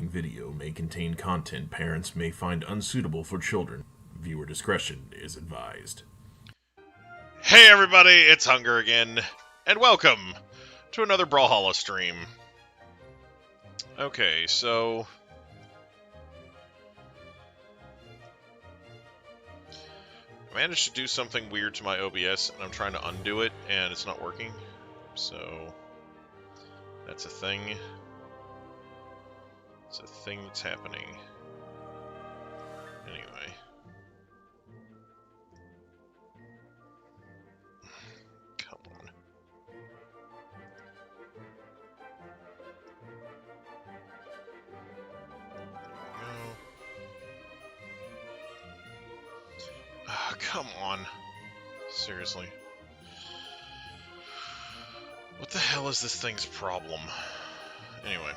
following video may contain content parents may find unsuitable for children. Viewer discretion is advised. Hey everybody, it's Hunger again, and welcome to another Brawlhalla stream. Okay, so... I managed to do something weird to my OBS, and I'm trying to undo it, and it's not working. So... that's a thing. It's a thing that's happening. Anyway. Come on. Oh, come on. Seriously. What the hell is this thing's problem? Anyway.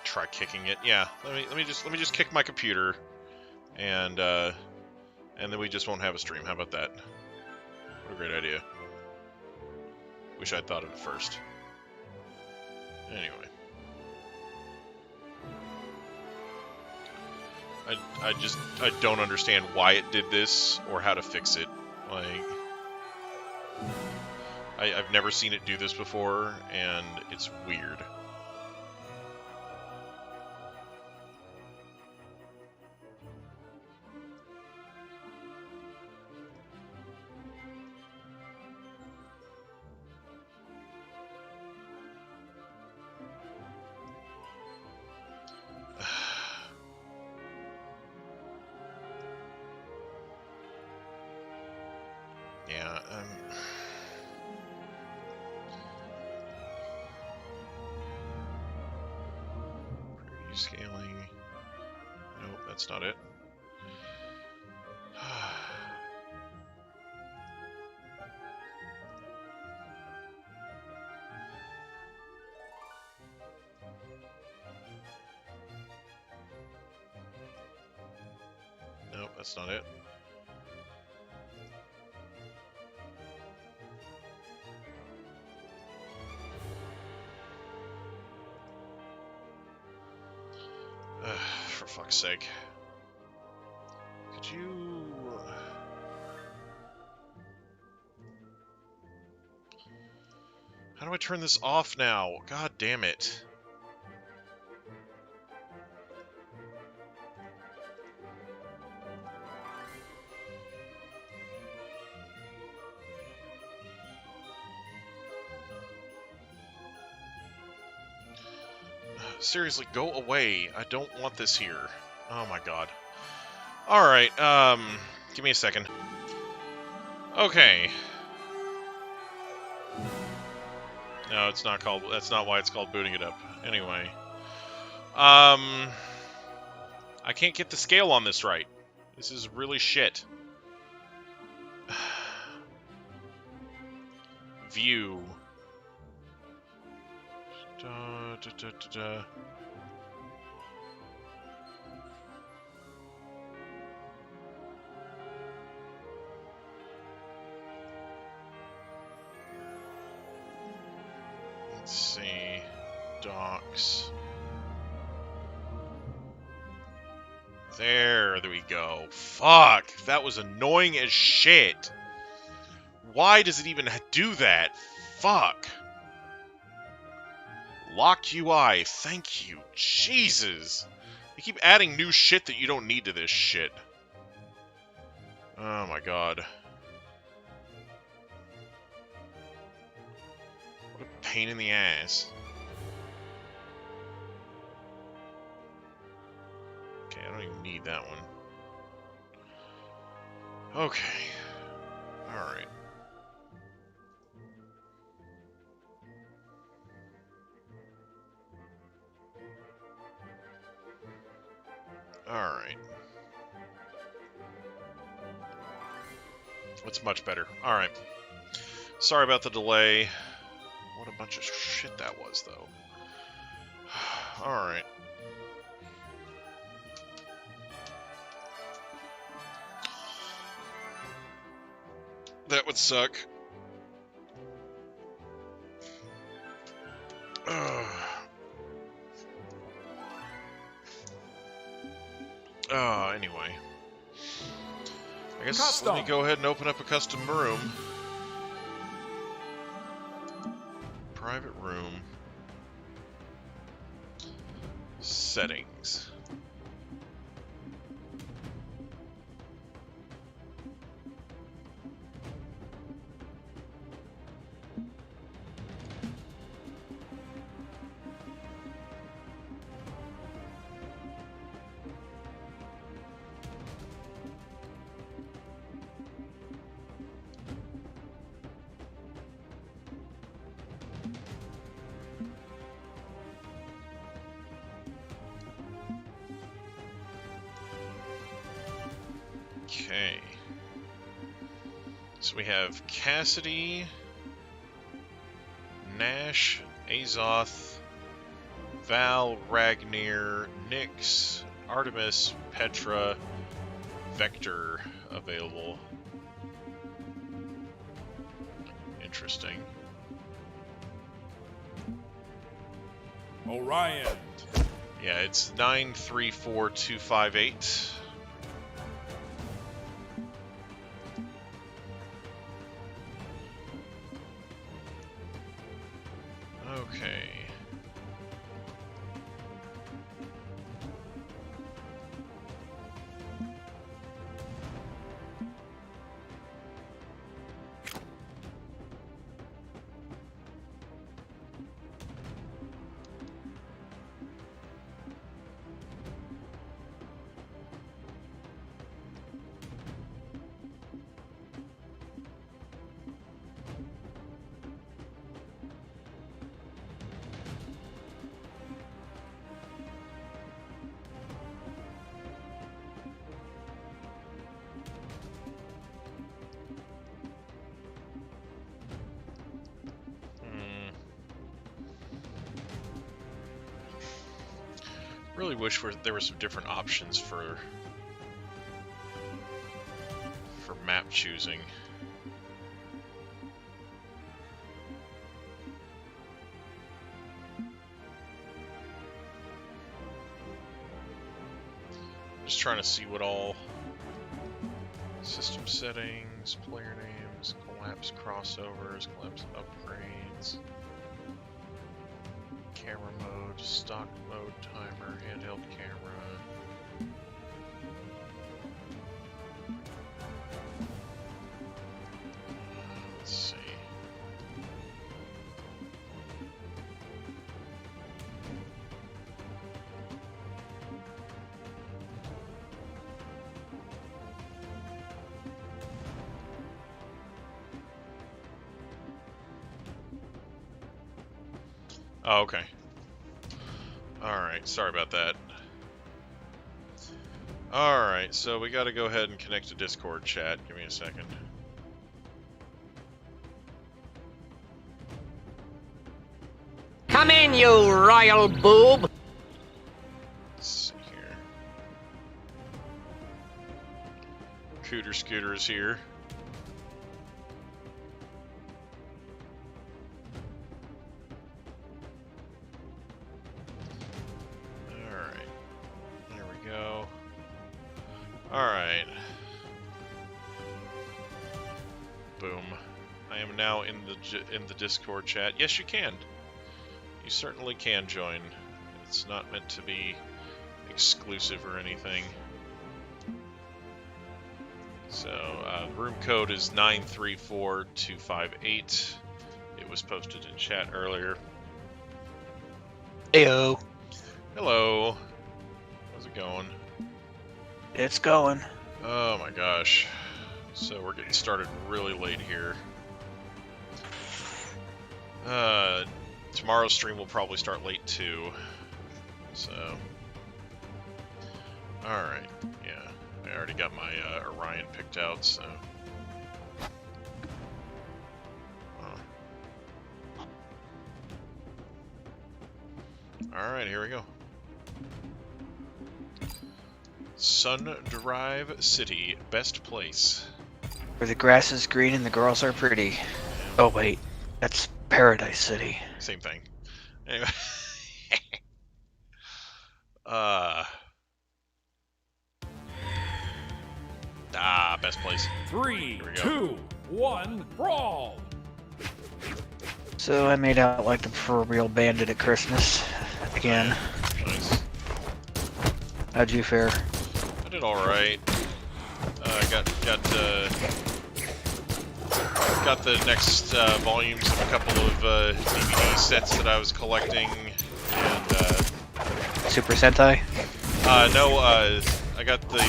Try kicking it. Yeah, let me just kick my computer, and then we just won't have a stream. How about that? What a great idea. Wish I'd thought of it first. Anyway. I don't understand why it did this or how to fix it. Like, I've never seen it do this before, and it's weird. Yeah, scaling. Nope, that's not it. Nope, that's not it. For fuck's sake. Could you... How do I turn this off now? God damn it. Seriously, go away. I don't want this here. Oh my god. Alright, give me a second. Okay. No, it's not called, that's not why it's called booting it up. Anyway. I can't get the scale on this right. This is really shit. View. Let's see. Docs. There we go. Fuck! That was annoying as shit. Why does it even do that? Fuck. Locked UI, thank you. Jesus. They keep adding new shit that you don't need to this shit. Oh my god. What a pain in the ass. Okay, I don't even need that one. Okay. Alright. Alright. What's much better? Alright. Sorry about the delay. What a bunch of shit that was, though. Alright. That would suck. Anyway. I guess let me go ahead and open up a custom room. Private room. Settings. Okay. So we have Cassidy, Nash, Azoth, Val, Ragnir, Nyx, Artemis, Petra, Vector available. Interesting. Orion. Yeah, it's 934258. Okay. Really wish there were some different options for map choosing. Just trying to see what all system settings, player names, collapse crossovers, collapse upgrades, camera mode, stock mode, timer, handheld camera. Let's see. Oh, okay. Alright, sorry about that. Alright, so we gotta go ahead and connect to Discord chat. Give me a second. Come in, you royal boob! Let's see here. Cooter Scooter is here. Alright. Boom. I am now in the Discord chat. Yes, you can. You certainly can join. It's not meant to be exclusive or anything. So, room code is 934258. It was posted in chat earlier. Ew. Hello. How's it going? It's going. Oh my gosh. So we're getting started really late here. Tomorrow's stream will probably start late too. So. Alright. Yeah. I already got my Orion picked out, so. Alright, here we go. Sun Drive City, best place. Where the grass is green and the girls are pretty. Oh wait, that's Paradise City. Same thing. Anyway. Ah, best place. 3, we go. 2, 1, brawl! So I made out like the proverbial bandit at Christmas. Again. Nice. How'd you fare? I did alright. Got the next volumes of a couple of DVD sets that I was collecting, and Super Sentai? no, I got the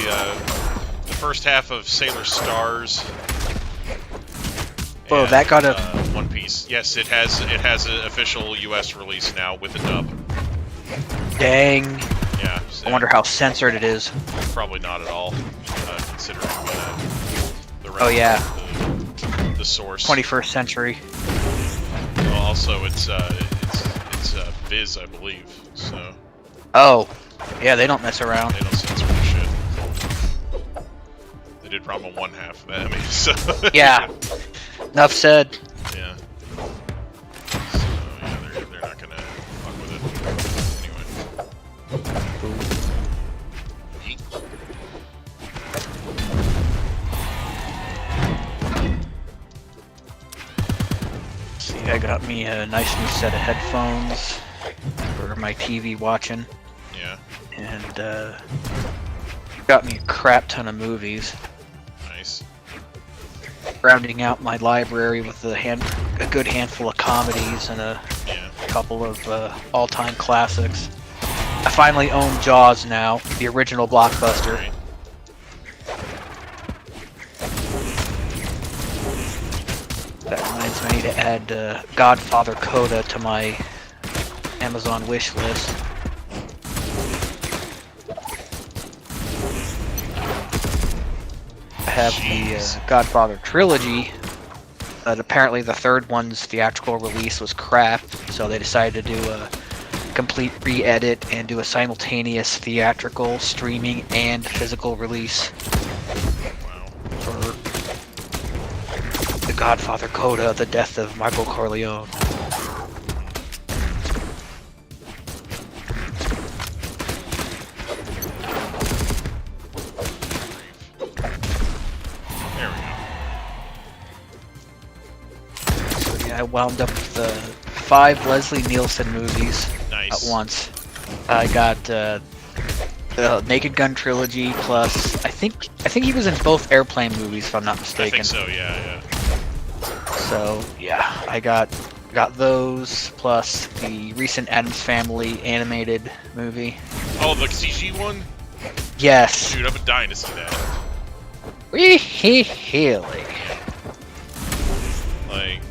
first half of Sailor Stars. Whoa, and, that got a... One Piece. Yes, it has an official US release now with a dub. Dang. Yeah. I wonder how censored it is. Probably not at all, considering the rest Oh, yeah. of the source. 21st century. Well, also, it's Viz, I believe. So Oh. Yeah, they don't mess around. they don't censor the shit. They did problem one half of that. I mean, so Yeah. Enough said. yeah. So yeah, they're not gonna fuck with it anyway. Yeet. See, I got me a nice new set of headphones for my TV watching, Yeah. and got me a crap ton of movies, Nice. rounding out my library with a good handful of comedies and a Yeah. couple of all-time classics. I finally own Jaws now, the original blockbuster. Right. That reminds me to add Godfather Coda to my Amazon wish list. I have Jeez. the Godfather trilogy, but apparently the third one's theatrical release was crap, so they decided to do a complete re-edit and do a simultaneous theatrical, streaming, and physical release Wow. for The Godfather Coda, The Death of Michael Corleone. There we go. So yeah, I wound up with 5 Leslie Nielsen movies Nice. at once. I got the Naked Gun trilogy plus I think he was in both Airplane movies if I'm not I mistaken. think so. Yeah. So yeah, I got those plus the recent Addams Family animated movie. Oh, the CG one? Yes. Dude, I've been dying to see that. Really. Like,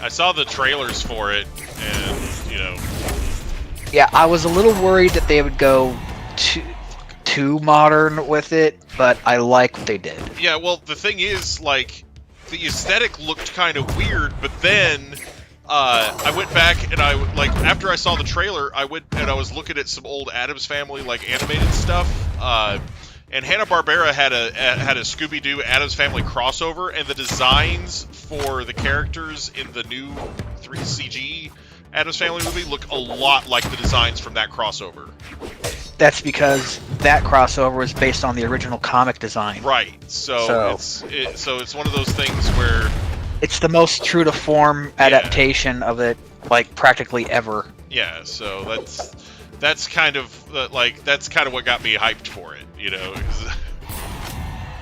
I saw the trailers for it, and Yeah, I was a little worried that they would go too modern with it, but I like what they did. yeah. Well, the thing is, like, the aesthetic looked kind of weird, but then I went back and after I saw the trailer, I went and I was looking at some old Addams Family like animated stuff. And Hanna-Barbera had a Scooby-Doo Addams Family crossover, and the designs for the characters in the new 3 CG Addams Family movie look a lot like the designs from that crossover. That's because that crossover was based on the original comic design. Right. So it's one of those things where It's the most true to form adaptation of it, like practically ever. yeah. So that's kind of that's kind of what got me hyped for it.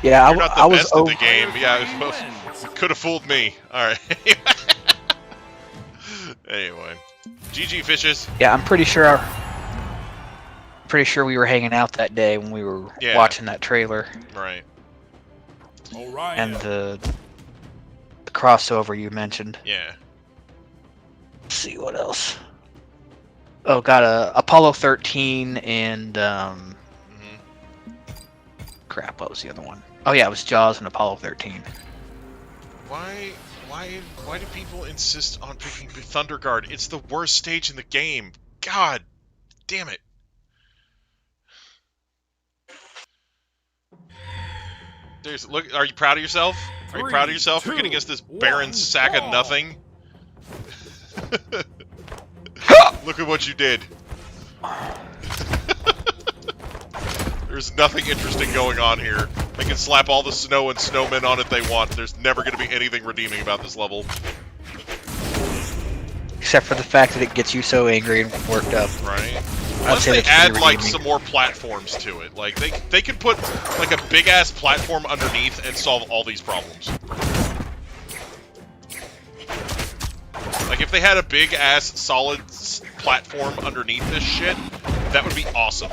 Yeah, You're not the I was best at the game. Yeah, it could have fooled me. All right. Anyway, GG fishes. Yeah, I'm pretty sure we were hanging out that day when we were Yeah. watching that trailer Right. Orion. and the crossover you mentioned. Yeah. Let's see what else. Oh, got a Apollo 13 and hmm crap. What was the other one? Oh yeah, it was Jaws and Apollo 13. Why do people insist on picking Thunderguard? It's the worst stage in the game. God damn it. Look, are you proud of yourself? Are you proud of yourself for getting us this barren sack of nothing? Look at what you did. There's nothing interesting going on here. They can slap all the snow and snowmen on it they want. There's never going to be anything redeeming about this level. Except for the fact that it gets you so angry and worked up. Right. Unless they add, like, some more platforms to it. Like, they could put, like, a big-ass platform underneath and solve all these problems. Like, if they had a big-ass solid platform underneath this shit, that would be awesome.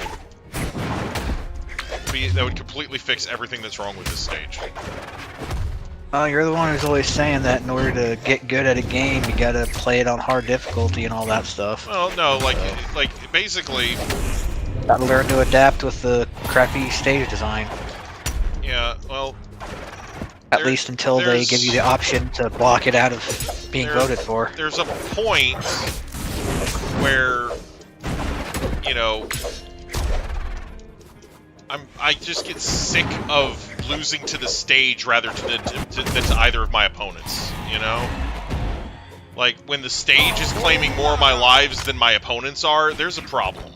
That would completely fix everything that's wrong with this stage. You're the one who's always saying that in order to get good at a game, you gotta play it on hard difficulty and all that stuff. Well, no, like basically... Gotta learn to adapt with the crappy stage design. Yeah, well... At least until they give you the option to block it out of being voted for. There's a point where, you know... I just get sick of losing to the stage rather than to either of my opponents, you know? Like, when the stage is claiming more of my lives than my opponents are, there's a problem.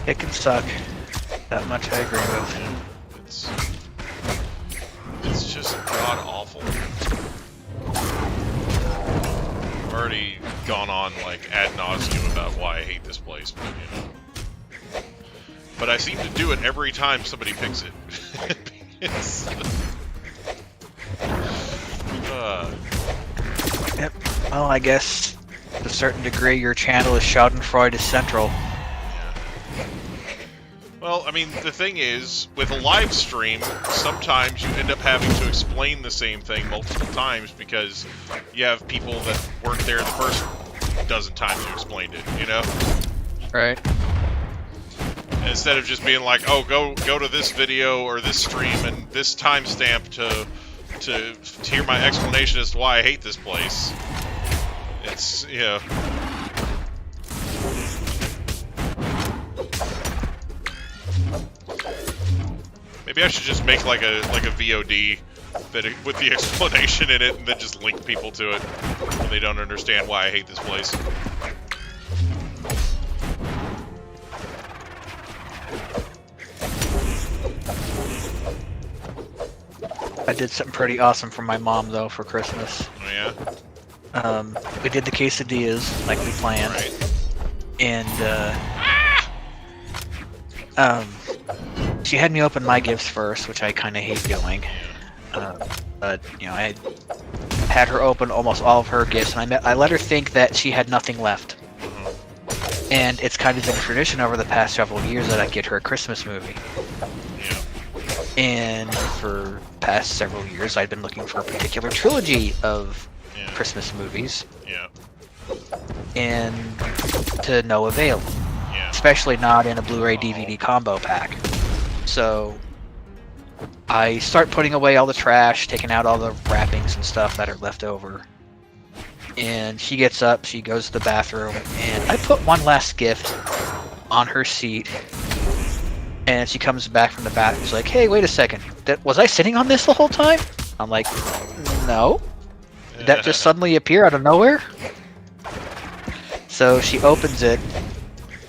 It can suck. That much I agree with. It's just god-awful. Already gone on like ad nauseum about why I hate this place, but you know. But I seem to do it every time somebody picks it. Yep. Well, I guess to a certain degree your channel is Schadenfreude is central. Well, I mean, the thing is, with a live stream, sometimes you end up having to explain the same thing multiple times because you have people that weren't there the first dozen times you explained it, you know? Right. And instead of just being like, oh, go to this video or this stream and this timestamp to hear my explanation as to why I hate this place. It's, you know... Maybe I should just make like a VOD with the explanation in it, and then just link people to it when they don't understand why I hate this place. I did something pretty awesome for my mom though for Christmas. Oh yeah. We did the quesadillas like we planned, right. And she had me open my gifts first, which I kind of hate doing. But you know, I had her open almost all of her gifts, and I let her think that she had nothing left. And it's kind of been a tradition over the past several years that I get her a Christmas movie. Yeah. And for past several years, I've been looking for a particular trilogy of Christmas movies. Yeah. And to no avail. Yeah. Especially not in a Blu-ray DVD combo pack. So I start putting away all the trash, taking out all the wrappings and stuff that are left over. And she gets up, she goes to the bathroom, and I put one last gift on her seat. And she comes back from the bathroom, she's like, hey, wait a second, was I sitting on this the whole time? I'm like, no. Did that just suddenly appear out of nowhere? So she opens it,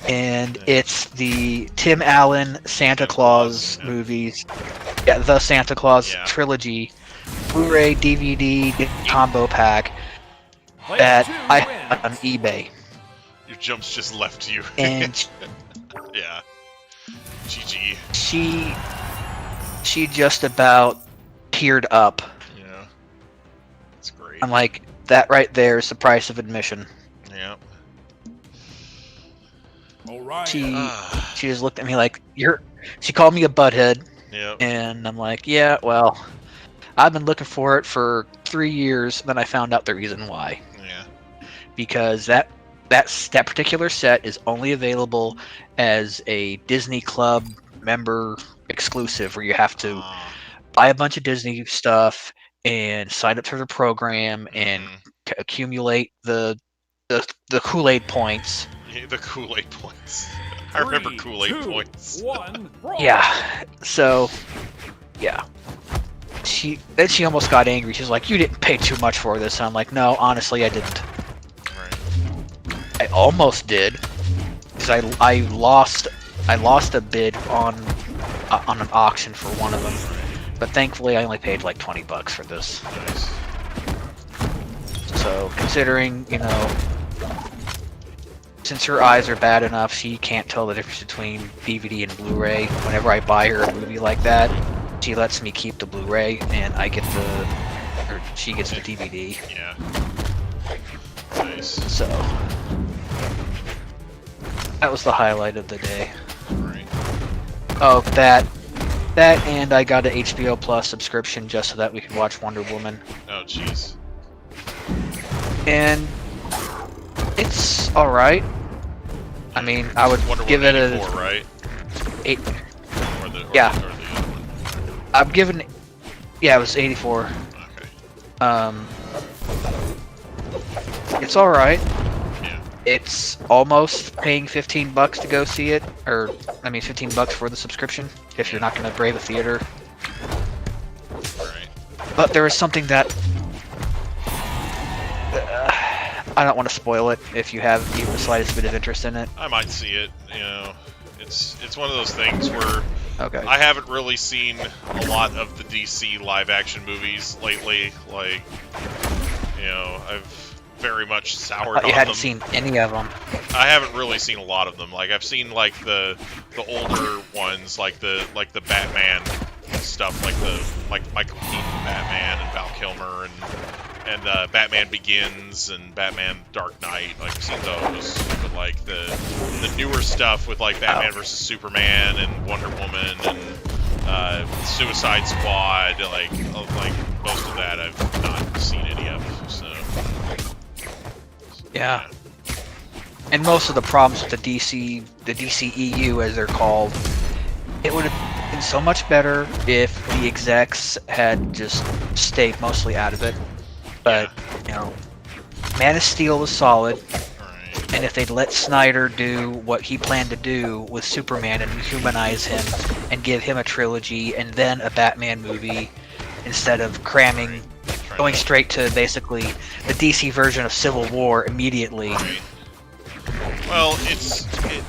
and it's the Tim Allen Santa Claus movies. Yeah, the Santa Claus trilogy, Blu-ray DVD combo pack that I got on eBay. Your jumps just left you. And yeah. GG. She just about teared up. Yeah. That's great. I'm like, that right there is the price of admission. Yeah. All right. She just looked at me like, she called me a butthead. Yeah. And I'm like, yeah, well, I've been looking for it for 3 years, then I found out the reason why. Yeah. Because that particular set is only available as a Disney Club member exclusive, where you have to buy a bunch of Disney stuff and sign up to the program and accumulate the Kool-Aid points. Yeah, the Kool-Aid points. I remember Kool-Aid points. 1, brawl. Yeah. So, yeah. She almost got angry. She's like, "You didn't pay too much for this." And I'm like, "No, honestly, I didn't." almost did, because I lost a bid on an auction for one of them, but thankfully I only paid like $20 for this. Nice. So considering, you know, since her eyes are bad enough, she can't tell the difference between DVD and Blu-ray. Whenever I buy her a movie like that, she lets me keep the Blu-ray, and I get or she gets the DVD. Yeah. Nice. So that was the highlight of the day. Right. Oh, that, and I got an HBO Plus subscription just so that we could watch Wonder Woman. Oh, jeez. And it's all right. I mean, I would Wonder give Woman it 84, right? 8. Or the Yeah. Or the other one. I'm giving. Yeah, it was 84. Okay. It's all right. Yeah. It's almost paying $15 to go see it, or I mean, $15 for the subscription if you're not going to brave a theater. Right. But there is something that I don't want to spoil it if you have even the slightest bit of interest in it. I might see it. You know, it's one of those things where Okay. I haven't really seen a lot of the DC live-action movies lately. Like, you know, I've very much soured on You hadn't them. seen any of them. I haven't really seen a lot of them. Like, I've seen like the older ones, like the Batman stuff, like Michael Keaton Batman and Val Kilmer and Batman Begins and Batman Dark Knight. Like, I've seen those, but like the newer stuff with like Batman vs Superman and Wonder Woman and Suicide Squad, like most of that I've not seen any of. So Yeah. And most of the problems with the DCEU, as they're called, it would have been so much better if the execs had just stayed mostly out of it. But, you know, Man of Steel was solid, Right. and if they'd let Snyder do what he planned to do with Superman and humanize him and give him a trilogy and then a Batman movie instead of cramming, going straight to basically the DC version of Civil War immediately. Right. Well,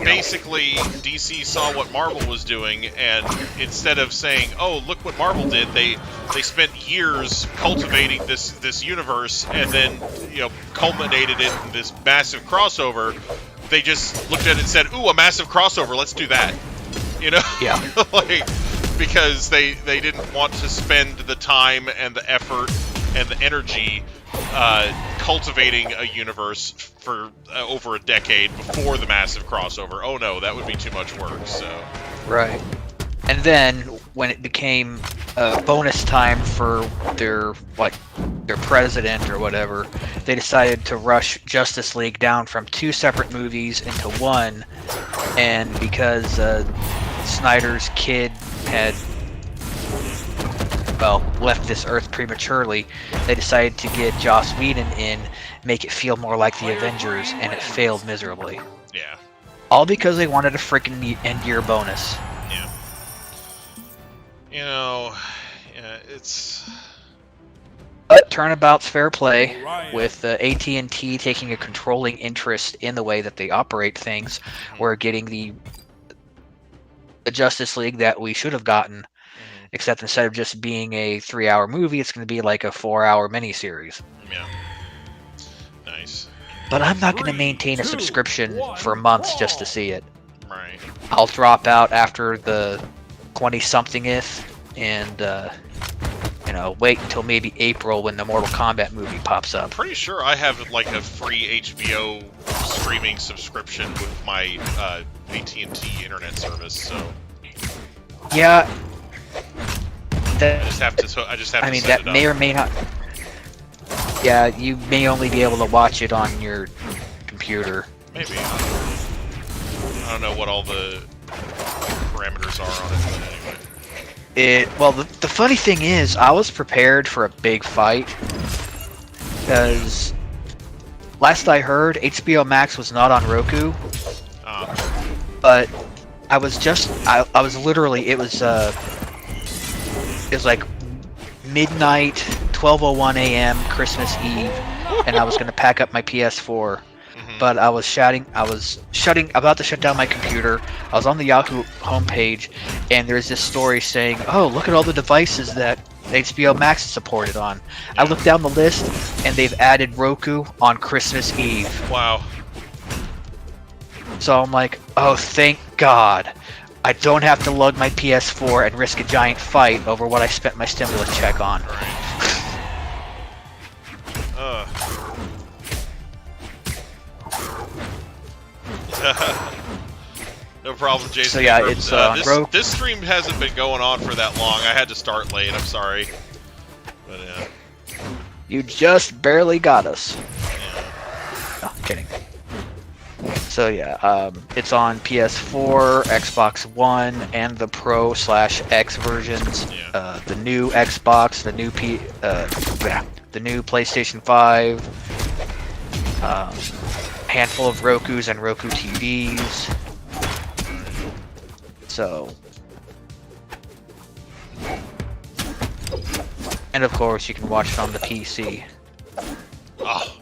basically DC saw what Marvel was doing, and instead of saying, "Oh, look what Marvel did," they spent years cultivating this universe, and then culminated it in this massive crossover. They just looked at it and said, "Ooh, a massive crossover! Let's do that." You know? Yeah. Like, because they didn't want to spend the time and the effort and the energy cultivating a universe for over a decade before the massive crossover. Oh no, that would be too much work. So Right. And then when it became bonus time for their president or whatever, they decided to rush Justice League down from 2 separate movies into one, and because Snyder's kid had left this earth prematurely, they decided to get Joss Whedon in, make it feel more like the Avengers, and it failed miserably. yeah, All because they wanted a freaking end-year bonus. yeah. It's But turnabout's fair play, with AT&T taking a controlling interest in the way that they operate things. We're getting the Justice League that we should have gotten, except instead of just being a 3-hour movie, it's going to be like a 4-hour miniseries. yeah, nice, But I'm not going to maintain a subscription for months just to see it. right. I'll drop out after the 20-somethingth and wait until maybe April when the Mortal Kombat movie pops up. Pretty sure I have like a free HBO streaming subscription with my AT&T internet service. So Yeah. I just have to set that it may up. or may not. Yeah, you may only be able to watch it on your computer. Maybe. I don't know what all the parameters are on it, but anyway. The funny thing is, I was prepared for a big fight, because last I heard, HBO Max was not on Roku, but I was literally, it was like midnight, 12:01 a.m. Christmas Eve, and I was going to pack up my PS4, but I was about to shut down my computer. I was on the Yahoo homepage, and there's this story saying, "Oh, look at all the devices that HBO Max is supported on." I looked down the list, and they've added Roku on Christmas Eve. Wow. So I'm like, oh, thank God. I don't have to lug my PS4 and risk a giant fight over what I spent my stimulus check on. No problem, Jason. So yeah, it's this stream hasn't been going on for that long. I had to start late. I'm sorry. But yeah. You just barely got us. Yeah. No, kidding. So yeah, it's on PS4, Xbox One, and the Pro/X versions. Yeah. The new Xbox, the new the new PlayStation 5, handful of Rokus and Roku TVs. So, and of course you can watch it on the PC. Oh.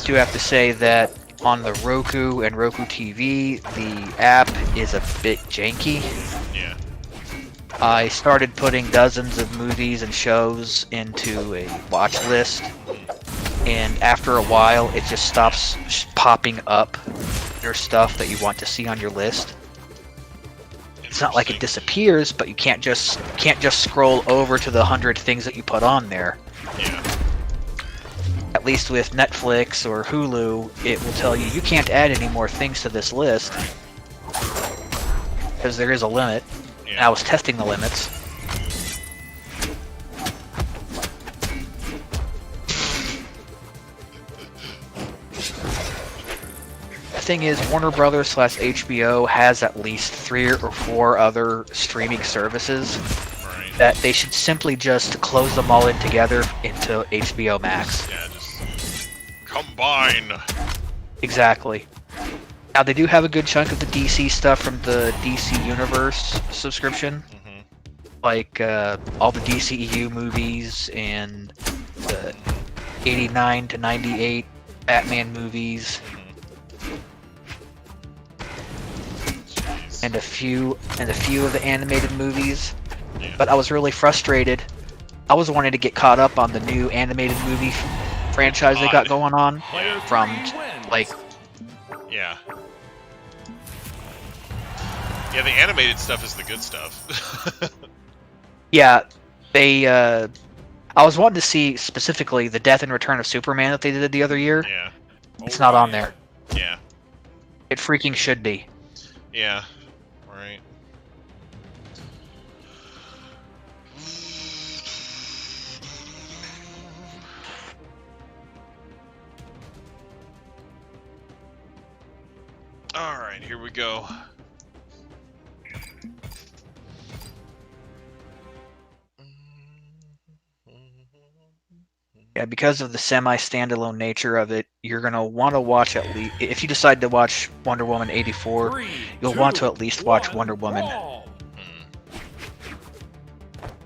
Do have to say that on the Roku and Roku TV, the app is a bit janky. Yeah. I started putting dozens of movies and shows into a watch list, and after a while, it just stops popping up your stuff that you want to see on your list. It's not like it disappears, but you can't just scroll over to the 100 things that you put on there. Yeah. At least with Netflix or Hulu, it will tell you can't add any more things to this list because there is a limit. Yeah. And I was testing the limits. The thing is, Warner Brothers / HBO has at least 3 or 4 other streaming services that they should simply just close them all in together into HBO Max. Yeah, just combine. Exactly. Now they do have a good chunk of the DC stuff from the DC Universe subscription, like all the DCEU movies and the 89 to 98 Batman movies, and a few of the animated movies. Yeah. But I was really frustrated. I was wanting to get caught up on the new animated movie franchise they got going on from like. Yeah. Yeah, the animated stuff is the good stuff. Yeah, they. I was wanting to see specifically the Death and Return of Superman that they did the other year. Yeah. It's not on there. Yeah. It freaking should be. Yeah. Right. All right, here we go. Yeah, because of the semi-standalone nature of it, you're gonna want to watch at least. If you decide to watch Wonder Woman 84, you'll want to at least watch Wonder Woman,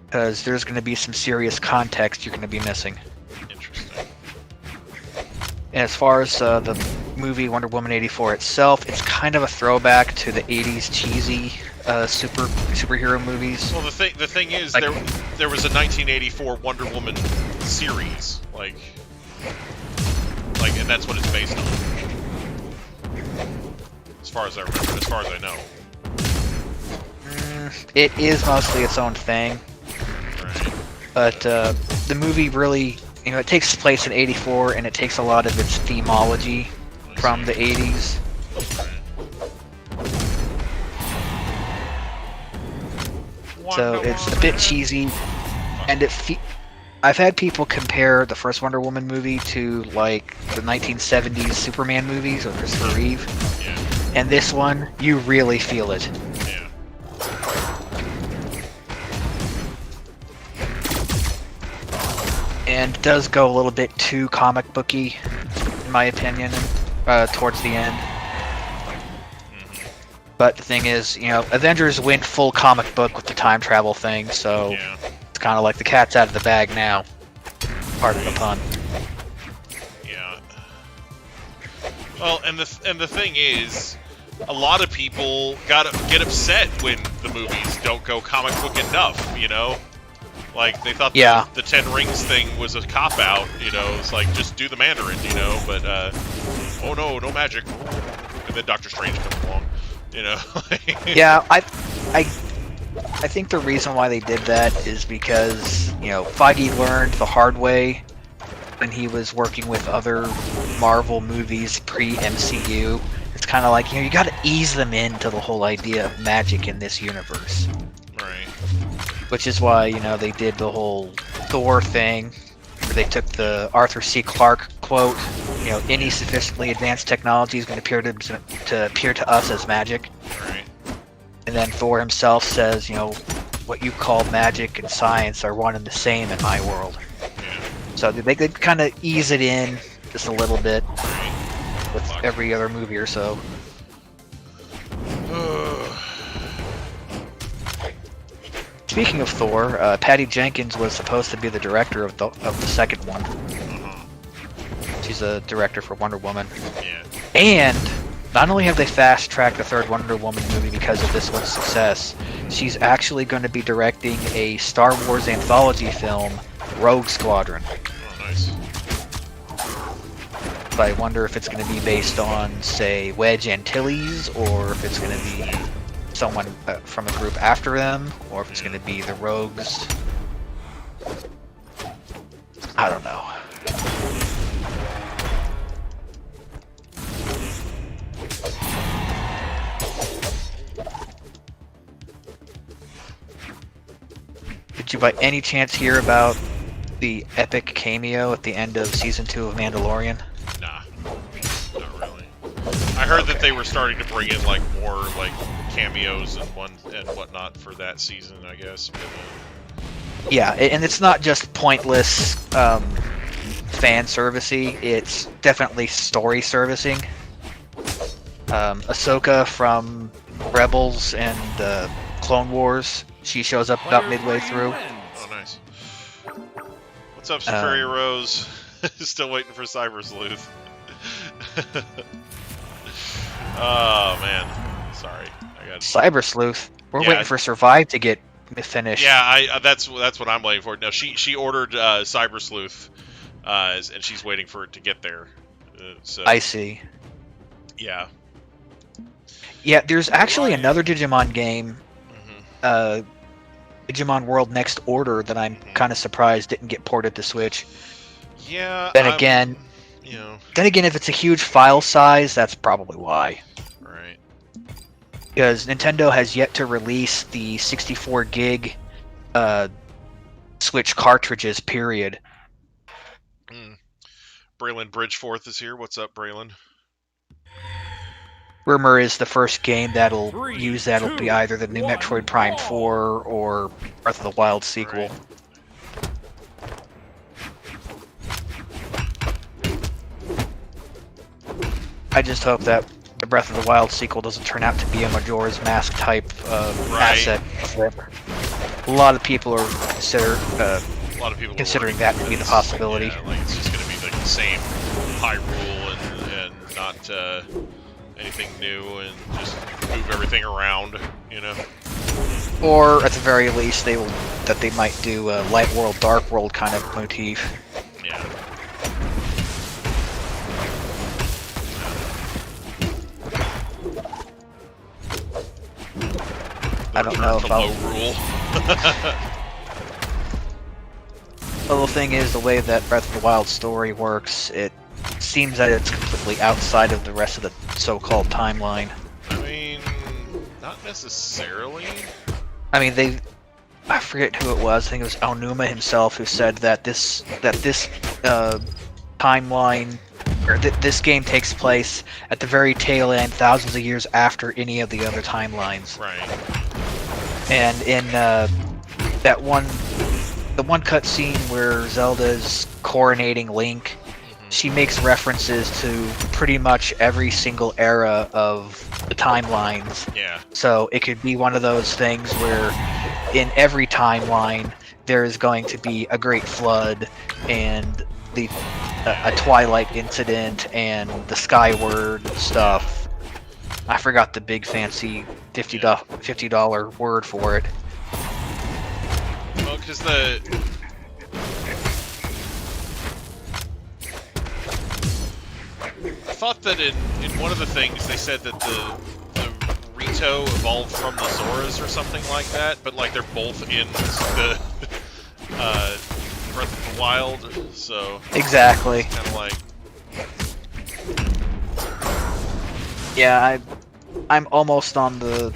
because there's gonna be some serious context you're gonna be missing. Interesting. And as far as the movie Wonder Woman 84 itself, it's kind of a throwback to the 80s cheesy superhero movies. Well, the thing is, Like- there was a 1984 Wonder Woman series, like, and that's what it's based on. As far as I remember, as far as I know. It is mostly its own thing, Right. but the movie really, it takes place in 84, and it takes a lot of its themology from the 80s. So it's a bit cheesy, and I've had people compare the first Wonder Woman movie to like the 1970s Superman movies with Christopher Reeve, Yeah. and this one, you really feel it. Yeah. And it does go a little bit too comic booky, in my opinion, towards the end. But the thing is, Avengers went full comic book with the time travel thing, so Yeah. it's kind of like the cat's out of the bag now. Pardon the pun. Yeah. Well, and the thing is, a lot of people get upset when the movies don't go comic book enough. You know, like they thought the Ten Rings thing was a cop out. You know, it's like just do the Mandarin. You know, but oh no, no magic. And then Doctor Strange comes along. You know. Yeah, I think the reason why they did that is because, you know, Feige learned the hard way when he was working with other Marvel movies pre-MCU. It's kind of like, you know, you got to ease them into the whole idea of magic in this universe. Right. Which is why, you know, they did the whole Thor thing, where they took the Arthur C. Clarke quote, you know, any sufficiently advanced technology is going to appear to us as magic. Right. And then Thor himself says, you know, what you call magic and science are one and the same in my world. Yeah. So they could kind of ease it in just a little bit with every other movie or so. Speaking of Thor, Patty Jenkins was supposed to be the director of the second one. She's a director for Wonder Woman. Yeah. And not only have they fast-tracked the third Wonder Woman movie because of this one's success, she's actually going to be directing a Star Wars anthology film, Rogue Squadron. Oh, nice. But I wonder if it's going to be based on, say, Wedge Antilles, or if it's going to be someone from a group after them, or if it's going to be the Rogues. I don't know. Did you by any chance hear about the epic cameo at the end of Season 2 of Mandalorian? Nah, not really. I heard that they were starting to bring in like more like cameos and whatnot for that season, I guess. But, yeah, and it's not just pointless fan servicey, it's definitely story servicing. Ahsoka from Rebels and Clone Wars, she shows up about midway through. Oh, nice. What's up, Superior Rose? Still waiting for CyberSleuth. Oh, man. Sorry. I got CyberSleuth? We're waiting for Survive to get finished. Yeah, that's what I'm waiting for. No, she ordered CyberSleuth, and she's waiting for it to get there. So I see. Yeah. Yeah, there's actually another Digimon game, Digimon World Next Order, that I'm kind of surprised didn't get ported to Switch. Yeah. Then again, if it's a huge file size, that's probably why. Right. Because Nintendo has yet to release the 64 gig Switch cartridges, period. Braylon Bridgeforth is here. What's up, Braylon? Rumor is the first game that'll use that'll be either the new Metroid Prime 4 or Breath of the Wild sequel. I just hope that the Breath of the Wild sequel doesn't turn out to be a Majora's Mask type asset. A lot of people are considering that to be the possibility. Yeah, like it's just going to be the same Hyrule and not anything new, and just move everything around, you know. Or at the very least, they might do a Light World, Dark World kind of motif. Yeah. I don't know if I'll... rule. Well, the thing is, the way that Breath of the Wild story works, it seems that it's completely outside of the rest of the so-called timeline. I mean, not necessarily. I mean, I forget who it was. I think it was Aonuma himself who said that this timeline, or this game takes place at the very tail end, thousands of years after any of the other timelines. Right. And in the one cutscene where Zelda's coronating Link, she makes references to pretty much every single era of the timelines. Yeah. So it could be one of those things where in every timeline there is going to be a great flood, and the a Twilight incident and the Skyward stuff. I forgot the big fancy $50 word for it. Well, because I thought that in one of the things they said that the Rito evolved from the Zoras or something like that, but like they're both in the Breath of the Wild, so Exactly. kind of like Yeah, I'm almost on the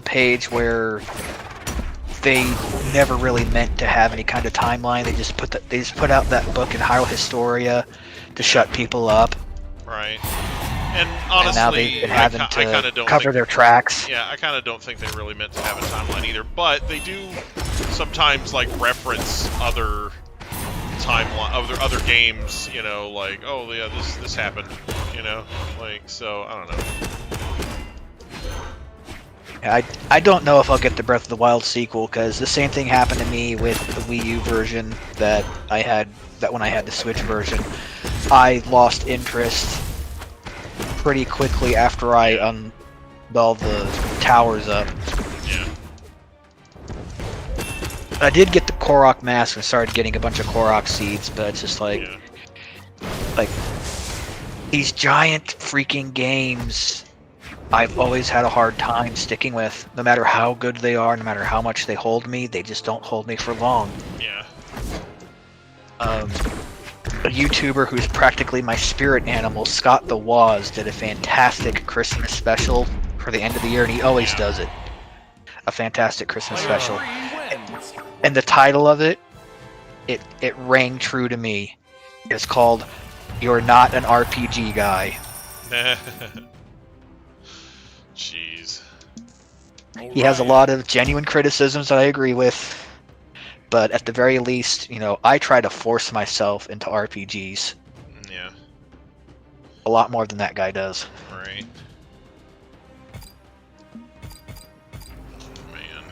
page where they never really meant to have any kind of timeline. They just put out that book in Hyrule Historia to shut people up. right. And honestly, And now they've been having I kind of to don't cover think, their tracks. Yeah, I kind of don't think they really meant to have a timeline either. But they do sometimes like reference other timeline, other games. You know, like oh yeah, this happened. You know, like so I don't know. I don't know if I'll get the Breath of the Wild sequel, because the same thing happened to me with the Wii U version that when I had the Switch version. I lost interest pretty quickly after I all the towers up. Yeah. I did get the Korok mask and started getting a bunch of Korok seeds, but it's just like, like these giant freaking games. I've always had a hard time sticking with. No matter how good they are, no matter how much they hold me, they just don't hold me for long. Yeah. A YouTuber who's practically my spirit animal, Scott the Waz, did a fantastic Christmas special for the end of the year, and he always does it. A fantastic Christmas special. And the title of it rang true to me. It's called "You're Not an RPG Guy." Jeez. He has a lot of genuine criticisms that I agree with, but at the very least, you know, I try to force myself into RPGs Yeah. a lot more than that guy does. Right. Man.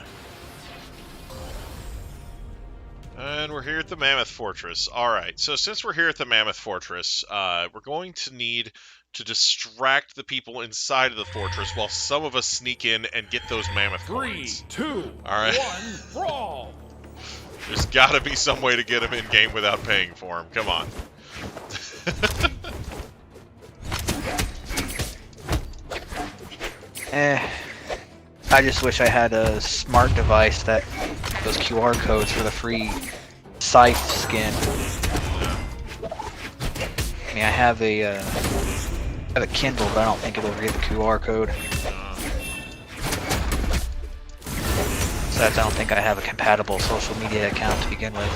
And we're here at the Mammoth Fortress. Alright, so since we're here at the Mammoth Fortress, we're going to need to distract the people inside of the fortress while some of us sneak in and get those mammoth 3, coins. 2, All right. 1, brawl! There's got to be some way to get them in game without paying for them. Come on. I just wish I had a smart device that those QR codes for the free Scythe skin. I mean, I have a Kindle, but I don't think it'll read the QR code. Besides, I don't think I have a compatible social media account to begin with.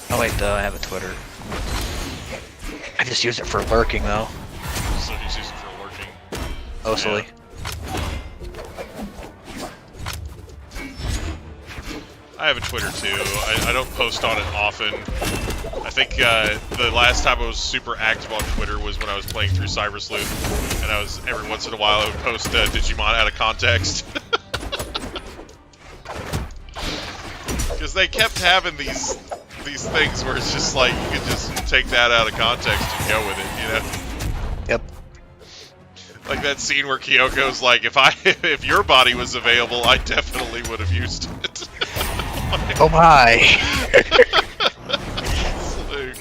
Oh wait, though, I have a Twitter. I just use it for lurking, though. So he's using for lurking. Mostly. Yeah. I have a Twitter too. I don't post on it often. I think the last time I was super active on Twitter was when I was playing through CyberSleuth, and I was every once in a while I would post Digimon out of context. Because they kept having these things where it's just like you could just take that out of context and go with it, you know? Yep. Like that scene where Kyoko's like, if your body was available, I definitely would have used it. Oh my!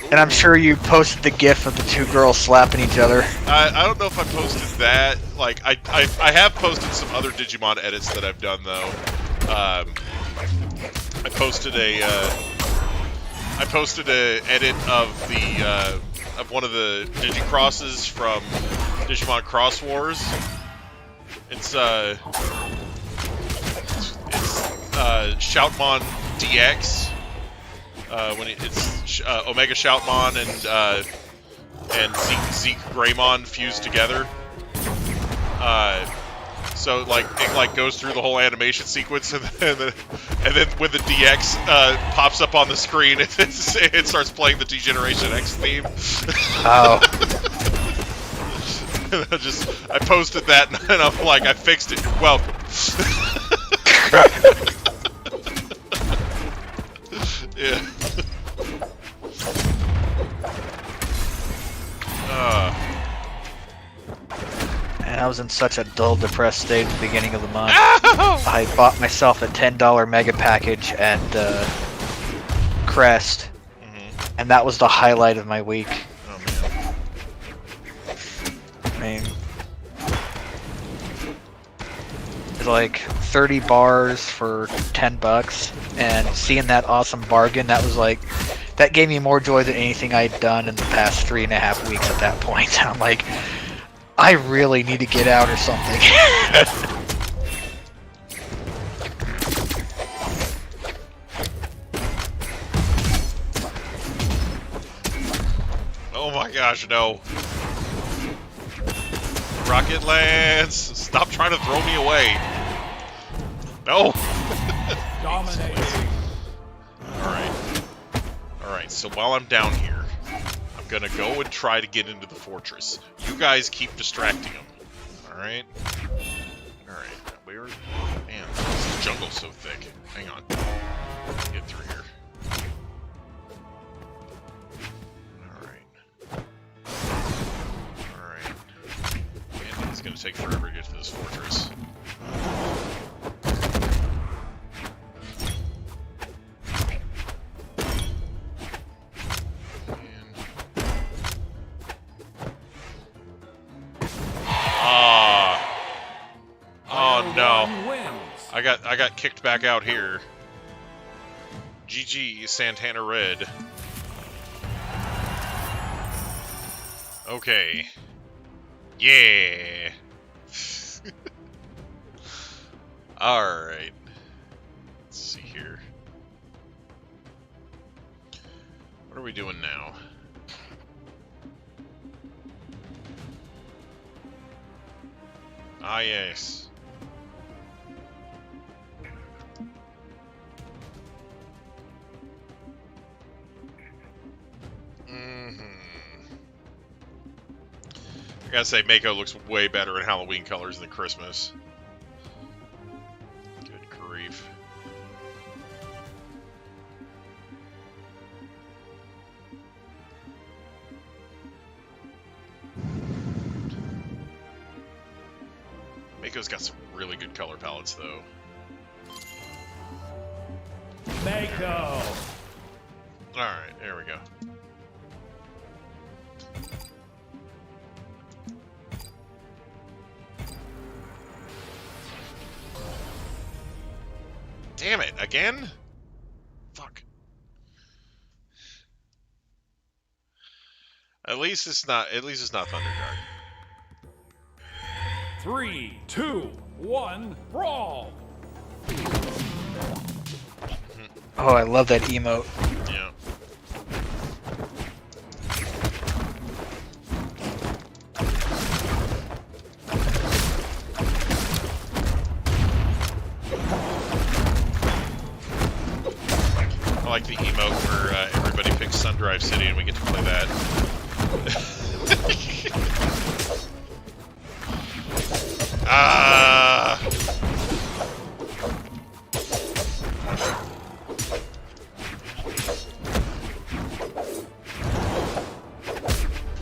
Like, And I'm sure you posted the gif of the two girls slapping each other. I don't know if I posted that. Like I have posted some other Digimon edits that I've done though. I posted a edit of the of one of the Digicrosses from Digimon Cross Wars. It's Shoutmon DX. When it's Omega Shoutmon and Zeke Greymon fused together. So like it like goes through the whole animation sequence, and then when the DX pops up on the screen, it starts playing the Degeneration X theme. Oh. I posted that, and I'm like, I fixed it. You're welcome. Yeah. I was in such a dull, depressed state at the beginning of the month. Ow! I bought myself a $10 mega package at Crest, and that was the highlight of my week. Oh man. I mean, it's like 30 bars for $10, and seeing that awesome bargain, that was like, that gave me more joy than anything I'd done in the past 3.5 weeks at that point. I'm like, I really need to get out or something. Oh my gosh, no. Rocket Lance! Stop trying to throw me away. No! Dominating. Alright. Alright, so while I'm down here, I'm gonna go and try to get into the fortress. You guys keep distracting them. Alright? Alright, where... Man, this jungle's so thick. Hang on. Get through here. Alright. Man, it's gonna take forever to get to this fortress. Oh no. I got kicked back out here. GG, Santana Red. Okay. Yeah. Alright. Let's see here. What are we doing now? Ah, yes. I gotta say, Mako looks way better in Halloween colors than Christmas. Good grief. Mako's got some really good color palettes, though. Mako. Alright, there we go. Damn it, again? Fuck. At least it's not Thunderguard. 3, 2, 1, brawl. Oh, I love that emote. Yeah. I like the emote where everybody picks Sundrive City and we get to play that. Ah!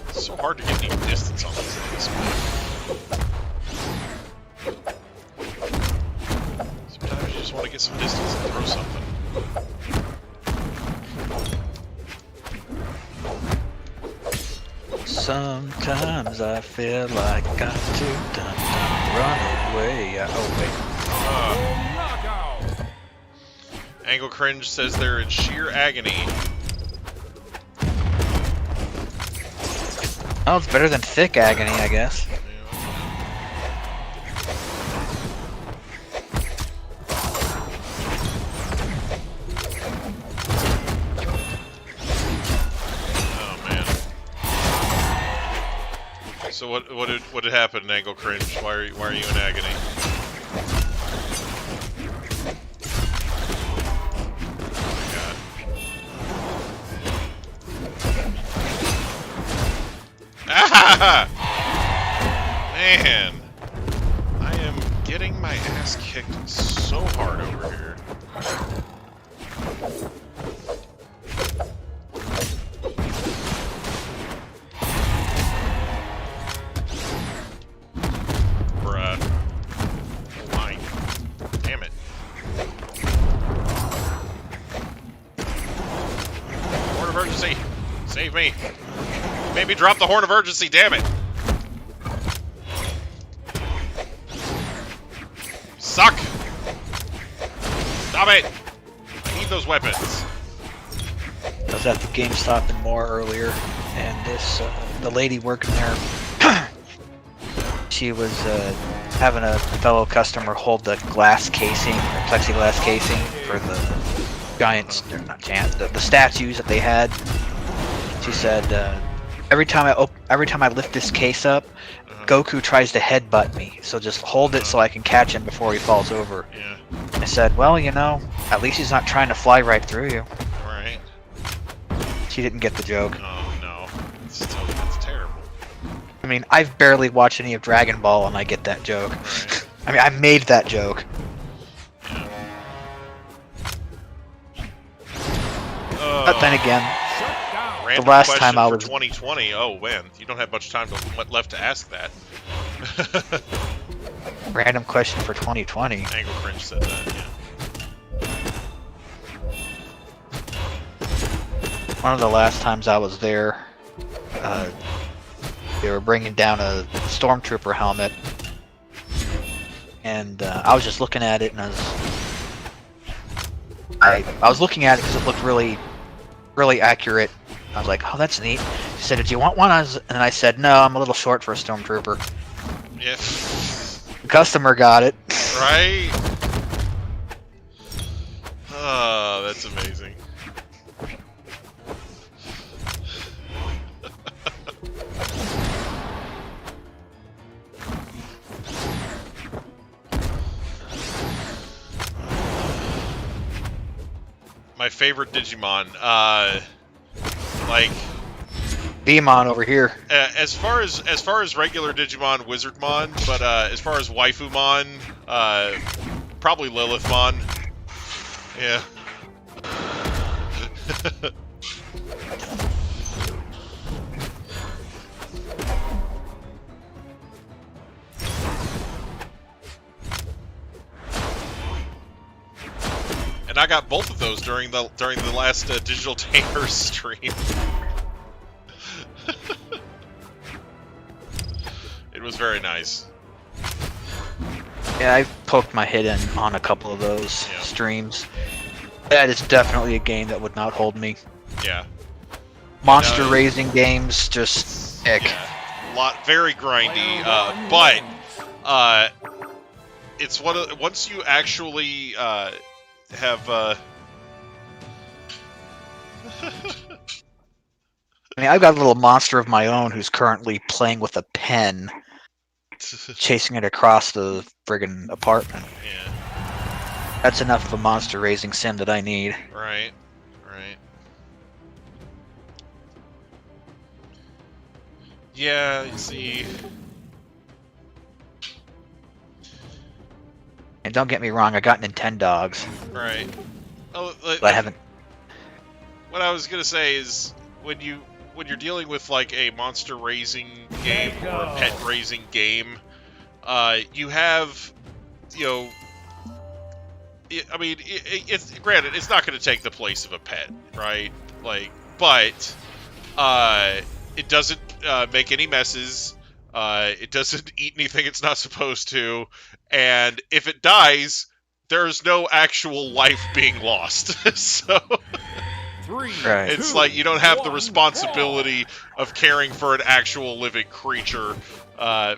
It's so hard to get any distance on these things. Sometimes you just want to get some distance and throw something. Sometimes I feel like I'm too done to run away. Oh, Knockout. Angle Cringe says they're in sheer agony. wait. Oh, it's better than thick agony, I guess. So what did happen, Angle Cringe? Why are you in agony? Ah! Man, I am getting my ass kicked so hard over here. me. Made me drop the horn of urgency, damn it. Suck! Stop it! I need those weapons. I was at the GameStop in Moore earlier, and this the lady working there, she was having a fellow customer hold the glass casing, or plexiglass casing, for the giants, or not giants, the statues that they had. She said, every time I lift this case up, Goku tries to headbutt me, so just hold it so I can catch him before he falls over. Yeah. I said, well, you know, at least he's not trying to fly right through you. Right. She didn't get the joke. Oh no. That's terrible. I mean, I've barely watched any of Dragon Ball and I get that joke. Right. I mean, I made that joke. Yeah. But then again, Shut down. Random last question time I for was- 2020. Oh man, you don't have much time left to ask that. random question for 2020. Angle Cringe said that. Yeah. One of the last times I was there, they were bringing down a stormtrooper helmet, and I was just looking at it, and I was looking at it because it looked really accurate. I was like, oh, that's neat. She said, did you want one? And I said, no, I'm a little short for a stormtrooper. Yeah. The customer got it. Right? Oh, that's amazing. My favorite Digimon, like Beamon over here. as far as regular Digimon, Wizardmon, but as far as Waifumon, probably Lilithmon. Yeah. And I got both of those during the last Digital Tamers stream. It was very nice. Yeah, I poked my head in on a couple of those streams. That is definitely a game that would not hold me. Yeah. Monster raising games, just ick. Yeah. Very grindy, but it's once you actually have I mean, I've got a little monster of my own who's currently playing with a pen, chasing it across the friggin' apartment. Yeah. That's enough of a monster raising sim that I need. Right. Yeah, you see. And don't get me wrong, I got Nintendogs. Right. Oh, But I haven't. What I was gonna say is when you're dealing with like a monster raising game or a pet raising game, you have, you know, I mean, it's granted it's not going to take the place of a pet, right? Like, but it doesn't make any messes. It doesn't eat anything it's not supposed to, and if it dies, there's no actual life being lost. So. Right. It's like you don't have the responsibility of caring for an actual living creature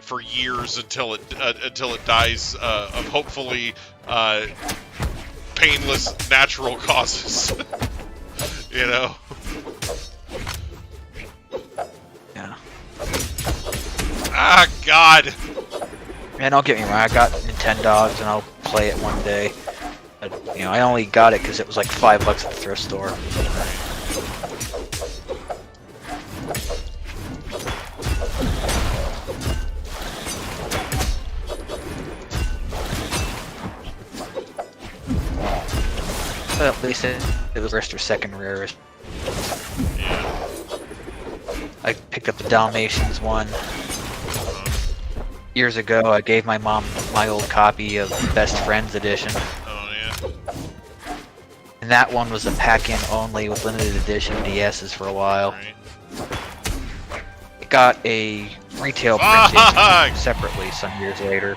for years until it dies of hopefully painless natural causes. You know. Yeah. Ah, God. Man, don't get me wrong, I got Nintendogs and I'll play it one day. But, you know, I only got it because it was like $5 at the thrift store. But at least it was first or second rarest. Yeah. I picked up the Dalmatians one. Years ago, I gave my mom my old copy of Best Friends Edition. Oh yeah. And that one was a pack-in only with limited edition DSs for a while. Right. got a retail printing separately some years later.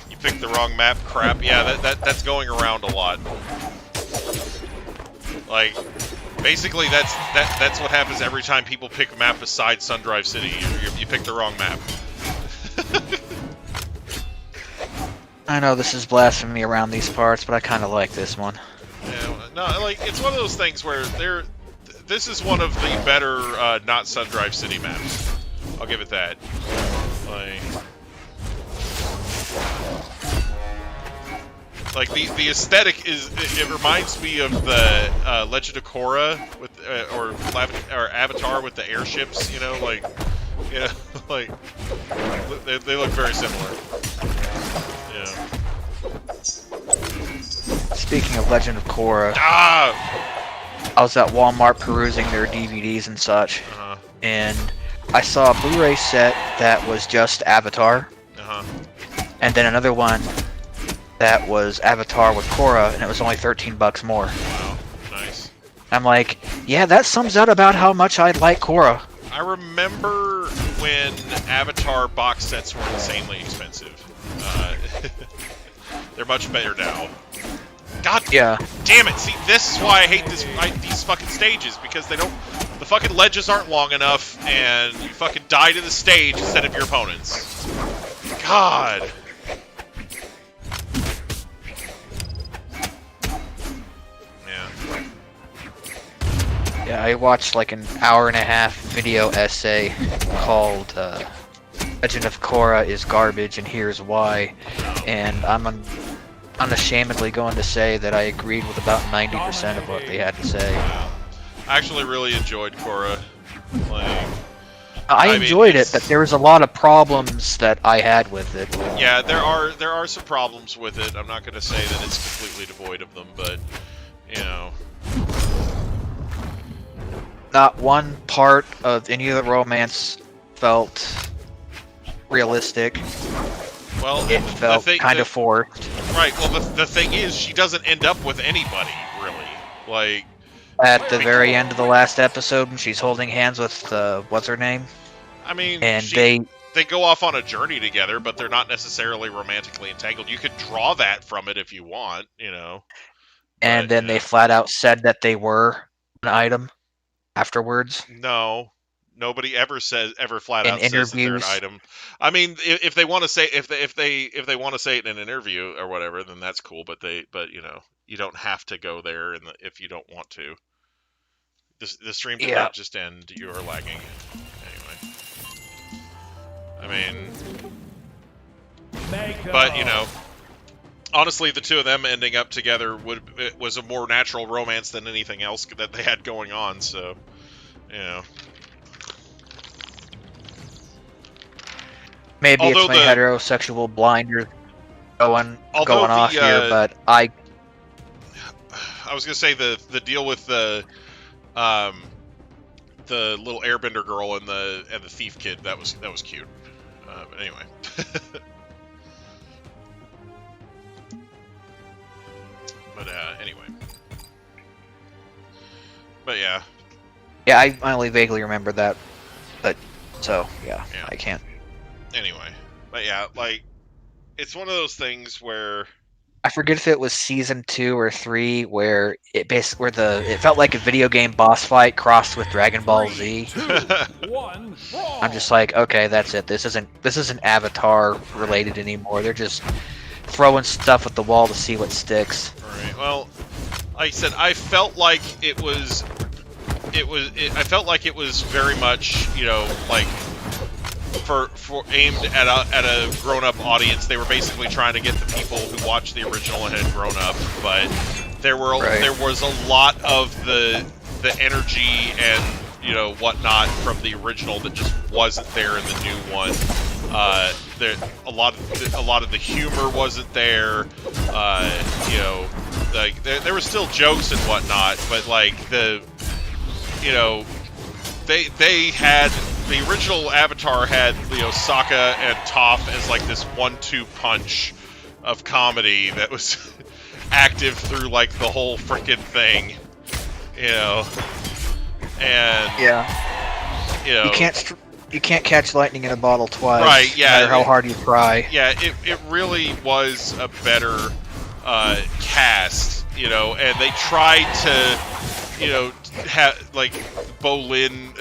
You picked the wrong map, crap. Yeah, that's going around a lot. Like, basically, that's what happens every time people pick a map besides Sundrive City. You pick the wrong map. I know this is blasphemy around these parts, but I kind of like this one. Yeah, no, like, it's one of those things where this is one of the better not Sundrive City maps. I'll give it that. Like the aesthetic it reminds me of the Legend of Korra with or Avatar with the airships, you know, like they look very similar. Yeah. Speaking of Legend of Korra, I was at Walmart perusing their DVDs and such, and I saw a Blu-ray set that was just Avatar, and then another one that was Avatar with Korra, and it was only $13 more. Wow, nice. I'm like, yeah, that sums out about how much I like Korra. I remember when Avatar box sets were insanely expensive. They're much better now. God damn it! See, this is why I hate these fucking stages, because the fucking ledges aren't long enough, and you fucking die to the stage instead of your opponents. God. Yeah, I watched like an hour-and-a-half video essay called Legend of Korra is garbage and here's why, and I'm unashamedly going to say that I agreed with about 90% of what they had to say. I actually really enjoyed Korra. Like, I enjoyed it, but there was a lot of problems that I had with it. Yeah, there are some problems with it. I'm not going to say that it's completely devoid of them, but you know. Not one part of any of the romance felt realistic. Well, it felt kind of forced. Right, well, the thing is, she doesn't end up with anybody, really. Like... At the very end of the last episode, when she's holding hands with, what's her name? I mean, and they go off on a journey together, but they're not necessarily romantically entangled. You could draw that from it if you want, you know. And then they flat out said that they were an item afterwards. No, nobody ever flat out says that they're an item. I mean, if they want to say if they want to say it in an interview or whatever, then that's cool. But you know, you don't have to go there if you don't want to. The stream did not just end. You are lagging. Anyway, I mean, Mako. But you know. Honestly, the two of them ending up together was a more natural romance than anything else that they had going on, so, you know. Maybe it's my heterosexual blinder going off here, but I was gonna say the deal with the little airbender girl and the thief kid, that was cute. But anyway. But anyway. But yeah. Yeah, I only vaguely remember that. But so yeah. I can't. Anyway, but yeah, like it's one of those things where I forget if it was season 2 or 3 where it felt like a video game boss fight crossed with Dragon Ball Z. 3, 2, 1, brawl. I'm just like, okay, that's it. This isn't Avatar related anymore. They're just throwing stuff at the wall to see what sticks. Alright, well, like I said, I felt like it was very much, you know, like for aimed at a grown-up audience. They were basically trying to get the people who watched the original and had grown up, but there was a lot of the energy and, you know, whatnot from the original that just wasn't there in the new one. A lot of the humor wasn't there. You know, like there were still jokes and whatnot, but like you know, they had the original Avatar had, you know, Sokka and Toph as like this 1-2 punch of comedy that was active through like the whole frickin' thing, you know, and you know, you can't catch lightning in a bottle twice. Right, yeah. No matter how hard you try. Yeah, it really was a better cast, you know, and they tried to, you know, have like Bolin.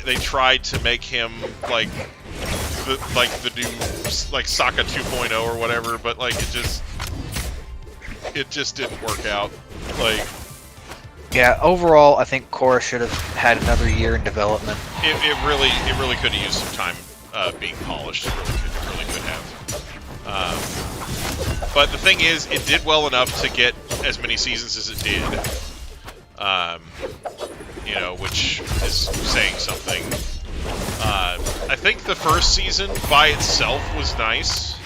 They tried to make him like the new like Sokka 2.0 or whatever, but like it just didn't work out. Like. Yeah, overall, I think Korra should have had another year in development. It really could have used some time being polished. It really could have. But the thing is, it did well enough to get as many seasons as it did. You know, which is saying something. I think the first season by itself was nice.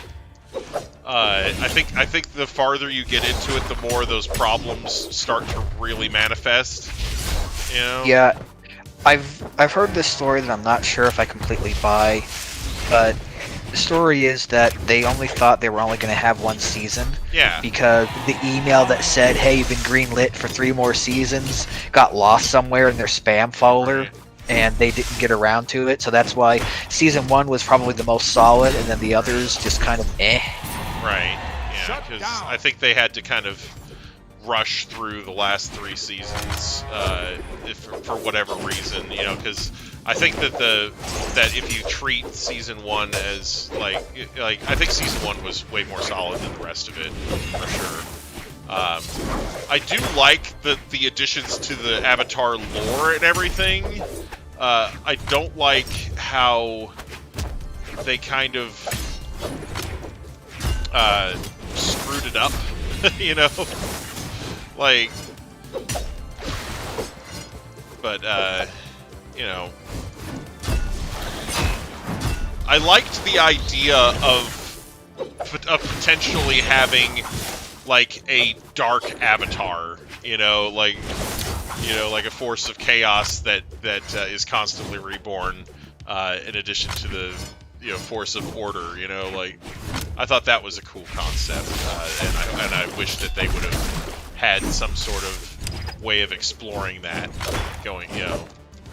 I think the farther you get into it, the more those problems start to really manifest. You know? Yeah, I've heard this story that I'm not sure if I completely buy, but the story is that they only thought they were only going to have one season. Yeah. Because the email that said, "Hey, you've been greenlit for 3 more seasons," got lost somewhere in their spam folder. Right. And they didn't get around to it, so that's why season 1 was probably the most solid, and then the others just kind of eh. Right, yeah, because I think they had to kind of rush through the last 3 seasons for whatever reason, you know, because I think that if you treat season 1 as like I think season 1 was way more solid than the rest of it, for sure. I do like the additions to the Avatar lore and everything. I don't like how they kind of screwed it up, you know? Like, but, you know, I liked the idea of potentially having, like, a dark avatar, you know, like a force of chaos that is constantly reborn, in addition to the, you know, force of order, you know, like, I thought that was a cool concept, and I wish that they would have had some sort of way of exploring that going, you know.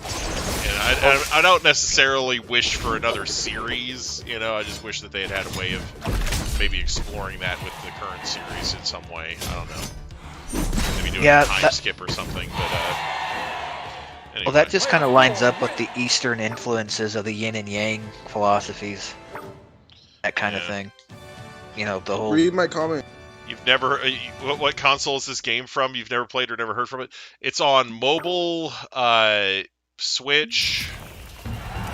And I don't necessarily wish for another series, you know, I just wish that they had had a way of maybe exploring that with the current series in some way. I don't know. Maybe doing a time skip or something, but anyway. Well, that just kind of lines up with the Eastern influences of the yin and yang philosophies. That kind of thing. You know, the whole... Read my comment. You've never... what console is this game from? You've never played or never heard from it? It's on mobile, Switch,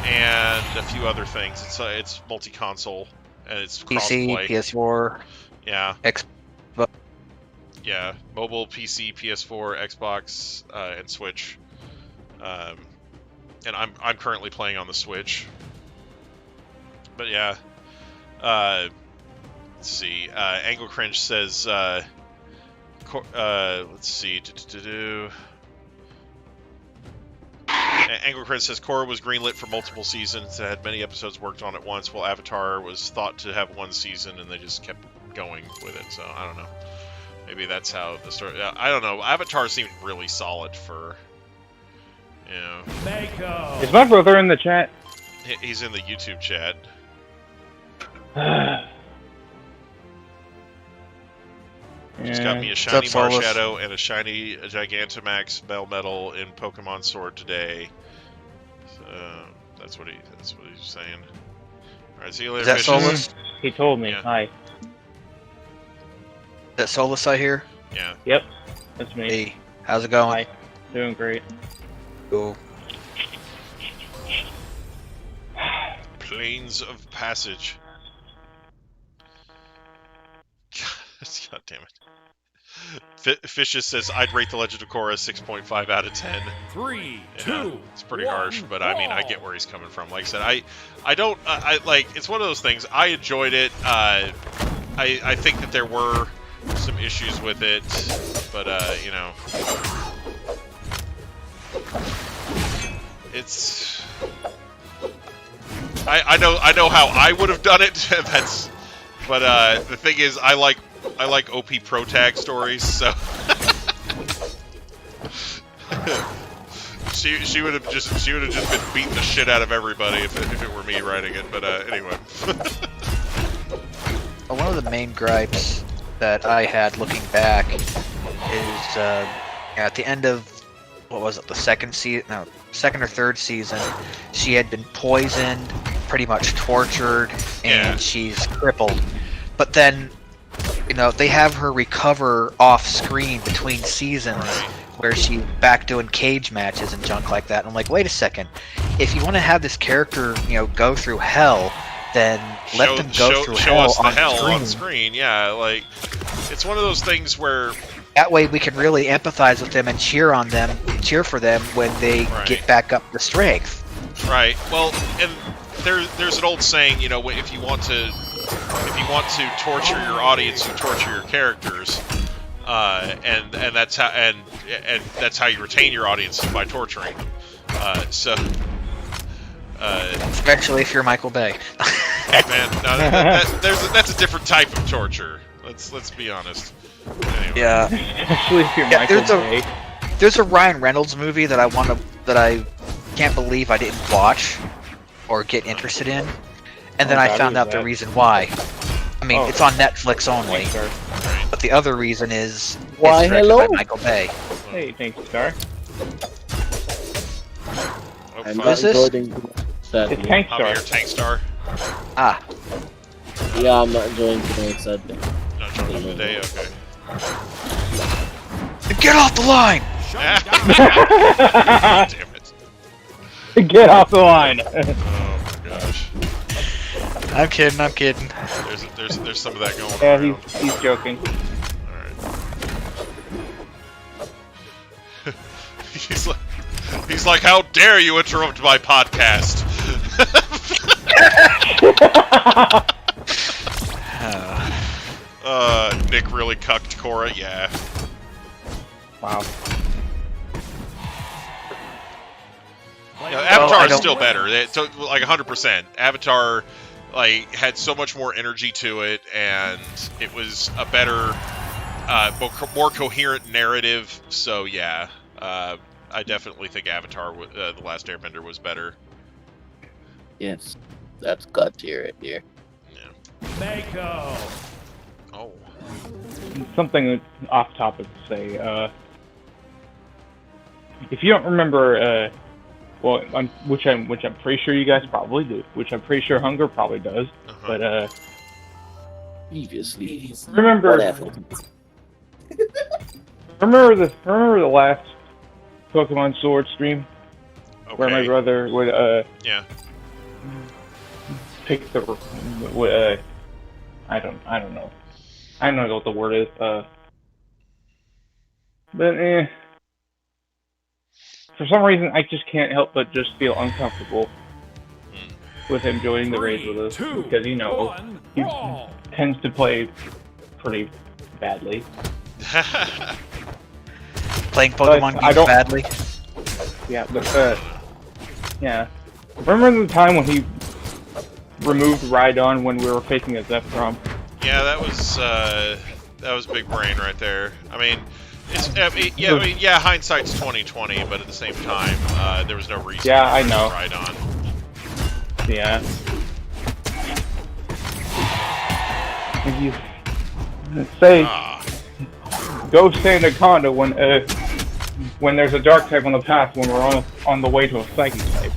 and a few other things. It's multi-console, and it's cross-play. PC, PS4, yeah, Xbox. Yeah, mobile, PC, PS4, Xbox, and Switch. And I'm currently playing on the Switch. But yeah, let's see. Angle Cringe says, let's see. Angle Cringe says Korra was greenlit for multiple seasons. It had many episodes worked on at once, while Avatar was thought to have 1 season, and they just kept going with it. So I don't know. Maybe that's how the story... I don't know. Avatar seemed really solid for... You know... Mako. Is my brother in the chat? He's in the YouTube chat. Just got me a shiny Marshadow and a shiny Gigantamax Bell Metal in Pokemon Sword today. So that's what he's saying. Alright, see you later, Is that Solus? He told me. Yeah. Hi. Is that Solus I hear? Yeah. Yep. That's me. Hey, how's it going? Hi. Doing great. Cool. Plains of Passage. God damn it. Fishes says, I'd rate The Legend of Korra 6.5 out of 10. 3, Yeah, 2, it's pretty 1, harsh, but I mean, I brawl. get where he's coming from. Like I said, I don't, like, it's one of those things. I enjoyed it. I think that there were some issues with it, but, you know, it's, I know how I would have done it. That's, but, the thing is, I like OP Pro Tag stories, so she would have just been beating the shit out of everybody if it were me writing it. But anyway. One of the main gripes that I had looking back is at the end of what was it, the second or third season, she had been poisoned, pretty much tortured, and she's crippled. But then, they have her recover off screen between seasons, where she's back doing cage matches and junk like that. And I'm like, wait a second, if you want to have this character, go through hell, then let them go through hell on screen. Yeah, like it's one of those things where that way we can really empathize with them and cheer for them when they get back up to strength. Right. Well, and there's an old saying, if you want to torture your audience, you torture your characters, and that's how that's how you retain your audience, by torturing them. Especially if you're Michael Bay. Man, no, that's a different type of torture. Let's be honest. Anyway. Yeah. Especially if you're Michael Bay. There's a Ryan Reynolds movie that I can't believe I didn't watch or get interested in, and then I found out the reason why. I mean, it's on Netflix only, but the other reason is why? It's directed by Michael Bay. Hey, thanks, Star. I'm Who is this? It's Tank Star. Javier Tank Star. Ah. Yeah, I'm not enjoying tonight's Sunday. Not joining today. Okay. Get off the line! Damn it. Get off the line! Oh my gosh. I'm kidding. There's some of that going on. Yeah, he's joking. Alright. He's like, how dare you interrupt my podcast? Nick really cucked Cora, yeah. Wow. Avatar is still better. So, like 100%. Avatar, had so much more energy to it, and it was a better, more coherent narrative. So yeah, I definitely think Avatar, The Last Airbender, was better. Yes, that's God tier right here. Yeah. Mako. Oh. Something off topic to say. If you don't remember, which I'm pretty sure you guys probably do, which I'm pretty sure Hunger probably does, but previously. remember the last Pokemon Sword stream where my brother would pick the I don't know what the word is, but for some reason I just can't help but just feel uncomfortable with him joining the raids with us, because he tends to play pretty badly. Playing Pokemon games badly? Yeah, but yeah. Remember the time when he removed Rhydon when we were facing a Zephyrom? Yeah, that was big brain right there. I mean, hindsight's 20/20, but at the same time, there was no reason. Yeah, I know. Rhydon. Yeah. If you say go stand Anaconda when there's a dark type on the path when we're on the way to a psychic type.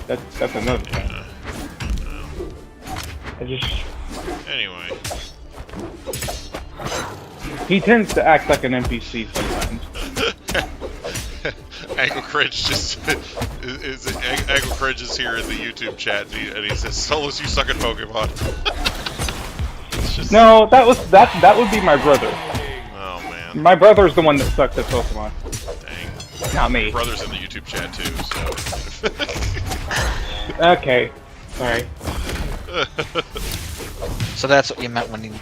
That's another thing. Anyway. He tends to act like an NPC sometimes. Anglecridge Anglecridge is here in the YouTube chat, and he says, "Solus, you suck at Pokemon." No, that would be my brother. Oh man. My brother's the one that sucks at Pokemon. Dang. Not me. My brother's in the YouTube chat too, so. Okay. Sorry. So that's what you meant when you...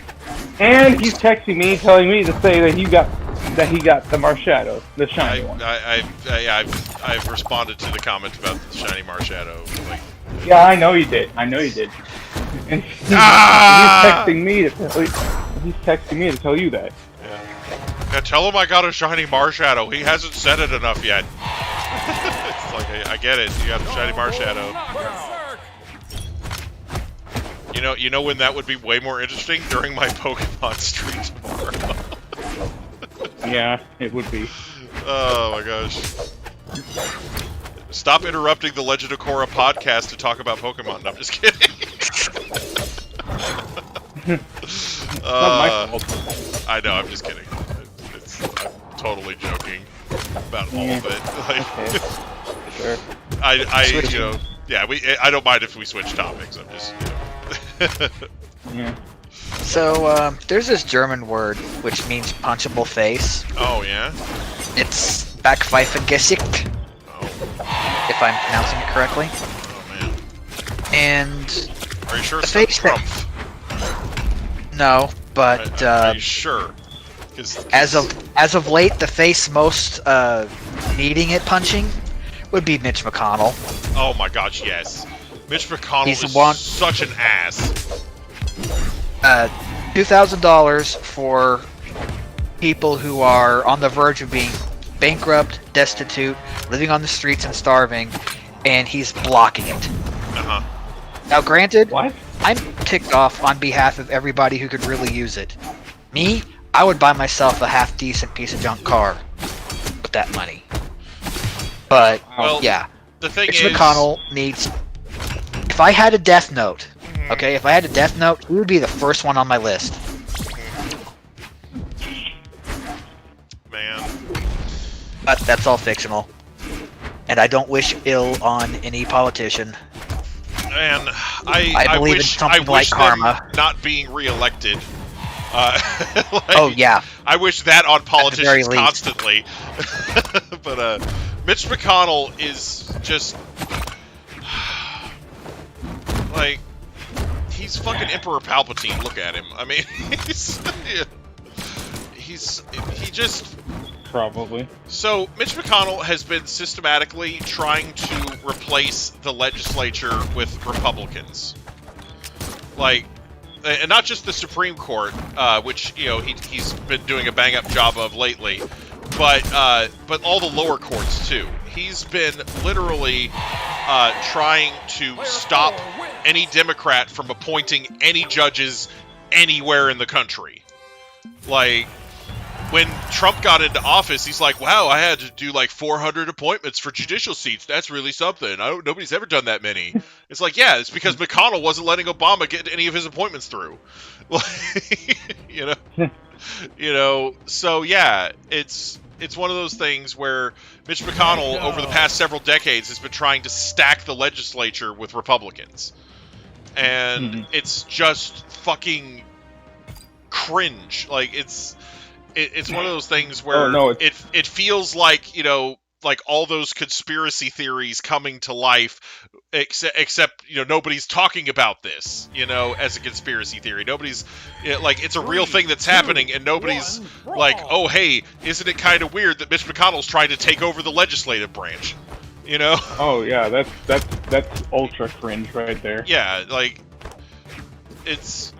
And he's texting me, telling me to say that he got the Marshadow, the shiny one. I've responded to the comment about the shiny Marshadow. Yeah, I know you did. And he's texting me to tell you that. Yeah. Yeah, tell him I got a shiny Marshadow. He hasn't said it enough yet. It's like, I get it. You got a shiny Marshadow. You know when that would be way more interesting? During my Pokemon stream tomorrow. Yeah, it would be. Oh my gosh. Stop interrupting the Legend of Korra podcast to talk about Pokemon. No, I'm just kidding. Not my fault. I know, I'm just kidding. I'm totally joking about all of it. Like, Sure. I don't mind if we switch topics. I'm just, Yeah. So, there's this German word which means punchable face. Oh, yeah? It's Backpfeifengesicht, if I'm pronouncing it correctly. Oh, man. And Are you sure the it's not face that- Trump? no, but Are you sure? 'Cause as of late, the face most needing it punching would be Mitch McConnell. oh my gosh, yes. Mitch McConnell He's is the one- such an ass. $2,000 for people who are on the verge of being bankrupt, destitute, living on the streets and starving, and he's blocking it. Uh-huh. Now, granted, What? I'm ticked off on behalf of everybody who could really use it. Me, I would buy myself a half-decent piece of junk car with that money. But, Well, yeah, The thing Mitch is... McConnell needs... If I had a death note, okay, if I had a death note, he would be the first one on my list. Man. But that's all fictional. And I don't wish ill on any politician. Man, I believe in wish, something I like wish them karma. not being reelected. Like, Oh, yeah. I wish that on very politicians least. constantly. But Mitch McConnell is just like he's fucking Emperor Palpatine. Look at him. I mean, he just. Probably. So, Mitch McConnell has been systematically trying to replace the legislature with Republicans. Like, and not just the Supreme Court, which, he's been doing a bang-up job of lately, but all the lower courts, too. He's been literally trying to stop any Democrat from appointing any judges anywhere in the country. Like... When Trump got into office, he's like, wow, I had to do like 400 appointments for judicial seats. That's really something. Nobody's ever done that many. It's like, yeah, it's because McConnell wasn't letting Obama get any of his appointments through. So yeah, it's one of those things where Mitch McConnell, over the past several decades, has been trying to stack the legislature with Republicans. And it's just fucking cringe. Like, it's one of those things where it feels like, like all those conspiracy theories coming to life, except nobody's talking about this, as a conspiracy theory. Nobody's like, it's a real thing that's happening, and nobody's like, oh, hey, isn't it kind of weird that Mitch McConnell's trying to take over the legislative branch? Oh yeah, that's ultra cringe right there. Yeah, like it's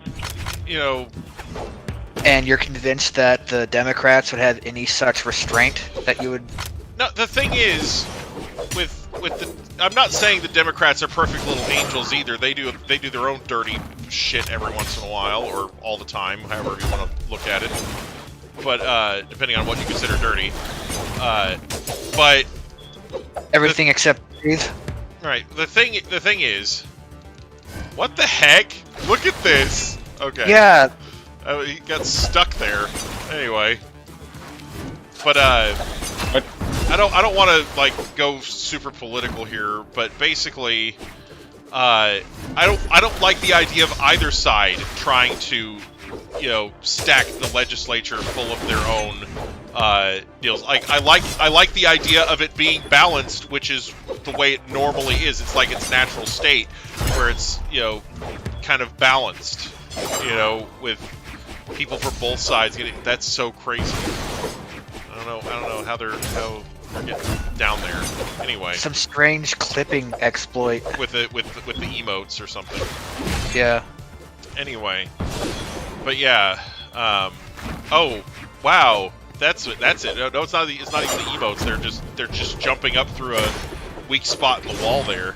And you're convinced that the Democrats would have any such restraint that you would... No, the thing is, with the... I'm not saying the Democrats are perfect little angels either. They do their own dirty shit every once in a while, or all the time, however you want to look at it. But, depending on what you consider dirty. But... Everything except breathe. Right, the thing is... What the heck? Look at this! Okay. Yeah. He got stuck there. Anyway, but I don't want to like go super political here, but basically, I don't like the idea of either side trying to, stack the legislature full of their own deals. Like I like the idea of it being balanced, which is the way it normally is. It's like its natural state, where it's kind of balanced, with people for both sides getting. That's so crazy. I don't know how they're getting down there. Anyway, Some strange clipping exploit. with the emotes or something. Yeah. Anyway, but yeah. Oh wow, That's it. No, it's not even the emotes. They're just jumping up through a weak spot in the wall there.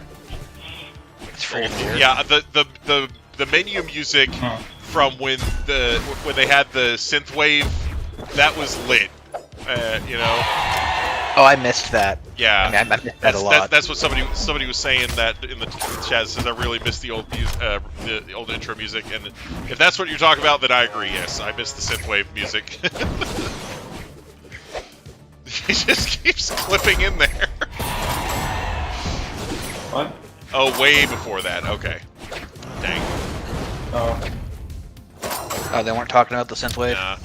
It's freaking weird. Yeah, the menu music from when they had the synthwave, that was lit. You know. Oh, I missed that. Yeah, I missed that a lot. That's what somebody was saying that in the chat. Says I really missed the old intro music, and if that's what you're talking about, then I agree. Yes, I missed the synthwave music. He just keeps clipping in there. What? Oh, way before that. Okay. Dang. Oh. Oh, they weren't talking about the synthwave? Nah.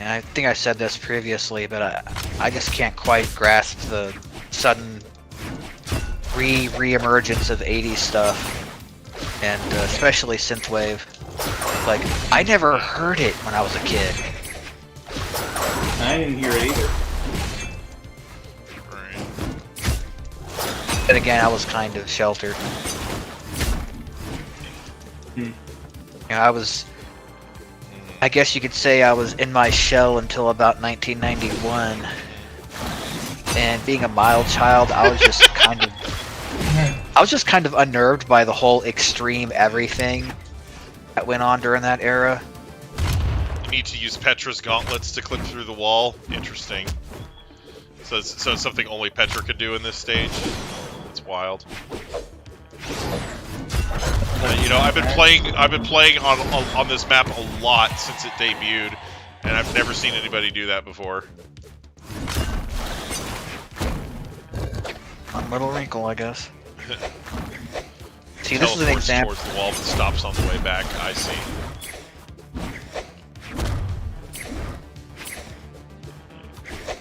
And I think I said this previously, but I just can't quite grasp the sudden re-emergence of 80s stuff, and especially synthwave. Like, I never heard it when I was a kid. I didn't hear it either. Right. But again, I was kind of sheltered. You know, I guess you could say I was in my shell until about 1991. And being a mild child, I was just kind of unnerved by the whole extreme everything that went on during that era. You need to use Petra's gauntlets to clip through the wall. Interesting. So it's something only Petra could do in this stage. It's wild. You know, I've been playing on this map a lot since it debuted, and I've never seen anybody do that before. One little wrinkle, I guess. See, this is an Teleports example. towards the wall, but stops on the way back. I see.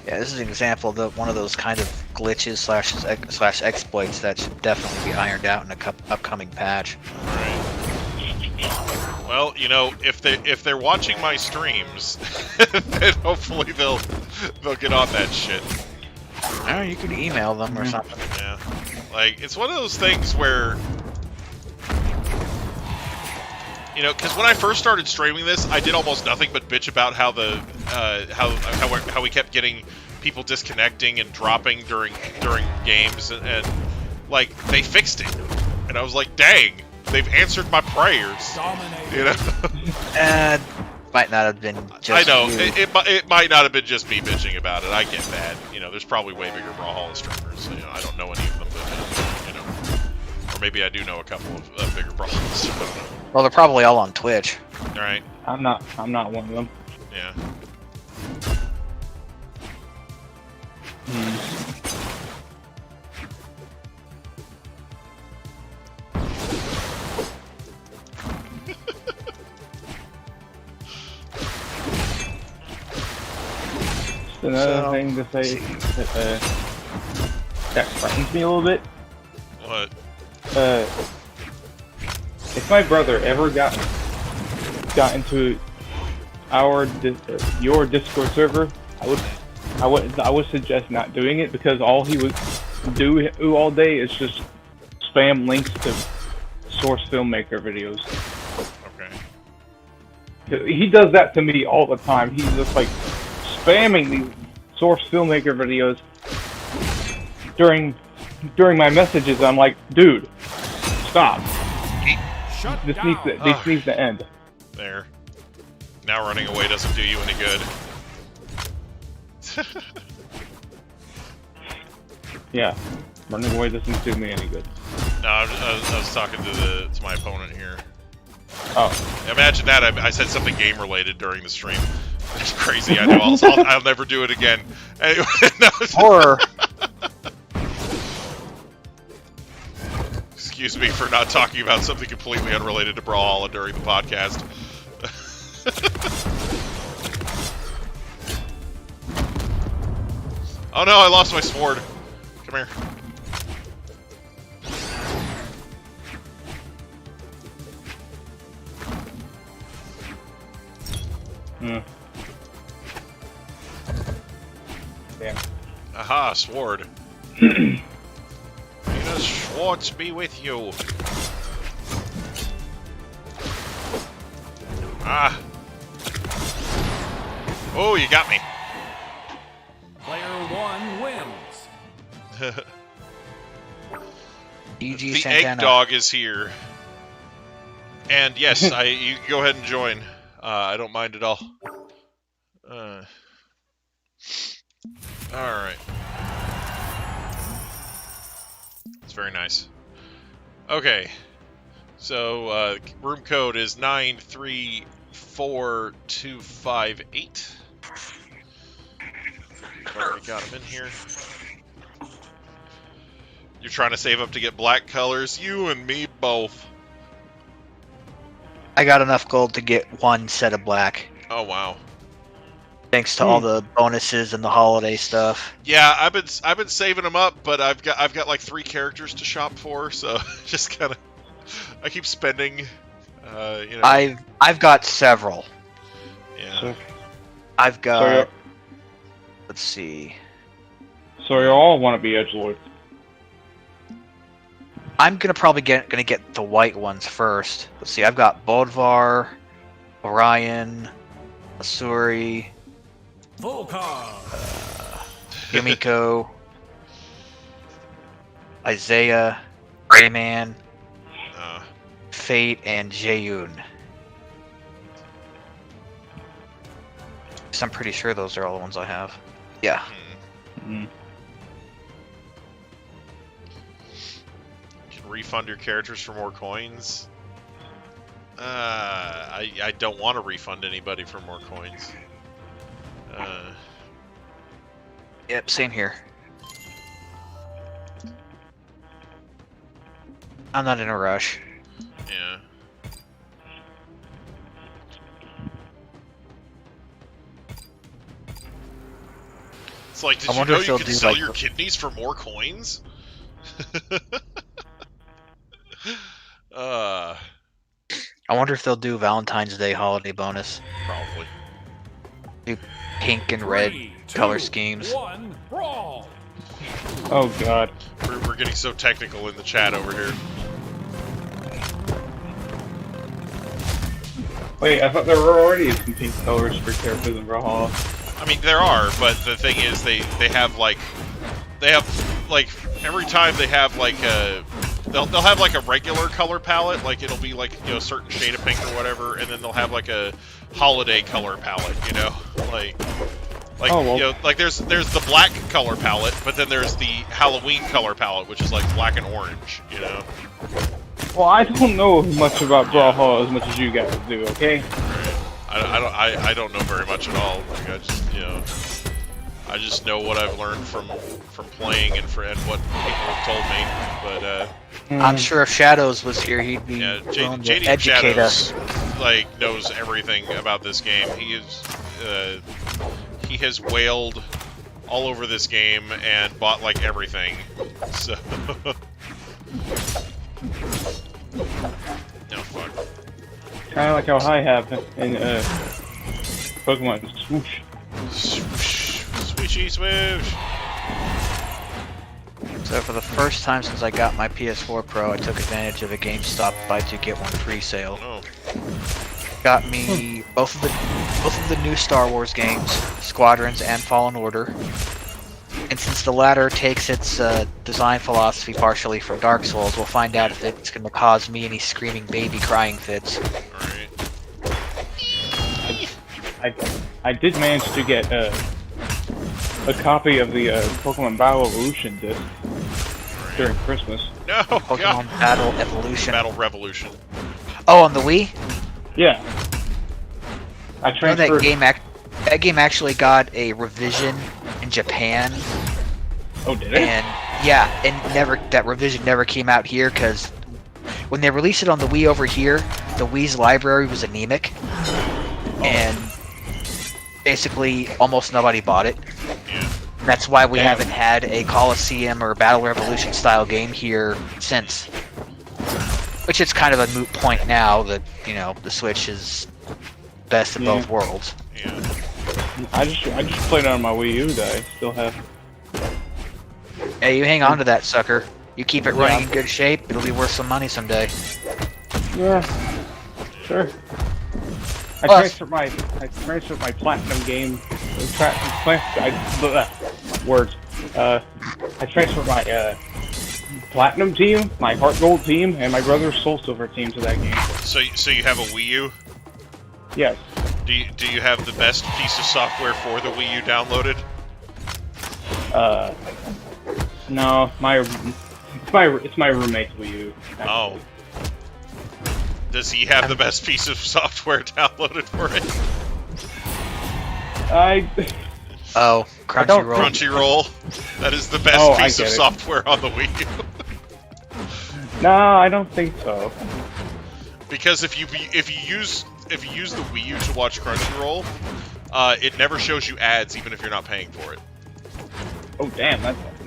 Yeah, this is an example of one of those kind of glitches slash exploits that should definitely be ironed out in a upcoming patch. Alright. Well, you know, if they're watching my streams, then hopefully they'll get on that shit. I don't know, you could email them or something. Yeah. Like, it's one of those things where, you know, because when I first started streaming this, I did almost nothing but bitch about how how we kept getting people disconnecting and dropping during games, and like they fixed it, and I was like, dang, they've answered my prayers. Dominated. You know. Might not have been just I know you. it might not have been just me bitching about it. I get that. You know, there's probably way bigger Brawlhalla streamers. You know, I don't know any of them, but you know, or maybe I do know a couple of bigger Brawlhallas. I don't know. Well, they're probably all on Twitch. All right. I'm not one of them. Yeah. Another thing to say that frightens me a little bit. What? If my brother ever got into your Discord server, I would suggest not doing it, because all he would do all day is just spam links to source filmmaker videos. Okay. He does that to me all the time. He's just like spamming these source filmmaker videos during my messages. I'm like, dude, stop. Shut This down. needs to end. There. Now running away doesn't do you any good. Yeah, running away doesn't do me any good. No, I was talking to my opponent here. Oh, Imagine that. I said something game related during the stream. It's crazy. I know. I'll never do it again. Anyway, no. Or Excuse me for not talking about something completely unrelated to Brawlhalla during the podcast. Oh no, I lost my sword. Come here. damn. Aha, sword. May the swords be with you. Ah. Oh, you got me. Player 1 wins. GG The Santana. egg dog is here. And yes, you can go ahead and join. I don't mind at all. Alright. It's very nice. Okay. So, room code is 934258. Already got him in here. You're trying to save up to get black colors? You and me both. I got enough gold to get one set of black. Oh, wow. Thanks to all the bonuses and the holiday stuff. Yeah, I've been saving them up, but I've got like 3 characters to shop for, so just kind of I keep spending. You know. I've got several. Yeah. I've got. Let's see. So you all want to be edgelords. I'm probably gonna get the white ones first. Let's see. I've got Bodvar, Orion, Asuri, Volkov. Yumiko, Isaiah, Rayman, Fate, and Jaeyoon. So I'm pretty sure those are all the ones I have. Yeah. Mm. You can refund your characters for more coins. I don't want to refund anybody for more coins. Yep, same here. I'm not in a rush. Yeah. It's like, did I you wonder know if you they'll can do, sell like, your kidneys for more coins? I wonder if they'll do Valentine's Day holiday bonus. Probably. Do pink and red 3, 2, color schemes. 1, brawl. Oh god. We're getting so technical in the chat over here. Wait, I thought there were already some pink colors for characters in Brawlhalla. I mean, there are, but the thing is, they have like every time they have like a they'll have like a regular color palette, like it'll be like, you know, a certain shade of pink or whatever, and then they'll have like a holiday color palette, you know, like Oh, well. you know, like there's the black color palette, but then there's the Halloween color palette, which is like black and orange, you know. Well, I don't know much about Brawlhalla as much as you guys do, okay? I don't know very much at all. Like, I just, you know, I just know what I've learned from playing and what people have told me. But I'm sure if Shadows was here, he'd be yeah, willing to JD educate Shadows us. like knows everything about this game. He has wailed all over this game and bought like everything. So no fuck. Kind of like how I have in Pokemon Swoosh. Swoosh, swooshy swoosh. So for the first time since I got my PS4 Pro, I took advantage of a GameStop buy two get one free sale. Oh. Got me both of the new Star Wars games, Squadrons and Fallen Order. And since the latter takes its design philosophy partially from Dark Souls, we'll find out if it's going to cause me any screaming baby crying fits. Alright. I did manage to get a copy of the Pokemon Battle Evolution disc during Christmas. No, Pokemon God. Battle Evolution. Battle Revolution. Oh, on the Wii? Yeah. I You know transferred. that game actually got a revision in Japan, Oh, did it? and yeah, and that revision never came out here because when they released it on the Wii over here, the Wii's library was anemic, and basically almost nobody bought it. Yeah. That's why we Damn. haven't had a Coliseum or Battle Revolution style game here since. Which is kind of a moot point now that, you know, the Switch is best of both worlds. Yeah. I just played it on my Wii U that I still have. Hey, you hang on to that sucker. You keep it running in good shape, it'll be worth some money someday. Yeah. Sure. I transferred my platinum game. Words. I transferred my platinum team, my heart gold team, and my brother's soul silver team to that game. So you have a Wii U? Yes. Do you have the best piece of software for the Wii U downloaded? No, it's my roommate's Wii U. Actually. Oh. Does he have the best piece of software downloaded for it? Oh, Crunchyroll. Crunchyroll. That is the best piece of software on the Wii U. No, I don't think so. Because if you use the Wii U to watch Crunchyroll, it never shows you ads even if you're not paying for it. Oh damn,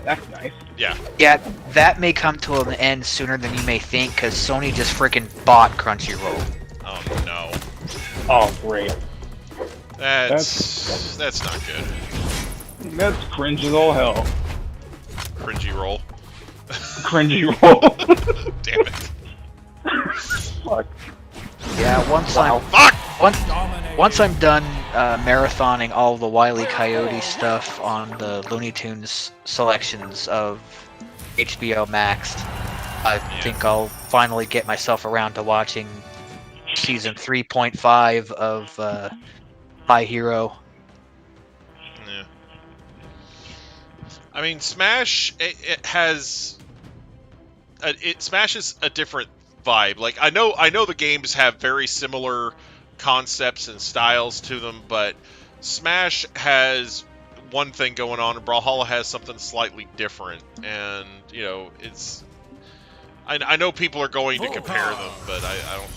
that's nice. Yeah. Yeah, that may come to an end sooner than you may think, because Sony just freaking bought Crunchyroll. Oh no. Oh great. That's not good. That's cringe as all hell. Cringy roll. Cringy roll. Damn it. Fuck. Yeah, once I'm done marathoning all the Wile E. Coyote stuff on the Looney Tunes selections of HBO Max, I think I'll finally get myself around to watching season 3.5 of High Hero. Yeah. I mean, Smash it has Smash is a different vibe. Like I know the games have very similar concepts and styles to them, but Smash has one thing going on and Brawlhalla has something slightly different. And you know, it's I know people are going to compare them, but I don't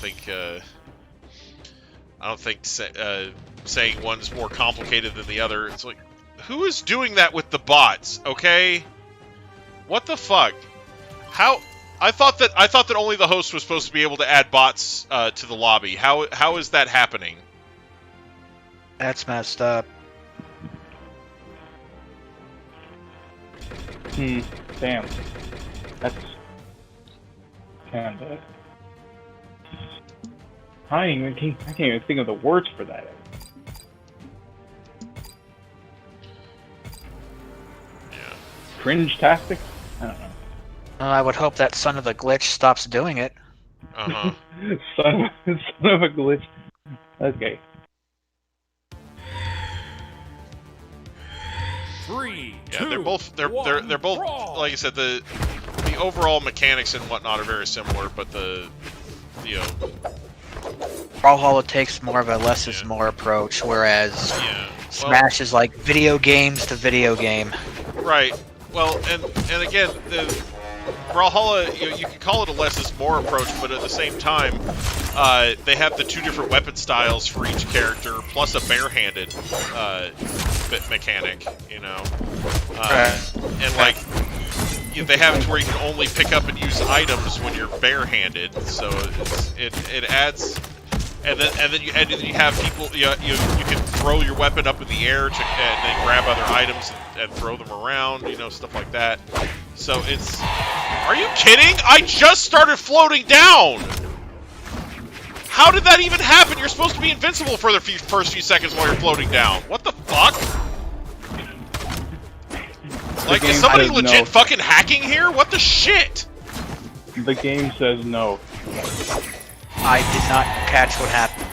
think saying one's more complicated than the other. It's like, who is doing that with the bots? Okay, what the fuck? How? I thought that only the host was supposed to be able to add bots to the lobby. How is that happening? That's messed up. Damn. That's kinda. I can't even think of the words for that. Yeah. Cringe tastic? I don't know. I would hope that son of a glitch stops doing it. Uh-huh. son of a glitch. Okay. 3, Yeah, 2, they're both brawl. like I said, the overall mechanics and whatnot are very similar, but the Brawlhalla takes more of a less is more approach, whereas Smash is like video games to video game. Right. Well, and again, the Brawlhalla, you can call it a less is more approach, but at the same time, they have the two different weapon styles for each character, plus a barehanded mechanic, you know. And like, they have it to where you can only pick up and use items when you're barehanded, so it adds. And then you have people, you can throw your weapon up in the air and then grab other items and throw them around, you know, stuff like that. So it's... Are you kidding? I just started floating down! How did that even happen? You're supposed to be invincible for the first few seconds while you're floating down. What the fuck? Like, is somebody legit fucking hacking here? What the shit? The game says no. I did not catch what happened.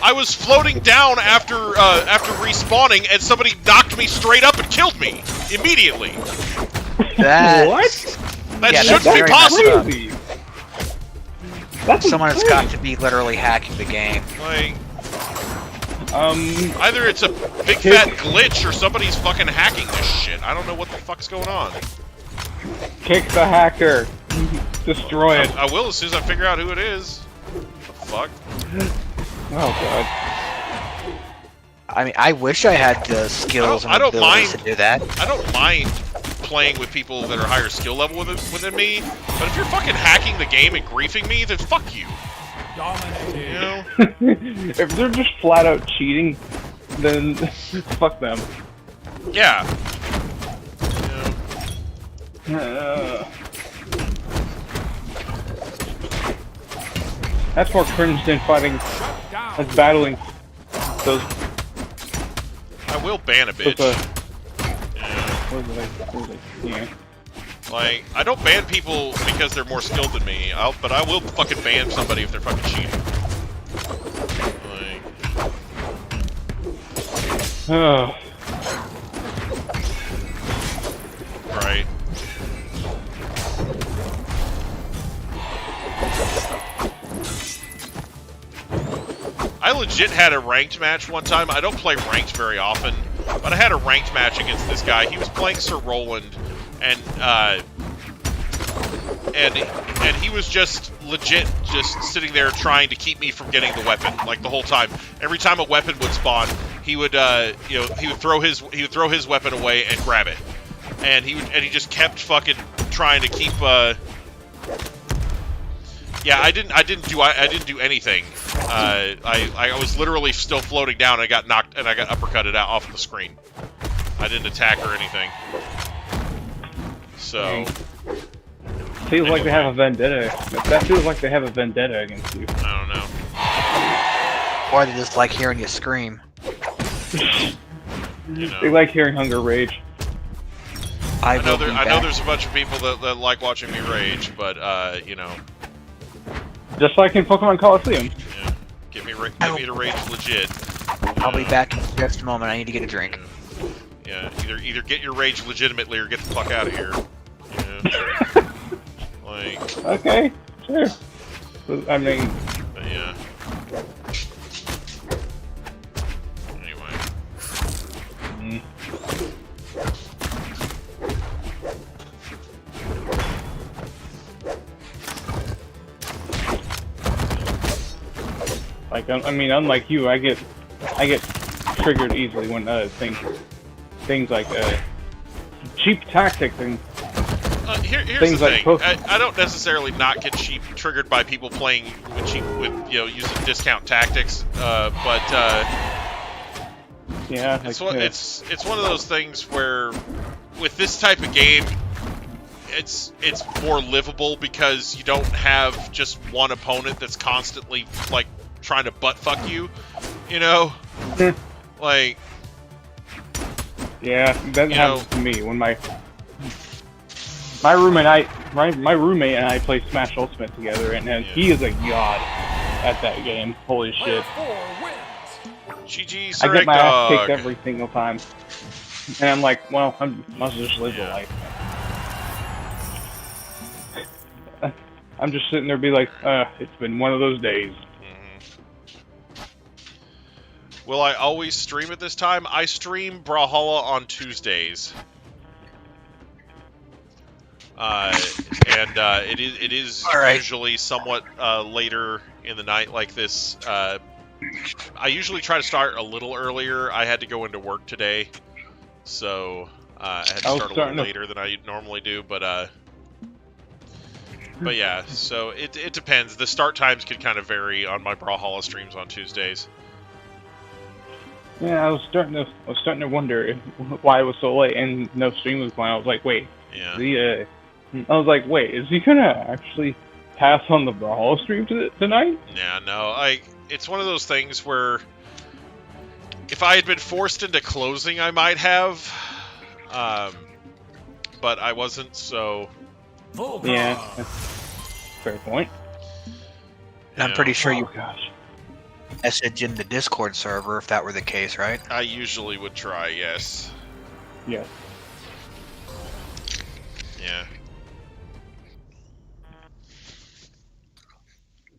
I was floating down after respawning, and somebody knocked me straight up and killed me immediately. What? That shouldn't be possible. Crazy. Someone has got to be literally hacking the game. Like, either it's a big fat glitch or somebody's fucking hacking this shit. I don't know what the fuck's going on. Kick the hacker. Destroy it. I will as soon as I figure out who it is. The fuck? Oh god. I mean, I wish I had the skills and abilities to do that. I don't mind playing with people that are higher skill level within me, but if you're fucking hacking the game and griefing me, then fuck you. Dominated. You know? If they're just flat out cheating, then fuck them. Yeah. That's more cringe than fighting, as battling those. I will ban a bitch. Yeah. Like, I don't ban people because they're more skilled than me, but I will fucking ban somebody if they're fucking cheating. Like... Right. I legit had a ranked match one time. I don't play ranked very often, but I had a ranked match against this guy. He was playing Sir Roland, and he was just legit just sitting there trying to keep me from getting the weapon, like the whole time. Every time a weapon would spawn, he would he would throw his weapon away and grab it, and he just kept fucking trying to keep yeah, I didn't do anything. I was literally still floating down. And I got knocked and I got uppercutted out off the screen. I didn't attack or anything. So feels like they have a vendetta. That feels like they have a vendetta against you. I don't know. Or they just like hearing you scream. You know. They like hearing hunger rage. I know there's a bunch of people that like watching me rage, but you know. Just like in Pokemon Coliseum. Yeah. Get me to rage legit. I'll be back in just a moment. I need to get a drink. Yeah. Either get your rage legitimately or get the fuck out of here. Yeah. Like. Okay, sure. I mean. But yeah. Anyway. Like, I mean, unlike you, I get triggered easily when things like cheap tactics and here's things the like thing. I don't necessarily not get triggered by people playing with using discount tactics, but yeah, it's one of those things where with this type of game, it's more livable because you don't have just one opponent that's constantly like trying to butt fuck you, you know? Like, yeah, that happens to me when my roommate and I play Smash Ultimate together, and he is a god at that game. Holy shit! GG, I get my ass dog. kicked every single time, and I'm like, well, I must just live the life. I'm just sitting there, be like, it's been one of those days. Will I always stream at this time? I stream Brawlhalla on Tuesdays. It is usually somewhat later in the night like this. I usually try to start a little earlier. I had to go into work today, so I had to start a little later than I normally do. But yeah, so it depends. The start times can kind of vary on my Brawlhalla streams on Tuesdays. Yeah, I was starting to wonder why it was so late and no stream was going. I was like, wait, I was like, wait, is he gonna actually pass on the Brawlhalla stream tonight? Yeah, no, it's one of those things where if I had been forced into closing, I might have, but I wasn't, so. Yeah, fair point. I'm pretty sure you. Gosh. Message in the Discord server if that were the case, right? I usually would try, yes. Yeah. Yeah.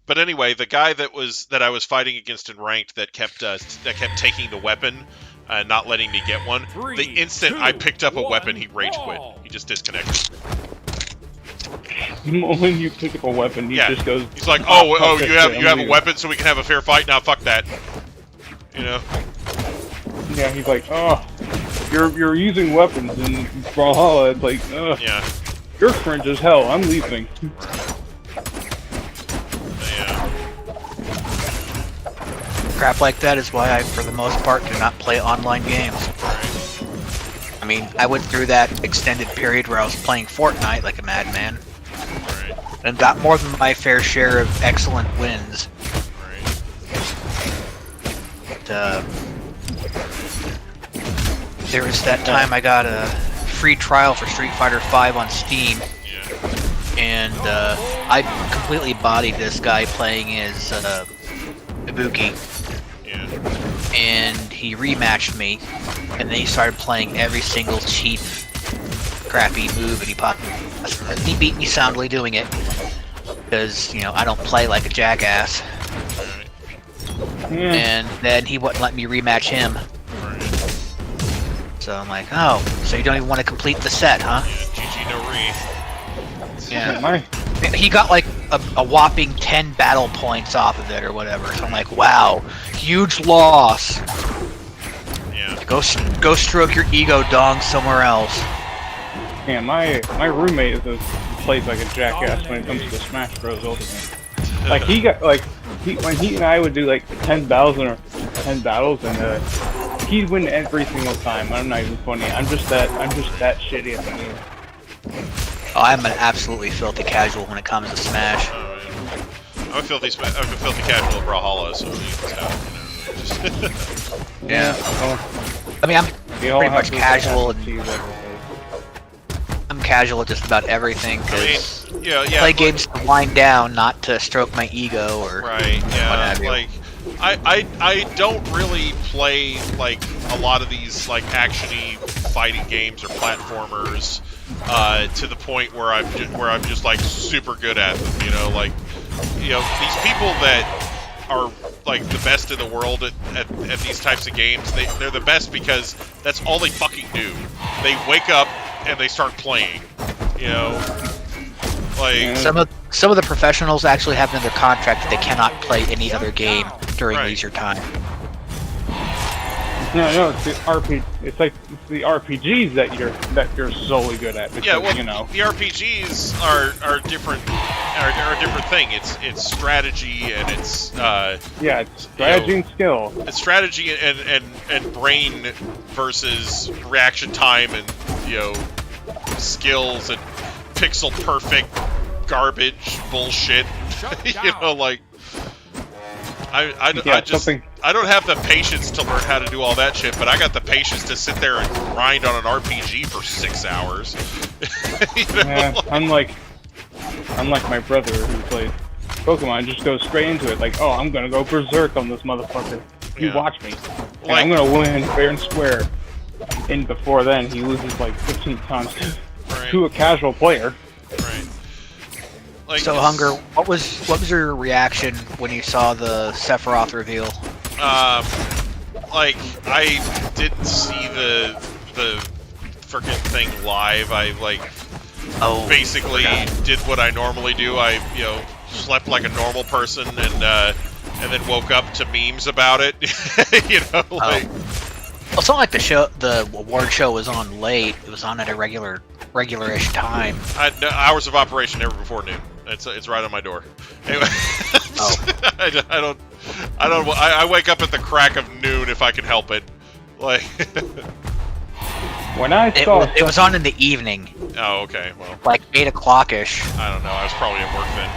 But anyway, the guy that I was fighting against in ranked that kept taking the weapon, not letting me get one. The instant I picked up a weapon, he rage quit. He just disconnected. When you pick up a weapon, he just goes. He's like, "Oh, you have a weapon, so we can have a fair fight." Now, fuck that. You know. Yeah, he's like, "Oh, you're using weapons in Brawlhalla." It's like, yeah, you're cringe as hell. I'm leaving. Yeah. Crap like that is why I, for the most part, do not play online games. I mean, I went through that extended period where I was playing Fortnite like a madman. And got more than my fair share of excellent wins. there was that time I got a free trial for Street Fighter V on Steam, Yeah. and I completely bodied this guy playing as Ibuki, Yeah. and he rematched me, and then he started playing every single cheap, crappy move, and he beat me soundly doing it, because, you know, I don't play like a jackass. Alright. Yeah. And then he wouldn't let me rematch him. Alright. So I'm like, oh, so you don't even want to complete the set, huh? Yeah, GG no re. Yeah. My, He got like a whopping 10 battle points off of it or whatever. So I'm like, wow, huge loss. Yeah. Go stroke your ego, dong, somewhere else. yeah, my roommate plays like a jackass when it comes to Smash Bros. Ultimate. Like when he and I would do like 10 battles and he'd win every single time. I'm not even funny. I'm just that shitty at the game. Oh, I'm an absolutely filthy casual when it comes to Smash. I'm a filthy casual at Brawlhalla, so you know, Yeah. Well, I mean, I'm we all pretty have much to casual, see and that. I'm casual at just about everything. I 'Cause mean, yeah, play like- games to wind down, not to stroke my ego or Right, what yeah, have you. like, I don't really play, like, a lot of these, like, action-y fighting games or platformers, to the point where I'm just, like, super good at them, you know, like, you know, these people that are, like, the best in the world at these types of games, they're the best because that's all they fucking do. They wake up and they start playing, you know, like... Some of the professionals actually have in their contract that they cannot play any other game during Right. leisure time. No, it's the It's the RPGs that you're solely good at. Because, Yeah, well, you know. the RPGs are different. Are a different thing. It's strategy and it's Yeah, it's strategy and skill. it's strategy and brain versus reaction time and, you know, skills and pixel perfect garbage bullshit. You know, like I don't have the patience to learn how to do all that shit, but I got the patience to sit there and grind on an RPG for 6 hours. You know, Yeah, like- unlike my brother who plays Pokemon, just goes straight into it. Like, oh, I'm gonna go berserk on this motherfucker. You Yeah. watch me. And Like- I'm gonna win fair and square. And before then, he loses like 15 times Right. to a casual player. Right. Like, So, Hunger, what was your reaction when you saw the Sephiroth reveal? Like, I didn't see the frickin' thing live. I, like, basically did what I normally do. I, you know, slept like a normal person and then woke up to memes about it. You know, like... Well, it's not like the award show was on late. It was on at a regular-ish time. No, hours of operation never before noon. It's right on my door. Anyway, I wake up at the crack of noon if I can help it. Like, When I saw It was on in the evening, oh, okay, well, like 8 o'clock-ish. I don't know. I was probably at work then.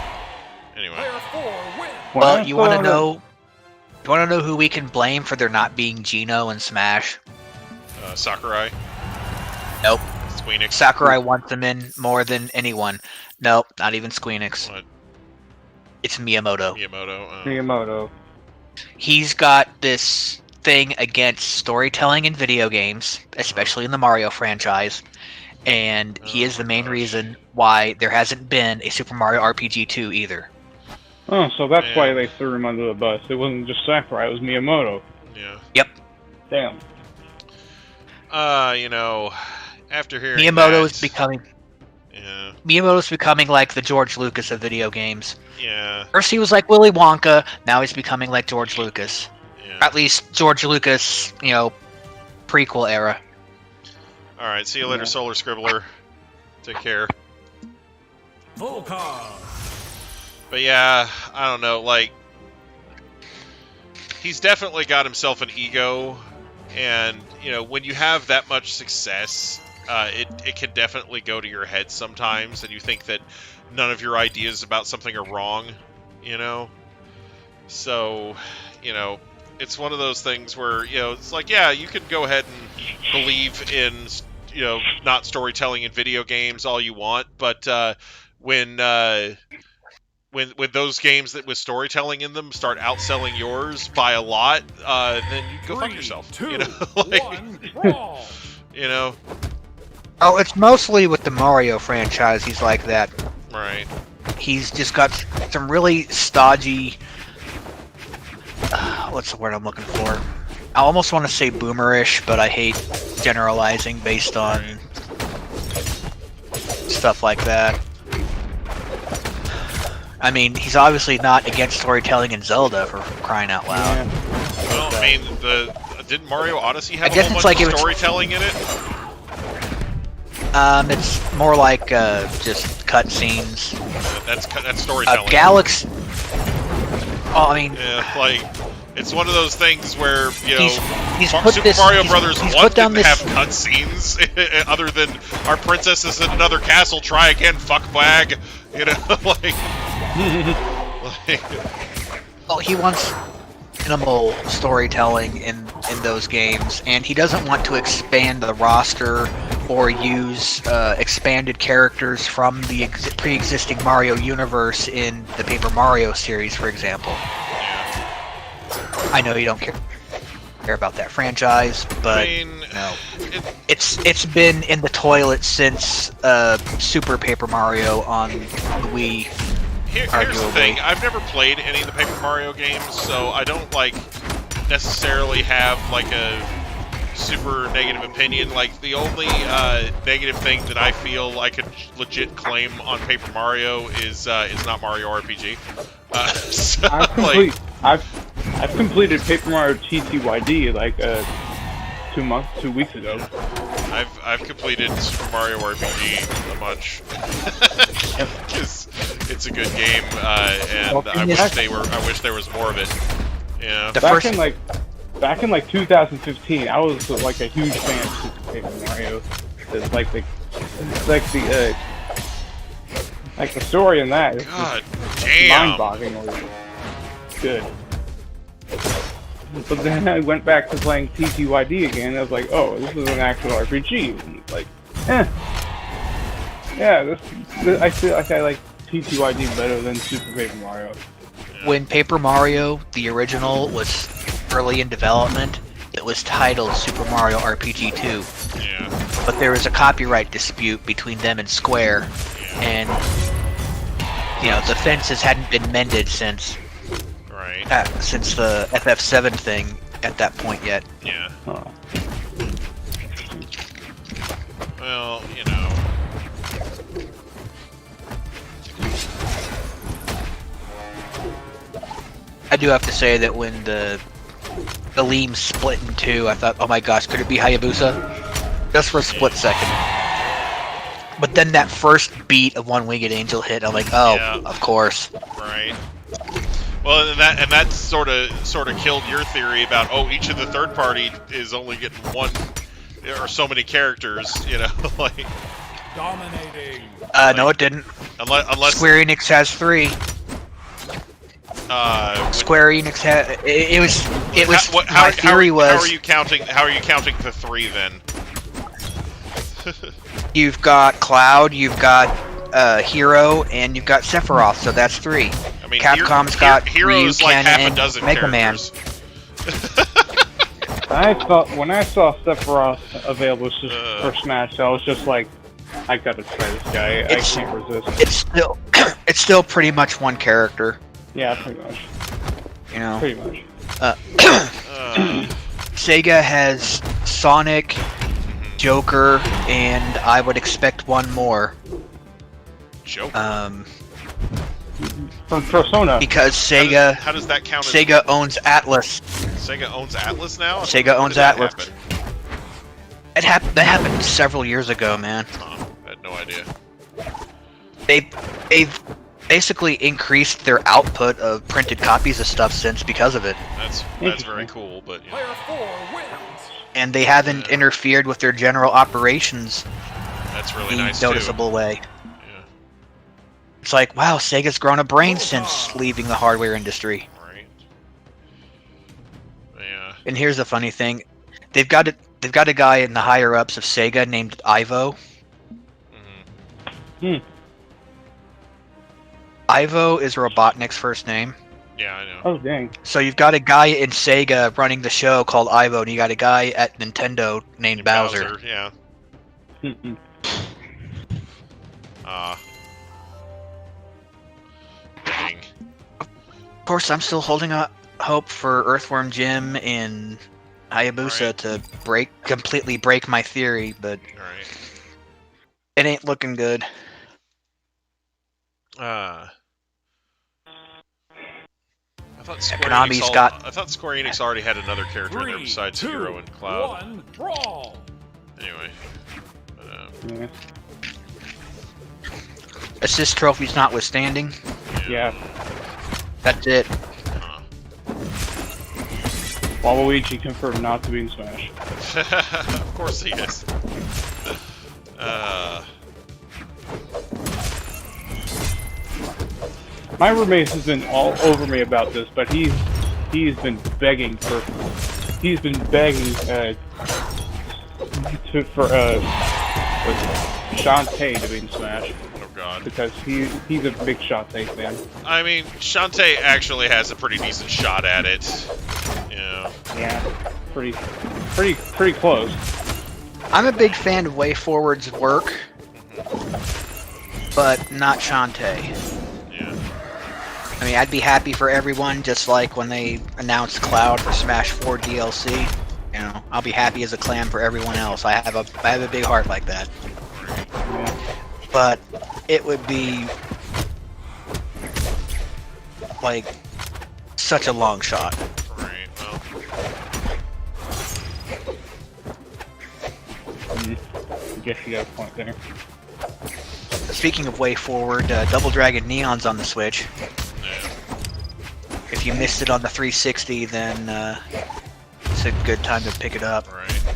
Anyway, Player 4 win. when Well, I you want saw to her- know? You want to know who we can blame for there not being Geno in Smash? Sakurai, Nope. Squeenix. Sakurai wants them in more than anyone. Nope, not even Squeenix. What? It's Miyamoto. Miyamoto. Miyamoto. He's got this thing against storytelling in video games, especially in the Mario franchise, and he is the main reason why there hasn't been a Super Mario RPG 2 either. Oh, so that's Man. why they threw him under the bus. It wasn't just Sakurai, it was Miyamoto. Yeah. Yep. Damn. You know, after hearing Miyamoto that, is becoming Yeah. Miyamoto's becoming like the George Lucas of video games. Yeah. First he was like Willy Wonka, now he's becoming like George Lucas. Yeah. At least George Lucas, you know, prequel era. All right. See you later, Yeah. Solar Scribbler. Take care. Full car. But yeah, I don't know. Like, he's definitely got himself an ego, and you know, when you have that much success, it can definitely go to your head sometimes, and you think that none of your ideas about something are wrong. You know, so you know, it's one of those things where, you know, it's like, yeah, you can go ahead and believe in, you know, not storytelling in video games all you want, but when those games that with storytelling in them start outselling yours by a lot, then you go fuck yourself. 3, 2, You know, like, 1, brawl. you know, Oh, it's mostly with the Mario franchise. He's like that. right? He's just got some really stodgy. What's the word I'm looking for? I almost want to say boomerish, but I hate generalizing based on stuff like that. I mean, he's obviously not against storytelling in Zelda, for crying out loud. Yeah. Well, I mean, didn't Mario Odyssey have I a guess whole it's bunch like of it was- storytelling in it? It's more like just cutscenes. That's storytelling. Galaxy. Oh, I mean, Yeah, like, it's one of those things where, you know, he's put Super this- Mario he's- Brothers he's 1 put down didn't this- have cutscenes other than our princess is in another castle, try again, fuckbag. You know, like, well, he wants minimal storytelling in those games, and he doesn't want to expand the roster or use expanded characters from the pre-existing Mario universe in the Paper Mario series, for example. I know you don't care about that franchise, but I mean, no, it's been in the toilet since Super Paper Mario on the Wii. here's the thing, I've never played any of the Paper Mario games, so I don't, like, necessarily have, like, a super negative opinion. Like, the only negative thing that I feel I could legit claim on Paper Mario is not Mario RPG. So, I've completed Paper Mario TTYD like 2 weeks ago. I've completed Super Mario RPG a bunch because it's a good game, and Well, I wish there was more of it. Yeah. Back in 2015, I was like a huge fan of Super Paper Mario. It's like the story in that is God damn. mind-bogglingly good. But then I went back to playing TTYD again, and I was like, oh, this is an actual RPG. And it's like, yeah, I feel like I like TTYD better than Super Paper Mario. When Paper Mario, the original, was early in development, it was titled Super Mario RPG 2. Yeah. But there was a copyright dispute between them and Square, and the fences hadn't been mended since the FF7 thing at that point yet. Yeah. Huh. Well, I do have to say that when the Leam split in two, I thought, oh my gosh, could it be Hayabusa? Just for a split second. But then that first beat of One Winged Angel hit, I'm like, oh, Yeah. of course. Right. Well, and that sort of killed your theory about each of the third party is only getting one or so many characters, like. Dominating. No, it didn't. Unless Square Enix has 3. Square Enix had it was my theory was how are you counting the 3 then? You've got Cloud, you've got Hero, and you've got Sephiroth, so that's 3. I mean, Capcom's got Hero's Ryu, like Ken, half a and dozen Mega Man. characters. When I saw Sephiroth available for Smash, I was just like, I gotta try this guy. I can't resist. It's still pretty much one character. Yeah, pretty much. Pretty much. Sega has Sonic, Joker, and I would expect one more. Joker. From Persona. Because Sega. How does that count? Sega owns Atlas. Sega owns Atlas now. Sega owns Atlas. That happened several years ago, man. I had no idea. They've basically increased their output of printed copies of stuff since because of it. That's very cool, but Player 4 wins. And they haven't interfered with their general operations that's really in a nice noticeable way. Yeah. It's like, wow, Sega's grown a brain since leaving the hardware industry. Right. And here's the funny thing: they've got a guy in the higher ups of Sega named Ivo. Ivo is Robotnik's first name. Yeah, I know. Oh, dang. So you've got a guy in Sega running the show called Ivo, and you got a guy at Nintendo named Bowser. Yeah. Dang. Of course, I'm still holding out hope for Earthworm Jim and Hayabusa to completely break my theory, but Alright. it ain't looking good. I thought Square Enix already had another character in there 3, besides 2, Hero and Cloud. 1, brawl. Anyway. But, Yeah. Assist trophies notwithstanding, Yeah. that's it. huh. Waluigi confirmed not to be in Smash. Of course he is. My roommate has been all over me about this, but he's been begging for Shantae to be in Smash Oh god. because he's a big Shantae fan. I mean, Shantae actually has a pretty decent shot at it. You know. Yeah, pretty close. I'm a big fan of Way Forward's work, but not Shantae. Yeah. I mean, I'd be happy for everyone, just like when they announced Cloud for Smash 4 DLC. You know, I'll be happy as a clam for everyone else. I have a big heart like that. Yeah. But it would be like such a long shot. Right. Well. I guess you got a point there. Speaking of Way Forward, Double Dragon Neon's on the Switch. Yeah. If you missed it on the 360, then it's a good time to pick it up. Right.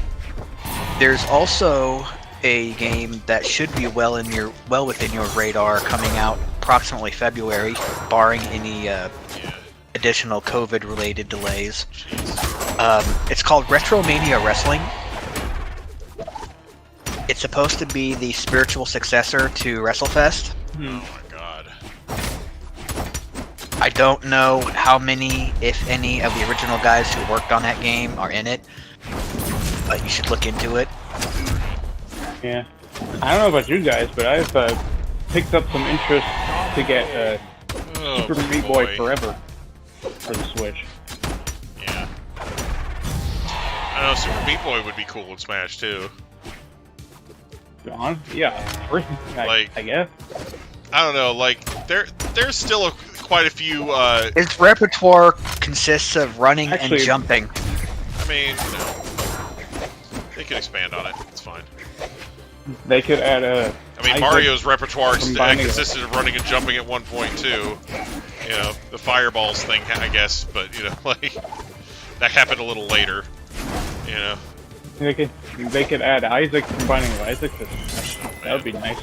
There's also a game that should be well within your radar coming out approximately February, barring any additional COVID-related delays. It's called Retromania Wrestling. It's supposed to be the spiritual successor to WrestleFest. Oh my god. I don't know how many, if any, of the original guys who worked on that game are in it, but you should look into it. Yeah. I don't know about you guys, but I've picked up some interest to get Super Meat Boy Forever for the Switch. Yeah. I know Super Meat Boy would be cool in Smash too. Gone? Yeah. I guess. I don't know, like there's still quite a few. Its repertoire consists of running and jumping. I mean, you know, they could expand on it. It's fine. They could add a. I mean, Mario's repertoire combining consisted of running and jumping at one point too. You know, the fireballs thing, I guess, but you know, like that happened a little later. You know. They could add Isaac, combining with Isaac. That would be nice.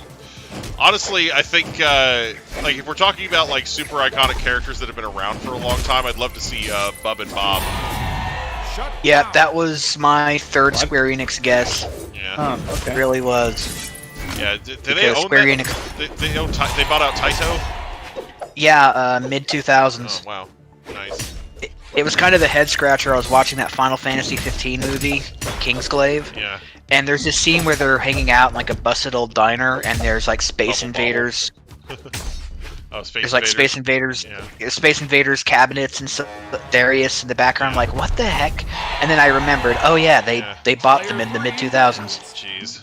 Honestly, I think like if we're talking about like super iconic characters that have been around for a long time, I'd love to see Bub and Bob. Yeah, that was my third Square Enix guess. Yeah. Okay. It really was. Yeah. Did they Because own Square that? Enix. They bought out Taito. Yeah, mid 2000s. Oh wow, nice. It was kind of the head scratcher. I was watching that Final Fantasy 15 movie, Kingsglaive. Yeah. And there's this scene where they're hanging out in like a busted old diner, and there's like Space Invaders. Oh, Space There's like Invaders. Space Invaders, Yeah. Space Invaders cabinets and stuff. Darius in the background. I'm like, what the heck? And then I remembered. Oh yeah, they bought them in the mid 2000s. Jeez.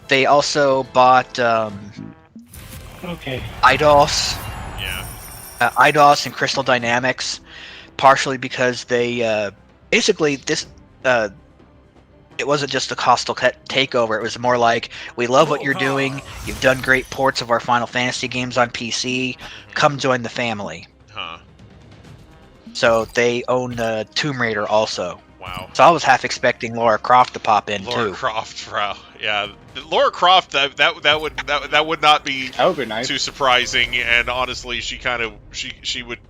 They also bought Okay. Yeah. IDOS, IDOS and Crystal Dynamics, partially because they basically this. It wasn't just a hostile takeover. It was more like, we love what you're doing. You've done great ports of our Final Fantasy games on PC. Come join the family. Huh. So they own Tomb Raider also. Wow. So I was half expecting Lara Croft to pop in Lara too. Croft, wow. Yeah, Lara Croft. That would not be That would be nice. too surprising. And honestly, she would,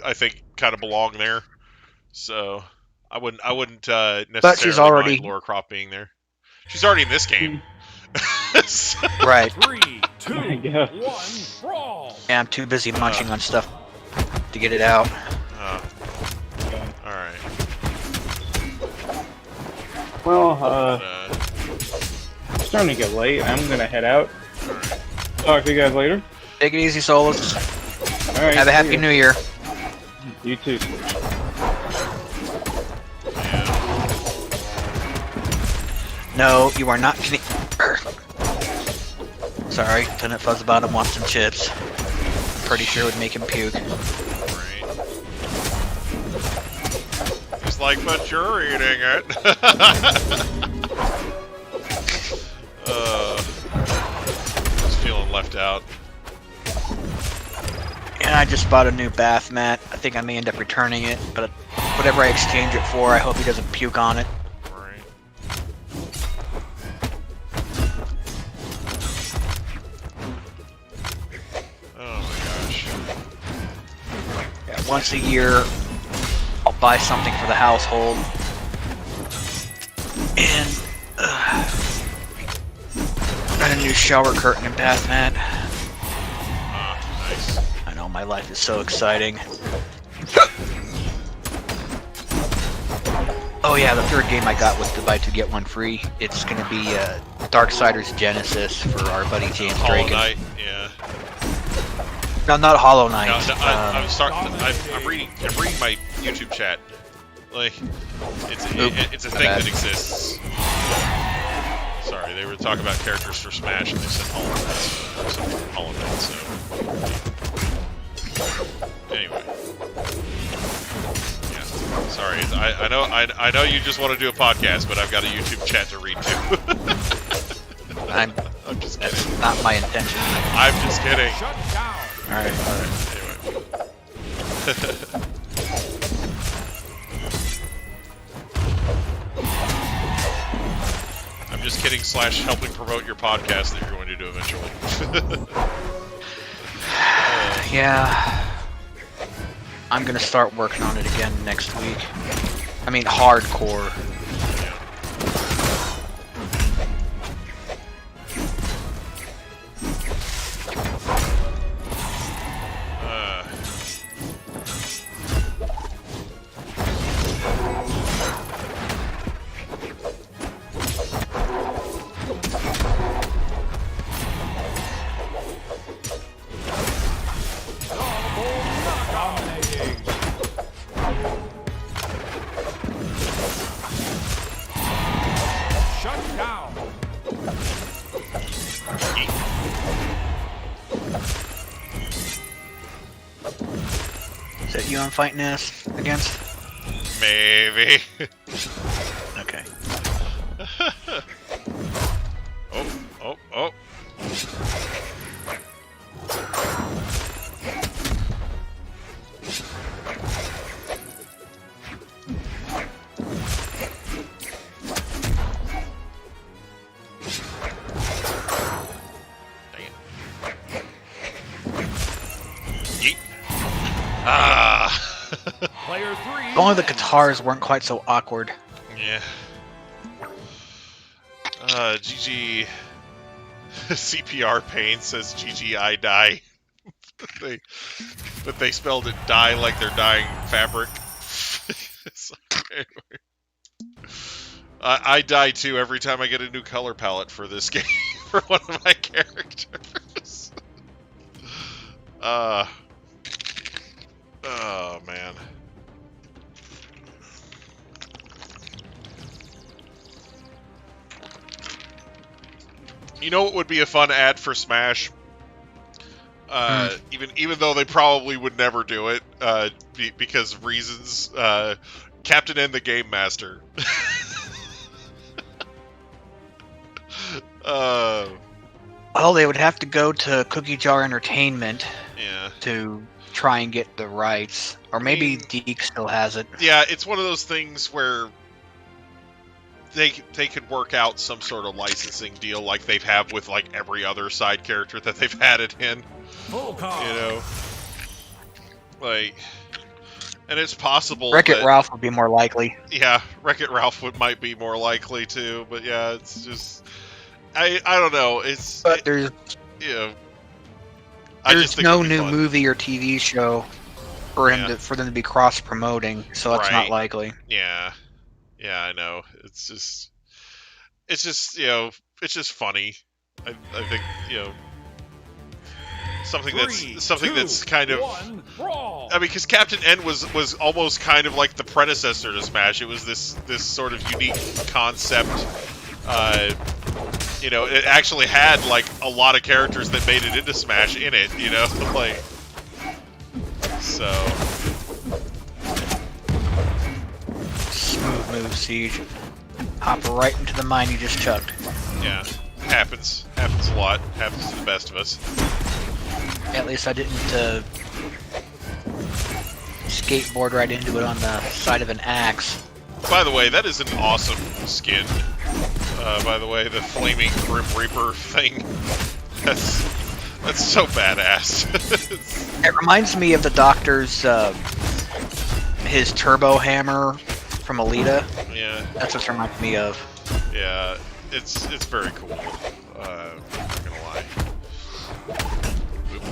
I think, kind of belong there. So, I wouldn't necessarily But she's already- mind Laura Croft being there. She's already in this game. Right. 3, 2, I guess. 1, brawl! Yeah, I'm too busy munching on stuff to get it out. All right. Well, it's starting to get late. I'm gonna head out. Talk to you guys later. Take it easy, Solus. All right. Have a see happy ya. New Year. You too. No, you are not getting. Sorry, Lieutenant Fuzzbottom wants some chips. Pretty sure it would make him puke. Right. He's like, but you're eating it. Just feeling left out. And I just bought a new bath mat. I think I may end up returning it, but whatever I exchange it for, I hope he doesn't puke on it. Right. Oh my gosh. Yeah, once a year, I'll buy something for the household. And a new shower curtain and bath mat. Ah, nice. I know, my life is so exciting. Oh yeah, the third game I got with the buy two get one free. It's gonna be Darksiders Genesis for our buddy James Hollow Draken. Knight, yeah. No, not Hollow Knight. No, I'm starting. I'm reading my YouTube chat. Like, it's a thing bad. that exists. Sorry, they were talking about characters for Smash, and they said Hollow Knight. So anyway, yeah. Sorry, I know you just want to do a podcast, but I've got a YouTube chat to read too. I'm just that's kidding. not my intention. I'm just kidding. Shut down! Alright. Anyway. I'm just kidding / helping promote your podcast that you're going to do eventually. Yeah. I'm gonna start working on it again next week. I mean, hardcore. Dominating! Shut down! Is that you I'm fighting against? Maybe. Okay. Oh. Yeet. Ah. Player 3. If only the guitars weren't quite so awkward. Yeah. GG. CPR Pain says GG I die. but they spelled it die like they're dyeing fabric. So, anyway. I die too every time I get a new color palette for this game for one of my characters. Oh man. You know what would be a fun ad for Smash? Even though they probably would never do it, because of reasons. Captain N the Game Master. Well, they would have to go to Cookie Jar Entertainment Yeah. to try and get the rights. Or maybe Deke still has it. Yeah, it's one of those things where they could work out some sort of licensing deal like they've had with like every other side character that they've had it in. Full call. You know, like, And it's possible Wreck-It that, Ralph would be more likely. yeah, Wreck-It Ralph might be more likely too, but yeah, it's just I don't know. But there's you know, I just think no it'd be new fun. movie or TV show for him Yeah. for them to be cross promoting, so that's Right. not likely. Yeah, I know. It's just you know, it's just funny. I think you know something that's kind of. 1, brawl. I mean, because Captain N was almost kind of like the predecessor to Smash. It was this sort of unique concept. You know, it actually had like a lot of characters that made it into Smash in it. You know, like so. Smooth move, Siege. Hop right into the mine you just chucked. Yeah, happens a lot. Happens to the best of us. At least I didn't skateboard right into it on the side of an axe. By the way, that is an awesome skin. By the way, the flaming Grim Reaper thing. That's so badass. It reminds me of the Doctor's his turbo hammer from Alita. Yeah. That's what it reminds me of. Yeah, it's very cool. I'm not gonna lie. Oop.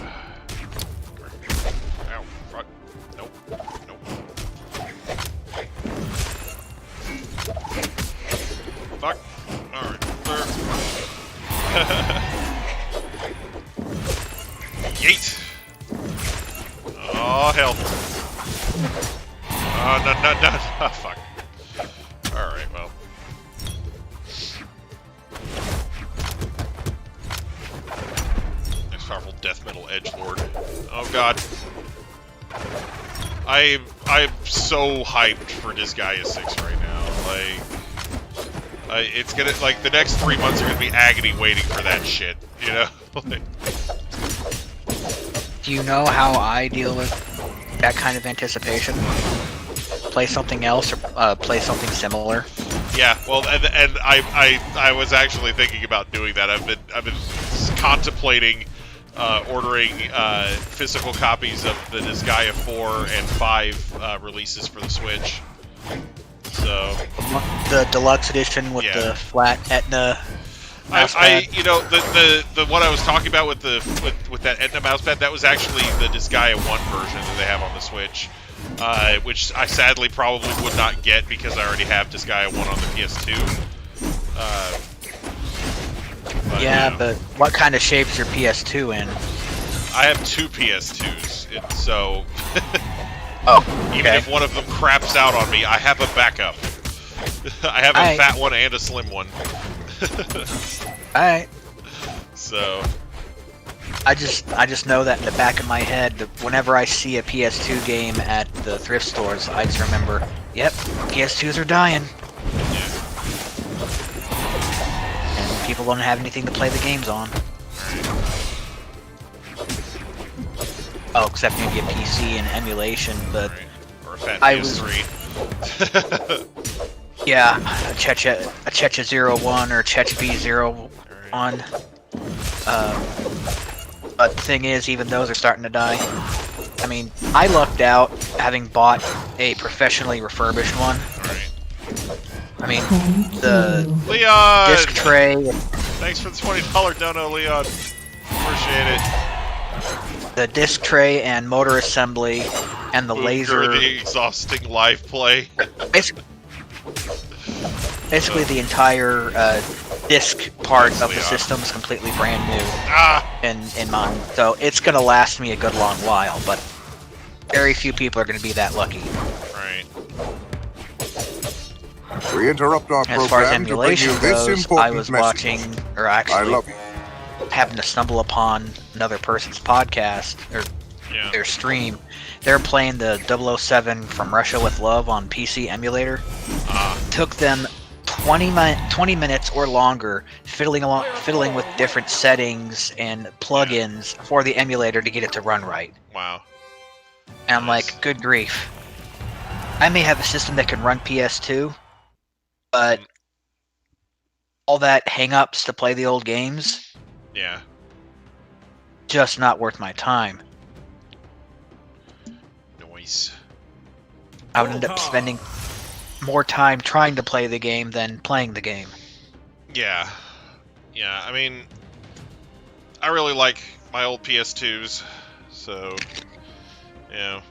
Ow, fuck. Nope. Fuck. Alright, there. Yeet! Oh, hell. Oh, no. Oh, fuck. Alright, well. Nice powerful death metal edgelord. Oh god. I'm so hyped for Disgaea 6 right now. Like, it's gonna, like, the next 3 months are gonna be agony waiting for that shit, you know? Like, Do you know how I deal with that kind of anticipation? Play something else or play something similar? yeah, well, and I was actually thinking about doing that. I've been contemplating ordering physical copies of the Disgaea 4 and 5 releases for the Switch. So The deluxe edition with Yeah. the flat Etna mousepad. I you know the what I was talking about with that Etna mousepad, that was actually the Disgaea 1 version that they have on the Switch, which I sadly probably would not get because I already have Disgaea 1 on the PS2. Yeah, you know, but what kind of shape's your PS2 in? I have 2 PS2s, so Oh, even okay. if one of them craps out on me, I have a backup. I have a fat one and a slim one. Alright. So I just know that in the back of my head, that whenever I see a PS2 game at the thrift stores, I just remember, yep, PS2s are dying. yeah. And people don't have anything to play the games on. Oh, except maybe a PC and emulation, but Right. Or a fat I was- PS3. yeah, a Checha 01 or Chech B01. But the thing is, even those are starting to die. I mean, I lucked out having bought a professionally refurbished one. Alright. I mean, the Leon! disc tray, Thanks for the $20 dono, Leon. Appreciate it. the disc tray and motor assembly, and the laser. The exhausting live play. Basically, the entire disc part of the Leon. system is completely brand new Ah! in mine. So it's gonna last me a good long while, but very few people are gonna be that lucky. Right. We interrupt our As far as program to bring you emulation this goes, important I was message. watching, or I actually love you. happened to stumble upon another person's podcast, or Yeah. their stream. They're playing the 007 From Russia with Love on PC emulator. Took them 20 minutes or longer fiddling with different settings and plugins for the emulator to get it to run right. Wow. And I'm like, good grief. I may have a system that can run PS2, but all that hang-ups to play the old games, Yeah. just not worth my time. Noise. I would end up spending more time trying to play the game than playing the game. Yeah. Yeah, I mean, I really like my old PS2s, so, you know.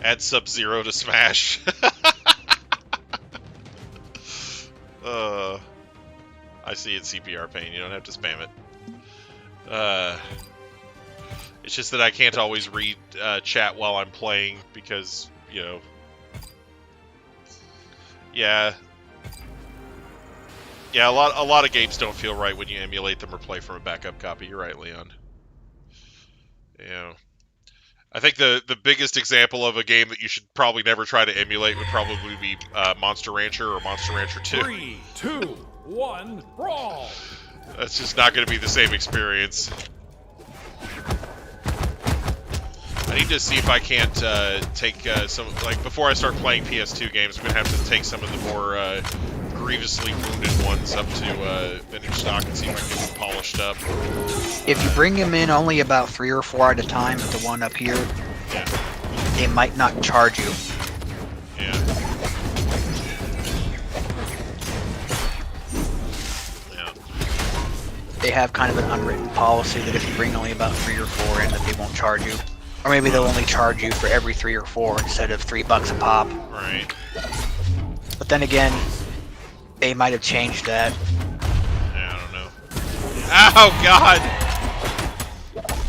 Add Sub-Zero to Smash. I see it, CPR pain. You don't have to spam it. It's just that I can't always read chat while I'm playing because, you know. Yeah. Yeah, a lot of games don't feel right when you emulate them or play from a backup copy. You're right, Leon. You know. I think the biggest example of a game that you should probably never try to emulate would probably be Monster Rancher or Monster Rancher 2. 3, 2, 1, brawl! That's just not going to be the same experience. I need to see if I can't take some, like, before I start playing PS2 games, I'm going to have to take some of the more grievously wounded ones up to vintage stock and see if I can get them polished up. If you bring them in only about 3 or 4 at a time, at the one up here, Yeah. they might not charge you. Yeah. Yeah. They have kind of an unwritten policy that if you bring only about 3 or 4 in, that they won't charge you. Or maybe they'll only charge you for every 3 or 4 instead of $3 a pop. Right. But then again, they might have changed that. Yeah, I don't know. Ow, God!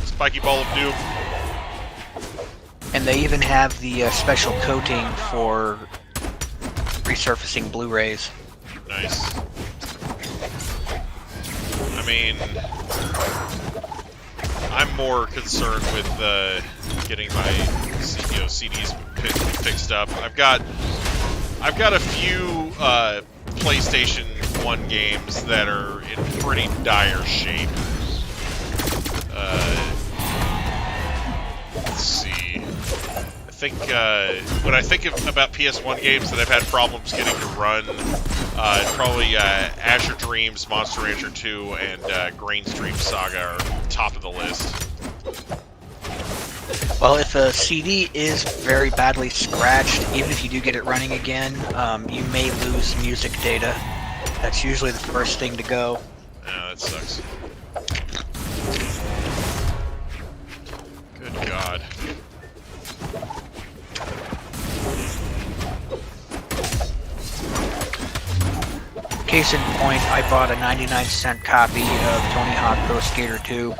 Spiky ball of doom. And they even have the special coating for resurfacing Blu-rays. Nice. I mean, I'm more concerned with getting my CDs fixed up. I've got a few PlayStation 1 games that are in pretty dire shape. Let's see. I think when I think about PS1 games that I've had problems getting to run, probably Azure Dreams, Monster Rancher 2, and Grainstream Saga are top of the list. Well, if a CD is very badly scratched, even if you do get it running again, you may lose music data. That's usually the first thing to go. Yeah, that sucks. Good God. Case in point, I bought a 99-cent copy of Tony Hawk Pro Skater 2,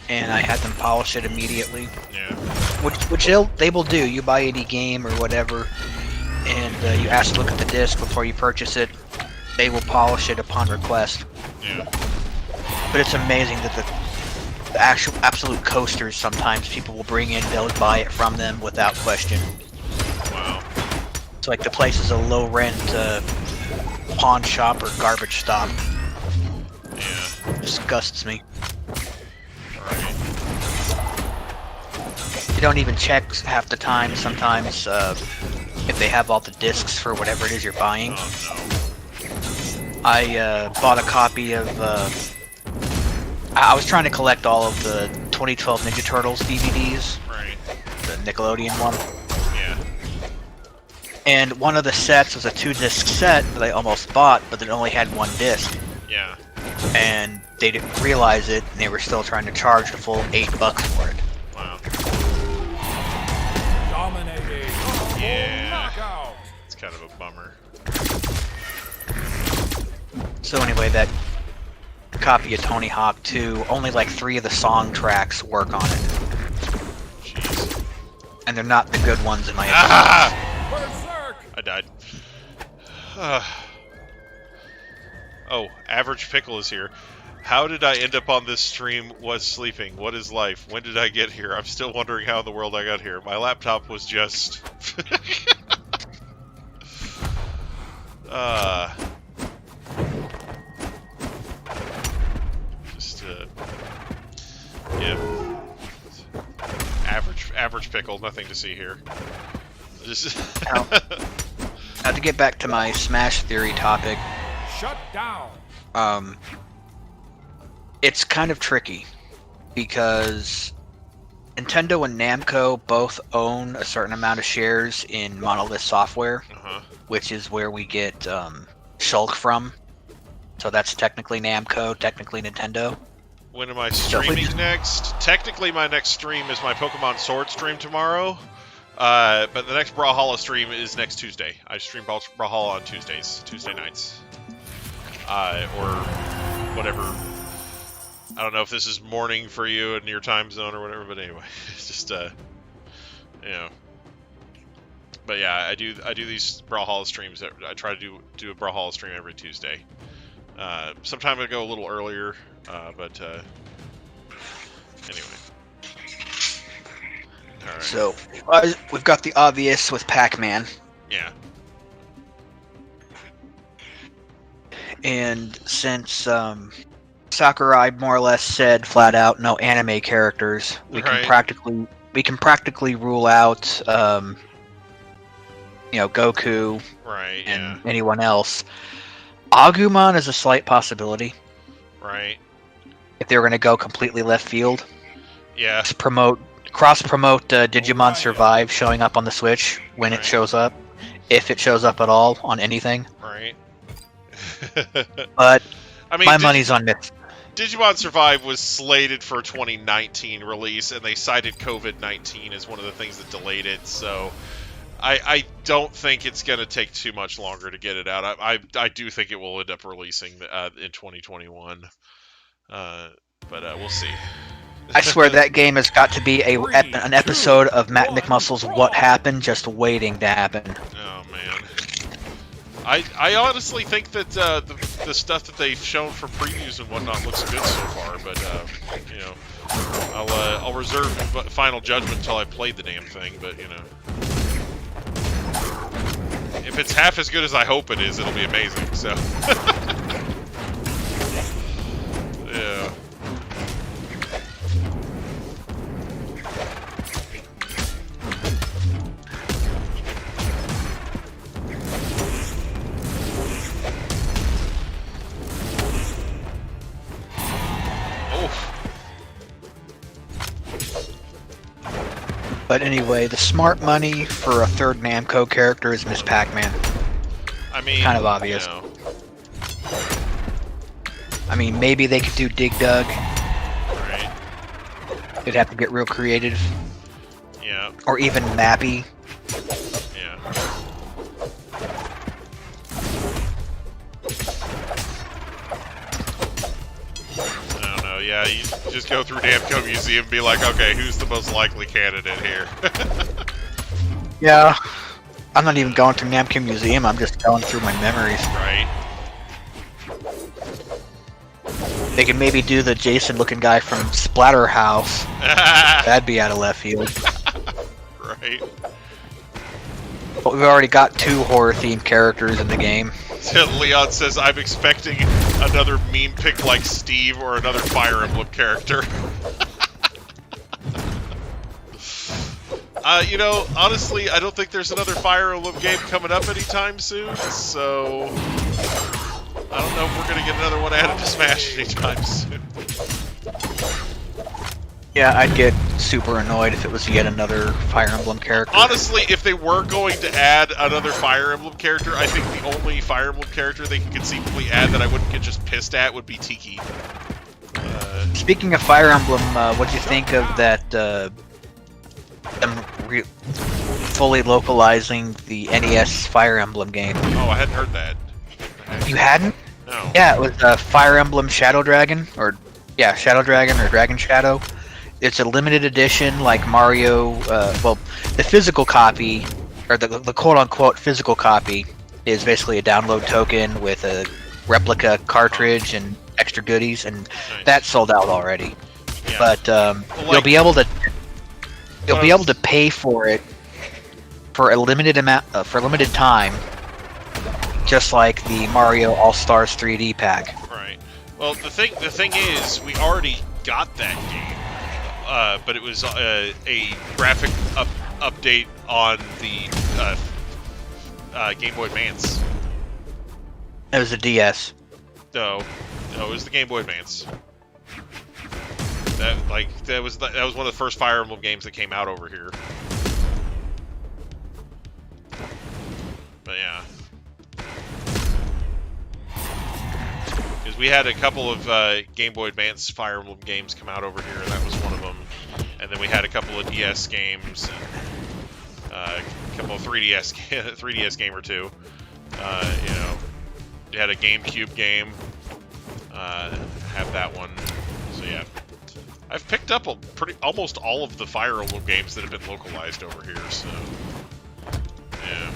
and I had them polish it immediately. Yeah. Which they will do. You buy any game or whatever, and you ask to look at the disc before you purchase it. They will polish it upon request. Yeah. But it's amazing that the actual absolute coasters sometimes people will bring in, they'll buy it from them without question. Wow. It's like the place is a low rent pawn shop or garbage stop. Yeah. Disgusts me. Alright. You don't even check half the time sometimes if they have all the discs for whatever it is you're buying. Oh, no. I bought a copy of I was trying to collect all of the 2012 Ninja Turtles DVDs, Right. the Nickelodeon one. Yeah. And one of the sets was a 2-disc set that I almost bought, but it only had 1 disc. Yeah. And they didn't realize it, and they were still trying to charge the full $8 for it. Wow. Dominating. Yeah. Knockout. It's kind of a bummer. So anyway, that copy of Tony Hawk 2, only like 3 of the song tracks work on it. Jeez. And they're not the good ones in my opinion. Ah! Berserk. I died. Oh, Average Pickle is here. How did I end up on this stream? Was sleeping. What is life? When did I get here? I'm still wondering how in the world I got here. My laptop was just... yeah. Average pickle, nothing to see here. Just Now to get back to my Smash Theory topic, Shut down. it's kind of tricky. because Nintendo and Namco both own a certain amount of shares in Monolith Software, which is where we get Shulk from. So that's technically Namco, technically Nintendo. When am I streaming next? Technically, my next stream is my Pokemon Sword stream tomorrow. But the next Brawlhalla stream is next Tuesday. I stream Brawlhalla on Tuesday nights. Or whatever. I don't know if this is morning for you in your time zone or whatever, but anyway, it's just you know. But yeah, I do these Brawlhalla streams. I try to do a Brawlhalla stream every Tuesday. Sometimes I go a little earlier, but anyway. All right. So we've got the obvious with Pac-Man. Yeah. And since Sakurai more or less said flat out no anime characters, we can practically rule out Goku and anyone else. Agumon is a slight possibility. Right. If they were going to go completely left field. Yeah. Cross promote Digimon Survive showing up on the Switch when it shows up, if it shows up at all on anything. Right. But I mean, my money's on this. Digimon Survive was slated for 2019 release, and they cited COVID-19 as one of the things that delayed it. So I don't think it's going to take too much longer to get it out. I do think it will end up releasing in 2021. But we'll see. I swear that game has got to be an episode of Matt McMuscle's What Happened, just waiting to happen. Oh man. I honestly think that the stuff that they've shown for previews and whatnot looks good so far, but I'll reserve final judgment until I play the damn thing. But if it's half as good as I hope it is, it'll be amazing. So yeah. But anyway, the smart money for a third Namco character is Miss Pac-Man. I mean, kind of obvious. I mean, maybe they could do Dig Dug. Right. They'd have to get real creative. Yeah. Or even Mappy. Yeah. I don't know. Yeah, you just go through Namco Museum and be like, okay, who's the most likely candidate here? Yeah. I'm not even going through Namco Museum, I'm just going through my memories. Right. They could maybe do the Jason-looking guy from Splatterhouse. That'd be out of left field. Right. But we've already got 2 horror-themed characters in the game. Leon says, I'm expecting another meme pick like Steve or another Fire Emblem character. Honestly, I don't think there's another Fire Emblem game coming up anytime soon, so I don't know if we're going to get another one added to Smash anytime soon. Yeah, I'd get super annoyed if it was yet another Fire Emblem character. Honestly, if they were going to add another Fire Emblem character, I think the only Fire Emblem character they could conceivably add that I wouldn't get just pissed at would be Tiki. Speaking of Fire Emblem, what do you think of that, fully localizing the NES Fire Emblem game? Oh, I hadn't heard that. You hadn't? No. Yeah, it was Fire Emblem Shadow Dragon, Shadow Dragon or Dragon Shadow. It's a limited edition, like Mario. The physical copy, or the quote-unquote physical copy, is basically a download token with a replica cartridge and extra goodies, and that's sold out already. Yeah. But you'll be able to pay for it for a limited amount, for a limited time, just like the Mario All Stars 3D pack. Right. Well, the thing is, we already got that game. But it was a graphic update on the Game Boy Advance. It was a DS. No, it was the Game Boy Advance. That was one of the first Fire Emblem games that came out over here. But yeah. Because we had a couple of Game Boy Advance Fire Emblem games come out over here, and that was one of them. And then we had a couple of DS games, and a couple of 3DS game or two. You know, you had a GameCube game. Have that one. So yeah, I've picked up almost all of the Fire Emblem games that have been localized over here. So yeah.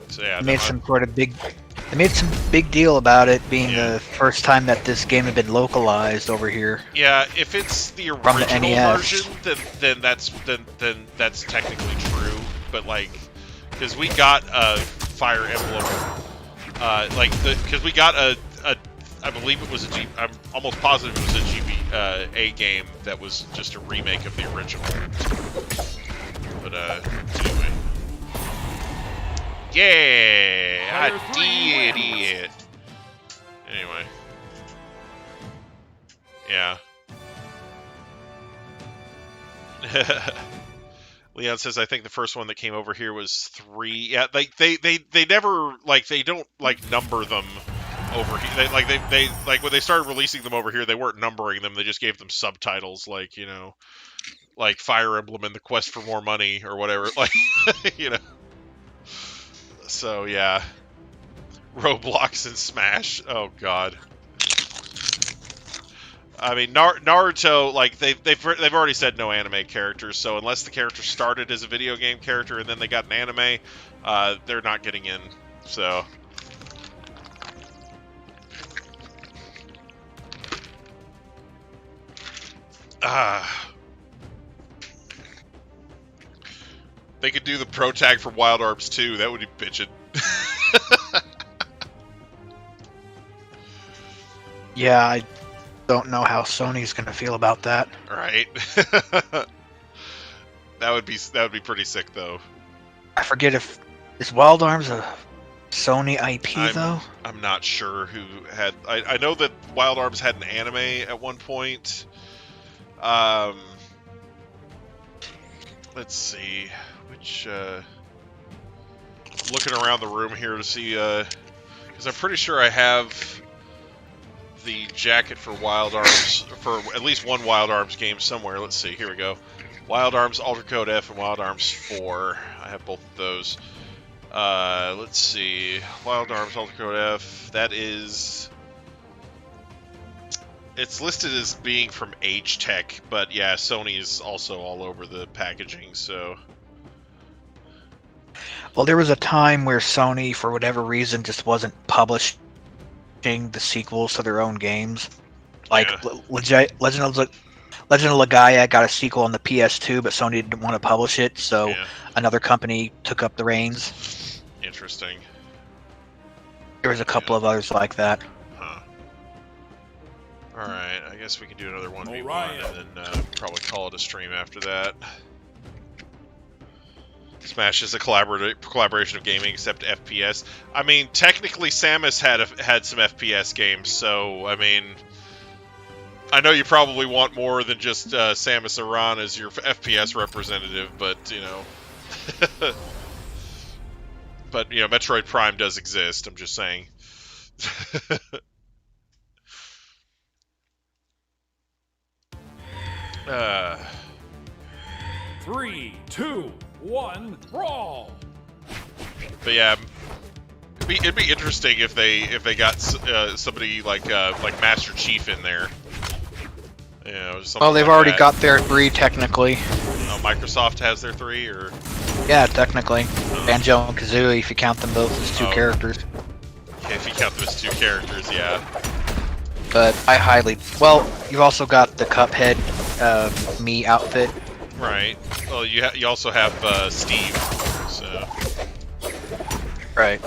So yeah, They made some big deal about it being the first time that this game had been localized over here. Yeah, if it's the From the original NES. version, then that's technically true. But like, because we got a Fire Emblem, because we got I believe it was I'm almost positive it was a GBA game that was just a remake of the original. But anyway. Yeah, I did it. Anyway. Yeah. Leon says, I think the first one that came over here was 3. Yeah, they never, like, they don't, like, number them over here. They when they started releasing them over here, they weren't numbering them. They just gave them subtitles, like, you know, like Fire Emblem and the Quest for More Money or whatever. Like, you know. So yeah, Roblox and Smash. Oh god. I mean, Naruto, like they've already said no anime characters. So unless the character started as a video game character and then they got an anime, they're not getting in. So. They could do the pro tag for Wild Arms too. That would be bitchin'. Yeah, I don't know how Sony's gonna feel about that. Right. That would be pretty sick though. I forget if is Wild Arms a Sony IP though? I'm not sure who had. I know that Wild Arms had an anime at one point. Let's see. Which, looking around the room here to see, because I'm pretty sure I have the jacket for Wild Arms, for at least one Wild Arms game somewhere. Let's see, here we go. Wild Arms Ultra Code F and Wild Arms 4. I have both of those. Let's see. Wild Arms Ultra Code F, that is... It's listed as being from Age Tech, but yeah, Sony is also all over the packaging, so... Well, there was a time where Sony, for whatever reason, just wasn't publishing the sequels to their own games. Like, yeah. Legend of Legaia got a sequel on the PS2, but Sony didn't want to publish it, so another company took up the reins. Interesting. There was a couple of others like that. Huh. Alright, I guess we can do another 1v1 Orion. and then probably call it a stream after that. Smash is a collaboration of gaming, except FPS. I mean, technically Samus had some FPS games, so, I mean... I know you probably want more than just Samus Aran as your FPS representative, but, you know... but, you know, Metroid Prime does exist, I'm just saying. 3, 2, 1, brawl! But yeah, it'd be interesting if they got somebody like Master Chief in there. You know, Well, they've like already that. got their 3 technically. Oh, Microsoft has their 3, or Yeah, technically. Banjo and Kazooie, if you count them both as 2 characters. yeah, if you count them as 2 characters, yeah. But I highly... Well, you've also got the Cuphead Mii outfit. Right. Well, you also have Steve, so. Right.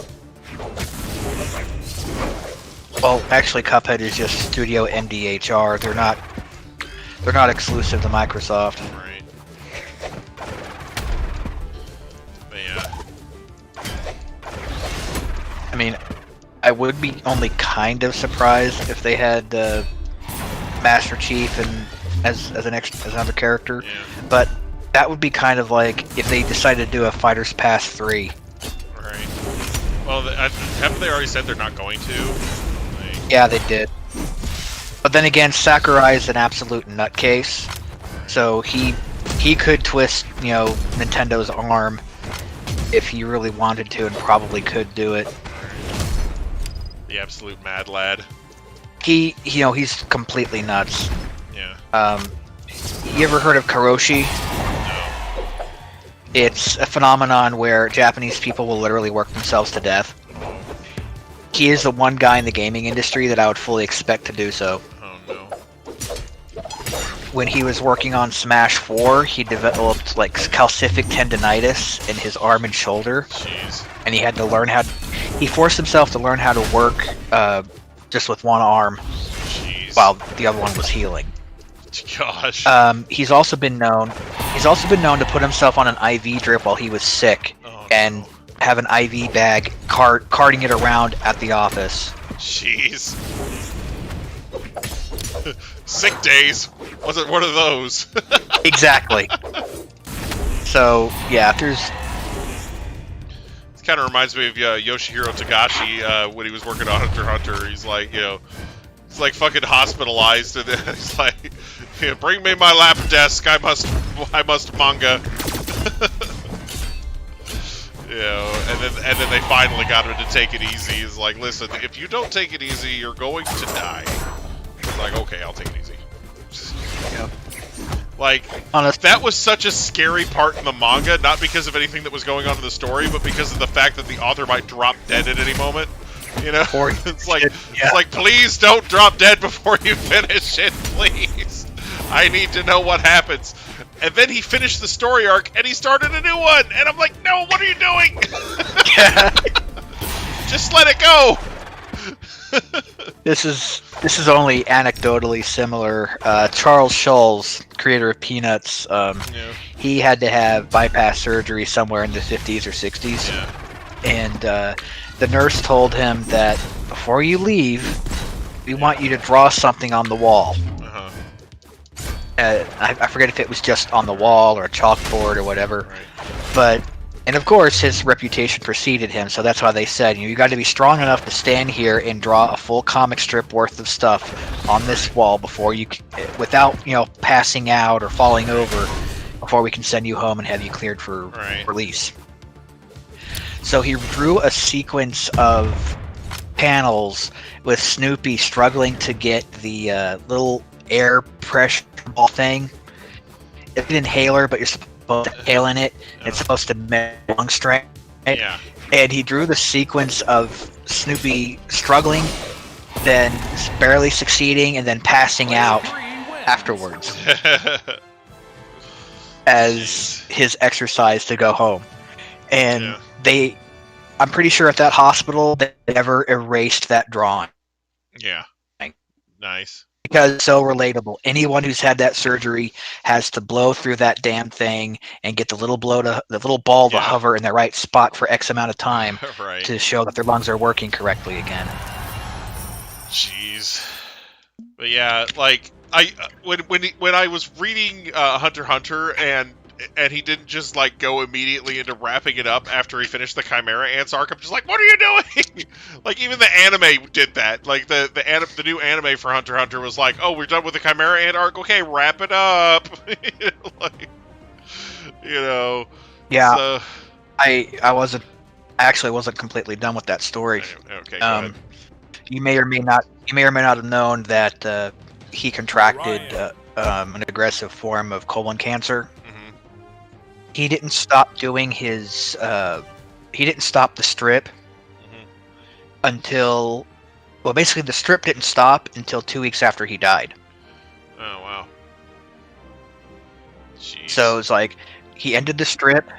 Well, actually, Cuphead is just Studio MDHR. They're not exclusive to Microsoft. Right. But yeah. I mean, I would be only kind of surprised if they had Master Chief and as another character, Yeah. but that would be kind of like if they decided to do a Fighters Pass 3. Right. Well, haven't they already said they're not going to? Like, Yeah, they did. But then again, Sakurai is an absolute nutcase, so he could twist, Nintendo's arm if he really wanted to, and probably could do it. the absolute mad lad. He's completely nuts. Yeah. You ever heard of karoshi? No. It's a phenomenon where Japanese people will literally work themselves to death. He is the one guy in the gaming industry that I would fully expect to do so. Oh no. When he was working on Smash 4, he developed like calcific tendonitis in his arm and shoulder, Jeez. and he had to learn he forced himself to learn how to work just with one arm Jeez. while the other one was healing. Gosh. He's also been known to put himself on an IV drip while he was sick, Oh, and no. have an IV bag carting it around at the office. Jeez. Sick days. Wasn't one of those. Exactly. So yeah, there's It kind of reminds me of Yoshihiro Tagashi when he was working on Hunter x Hunter. He's like, he's like fucking hospitalized, and then he's like, bring me my lap desk. I must manga. And then they finally got him to take it easy. He's like, listen, if you don't take it easy, you're going to die. He's like, okay, I'll take it easy. Yep. Like, that was such a scary part in the manga, not because of anything that was going on in the story, but because of the fact that the author might drop dead at any moment. Or it's like, please don't drop dead before you finish it, please. I need to know what happens. And then he finished the story arc, and he started a new one, and I'm like, no, what are you doing? Just let it go. This is only anecdotally similar. Charles Schulz, creator of Peanuts, he had to have bypass surgery somewhere in the 50s or 60s, and the nurse told him that before you leave, we want you to draw something on the wall. I forget if it was just on the wall or a chalkboard or whatever, and of course his reputation preceded him, so that's why they said, you got to be strong enough to stand here and draw a full comic strip worth of stuff on this wall before you, without passing out or falling over, before we can send you home and have you cleared for release. So he drew a sequence of panels with Snoopy struggling to get the little air pressure ball thing. It's an inhaler, but you're supposed to inhale in it. It's supposed to make lung strength. Yeah. And he drew the sequence of Snoopy struggling, then barely succeeding, and then passing out afterwards as his exercise to go home. And I'm pretty sure at that hospital they never erased that drawing. Yeah. Nice. Because it's so relatable. Anyone who's had that surgery has to blow through that damn thing and get the little ball to hover in the right spot for X amount of time to show that their lungs are working correctly again. Jeez. But yeah, like when I was reading Hunter x Hunter and he didn't just like go immediately into wrapping it up after he finished the Chimera Ants arc, I'm just like, what are you doing? Like even the anime did that. Like the new anime for Hunter x Hunter was like, oh, we're done with the Chimera Ant arc. Okay, wrap it up. Yeah. So, I actually wasn't completely done with that story. Okay. Go ahead. You may or may not have known that he contracted an aggressive form of colon cancer. He didn't stop doing his. He didn't stop the strip until. Well, basically, the strip didn't stop until 2 weeks after he died. Oh wow! Jeez. So it's like he ended the strip,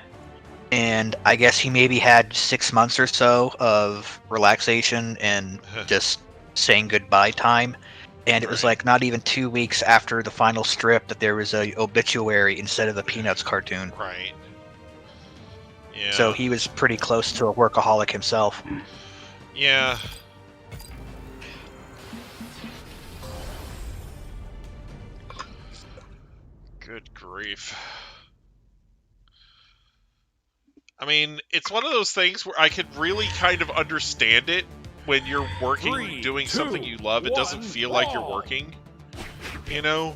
and I guess he maybe had 6 months or so of relaxation and just saying goodbye time. And it was like not even 2 weeks after the final strip that there was a obituary instead of the Peanuts cartoon. Right. Yeah. So he was pretty close to a workaholic himself. Yeah. Good grief. I mean, it's one of those things where I could really kind of understand it when you're working, 3, doing 2, something you love. It doesn't 1, feel like you're brawl. working, you know?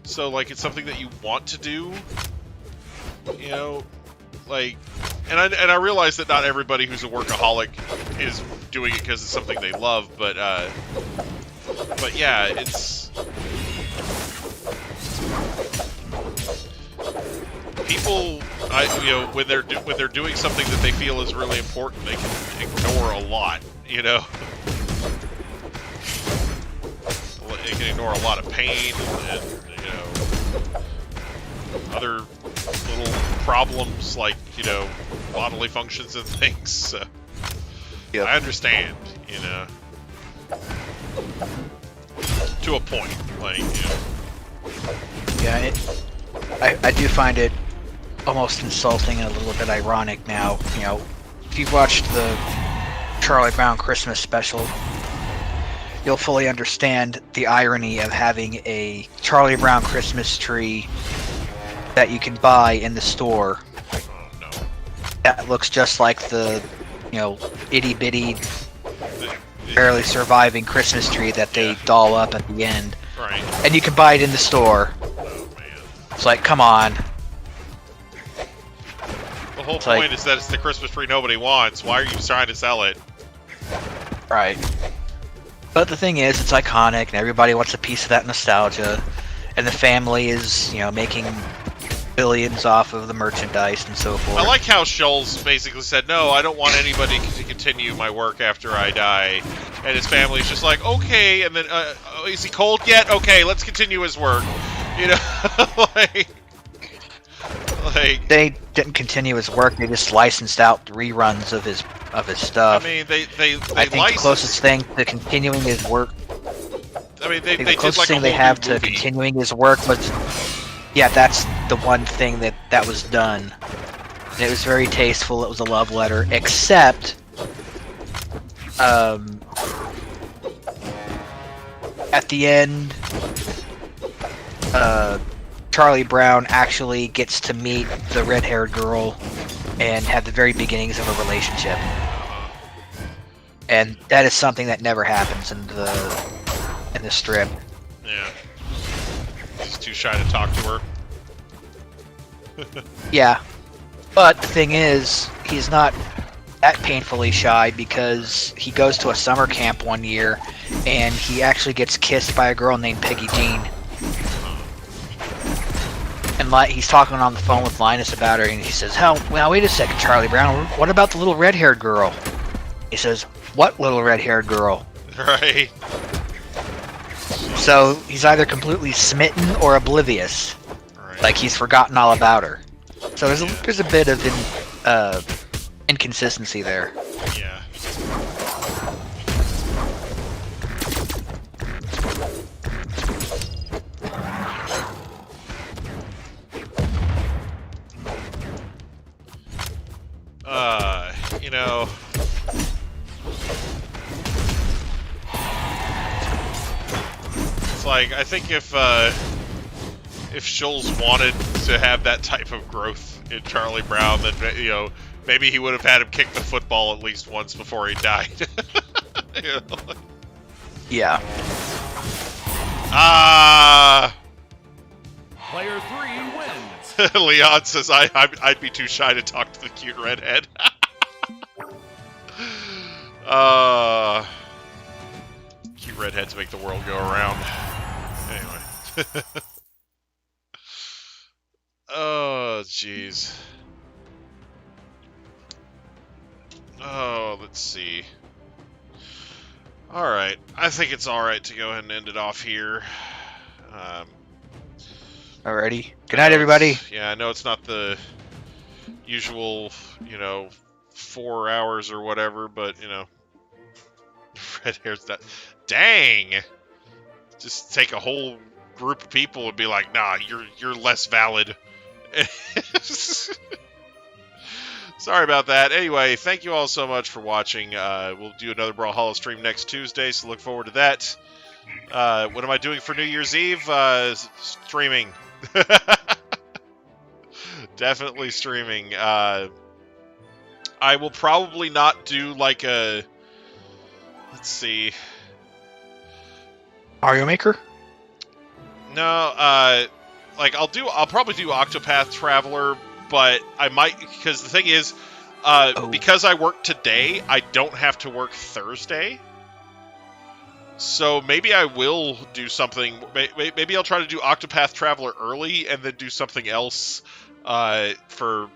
So, like, it's something that you want to do, you know? Like, and I realize that not everybody who's a workaholic is doing it because it's something they love, but yeah, it's... People, you know, when they're doing something that they feel is really important, they can ignore a lot, you know. They can ignore a lot of pain and you know, other little problems like, you know, bodily functions and things. So Yep. I understand, you know, to a point, like, you know. Yeah, I do find it almost insulting and a little bit ironic now. You know, if you've watched the Charlie Brown Christmas special, you'll fully understand the irony of having a Charlie Brown Christmas tree that you can buy in the store Oh no. that looks just like the, you know, itty bitty, barely surviving Christmas tree that they Yeah. doll up at the end. Right. And you can buy it in the store. Oh man. It's like, come on. The whole It's like- point is that it's the Christmas tree nobody wants. Why are you trying to sell it? Right. But the thing is, it's iconic, and everybody wants a piece of that nostalgia. And the family is, you know, making billions off of the merchandise and so forth. I like how Schulz basically said, no, I don't want anybody to continue my work after I die. And his family's just like, okay, and then, is he cold yet? Okay, let's continue his work. You know, like... They didn't continue his work. They just licensed out reruns of his stuff. I mean, they I think the licensed... closest thing to continuing his work, I mean, they the did closest like a thing they whole have new to movie. continuing his work was, yeah, that's the one thing that was done. And it was very tasteful. It was a love letter, except, at the end, Charlie Brown actually gets to meet the red-haired girl and have the very beginnings of a relationship. And that is something that never happens in the strip. Yeah. He's too shy to talk to her. Yeah. But the thing is, he's not that painfully shy because he goes to a summer camp one year and he actually gets kissed by a girl named Peggy Jean. And he's talking on the phone with Linus about her, and he says, "Hell, now wait a second, Charlie Brown. What about the little red-haired girl?" He says, "What little red-haired girl?" Right. So he's either completely smitten or oblivious, Right. like he's forgotten all about her. So there's a bit of inconsistency there. Yeah. You know, it's like, I think if Schulz wanted to have that type of growth in Charlie Brown, then, you know, maybe he would have had him kick the football at least once before he died. You know? Yeah. Player 3 wins. Leon says, I'd be too shy to talk to the cute redhead. Cute redheads make the world go around. Anyway. Oh, jeez. Oh, let's see. Alright, I think it's alright to go ahead and end it off here. Alrighty. Good night, everybody. Yeah, I know it's not the usual, you know, 4 hours or whatever, but, you know, red hair's that. Dang! Just take a whole group of people and be like, nah, you're less valid. Sorry about that. Anyway, thank you all so much for watching. We'll do another Brawlhalla stream next Tuesday, so look forward to that. What am I doing for New Year's Eve? Streaming. Definitely streaming. I will probably not do like a... Let's see. Mario Maker? No, like I'll probably do Octopath Traveler, but I might, because the thing is, because I work today, I don't have to work Thursday. So maybe I will do something. Maybe I'll try to do Octopath Traveler early, and then do something else for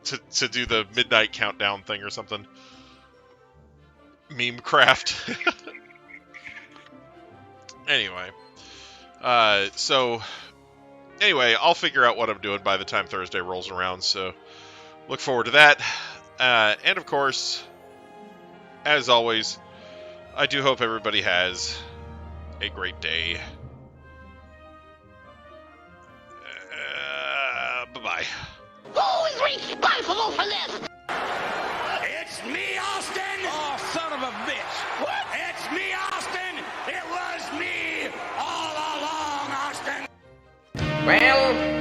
to do the midnight countdown thing or something. Meme craft. Anyway, anyway, I'll figure out what I'm doing by the time Thursday rolls around. So look forward to that. And of course, as always, I do hope everybody has a great day. Bye-bye. Who is responsible for this? It's me, Austin! Oh, son of a bitch! What? It's me, Austin! It was me all along, Austin! Well,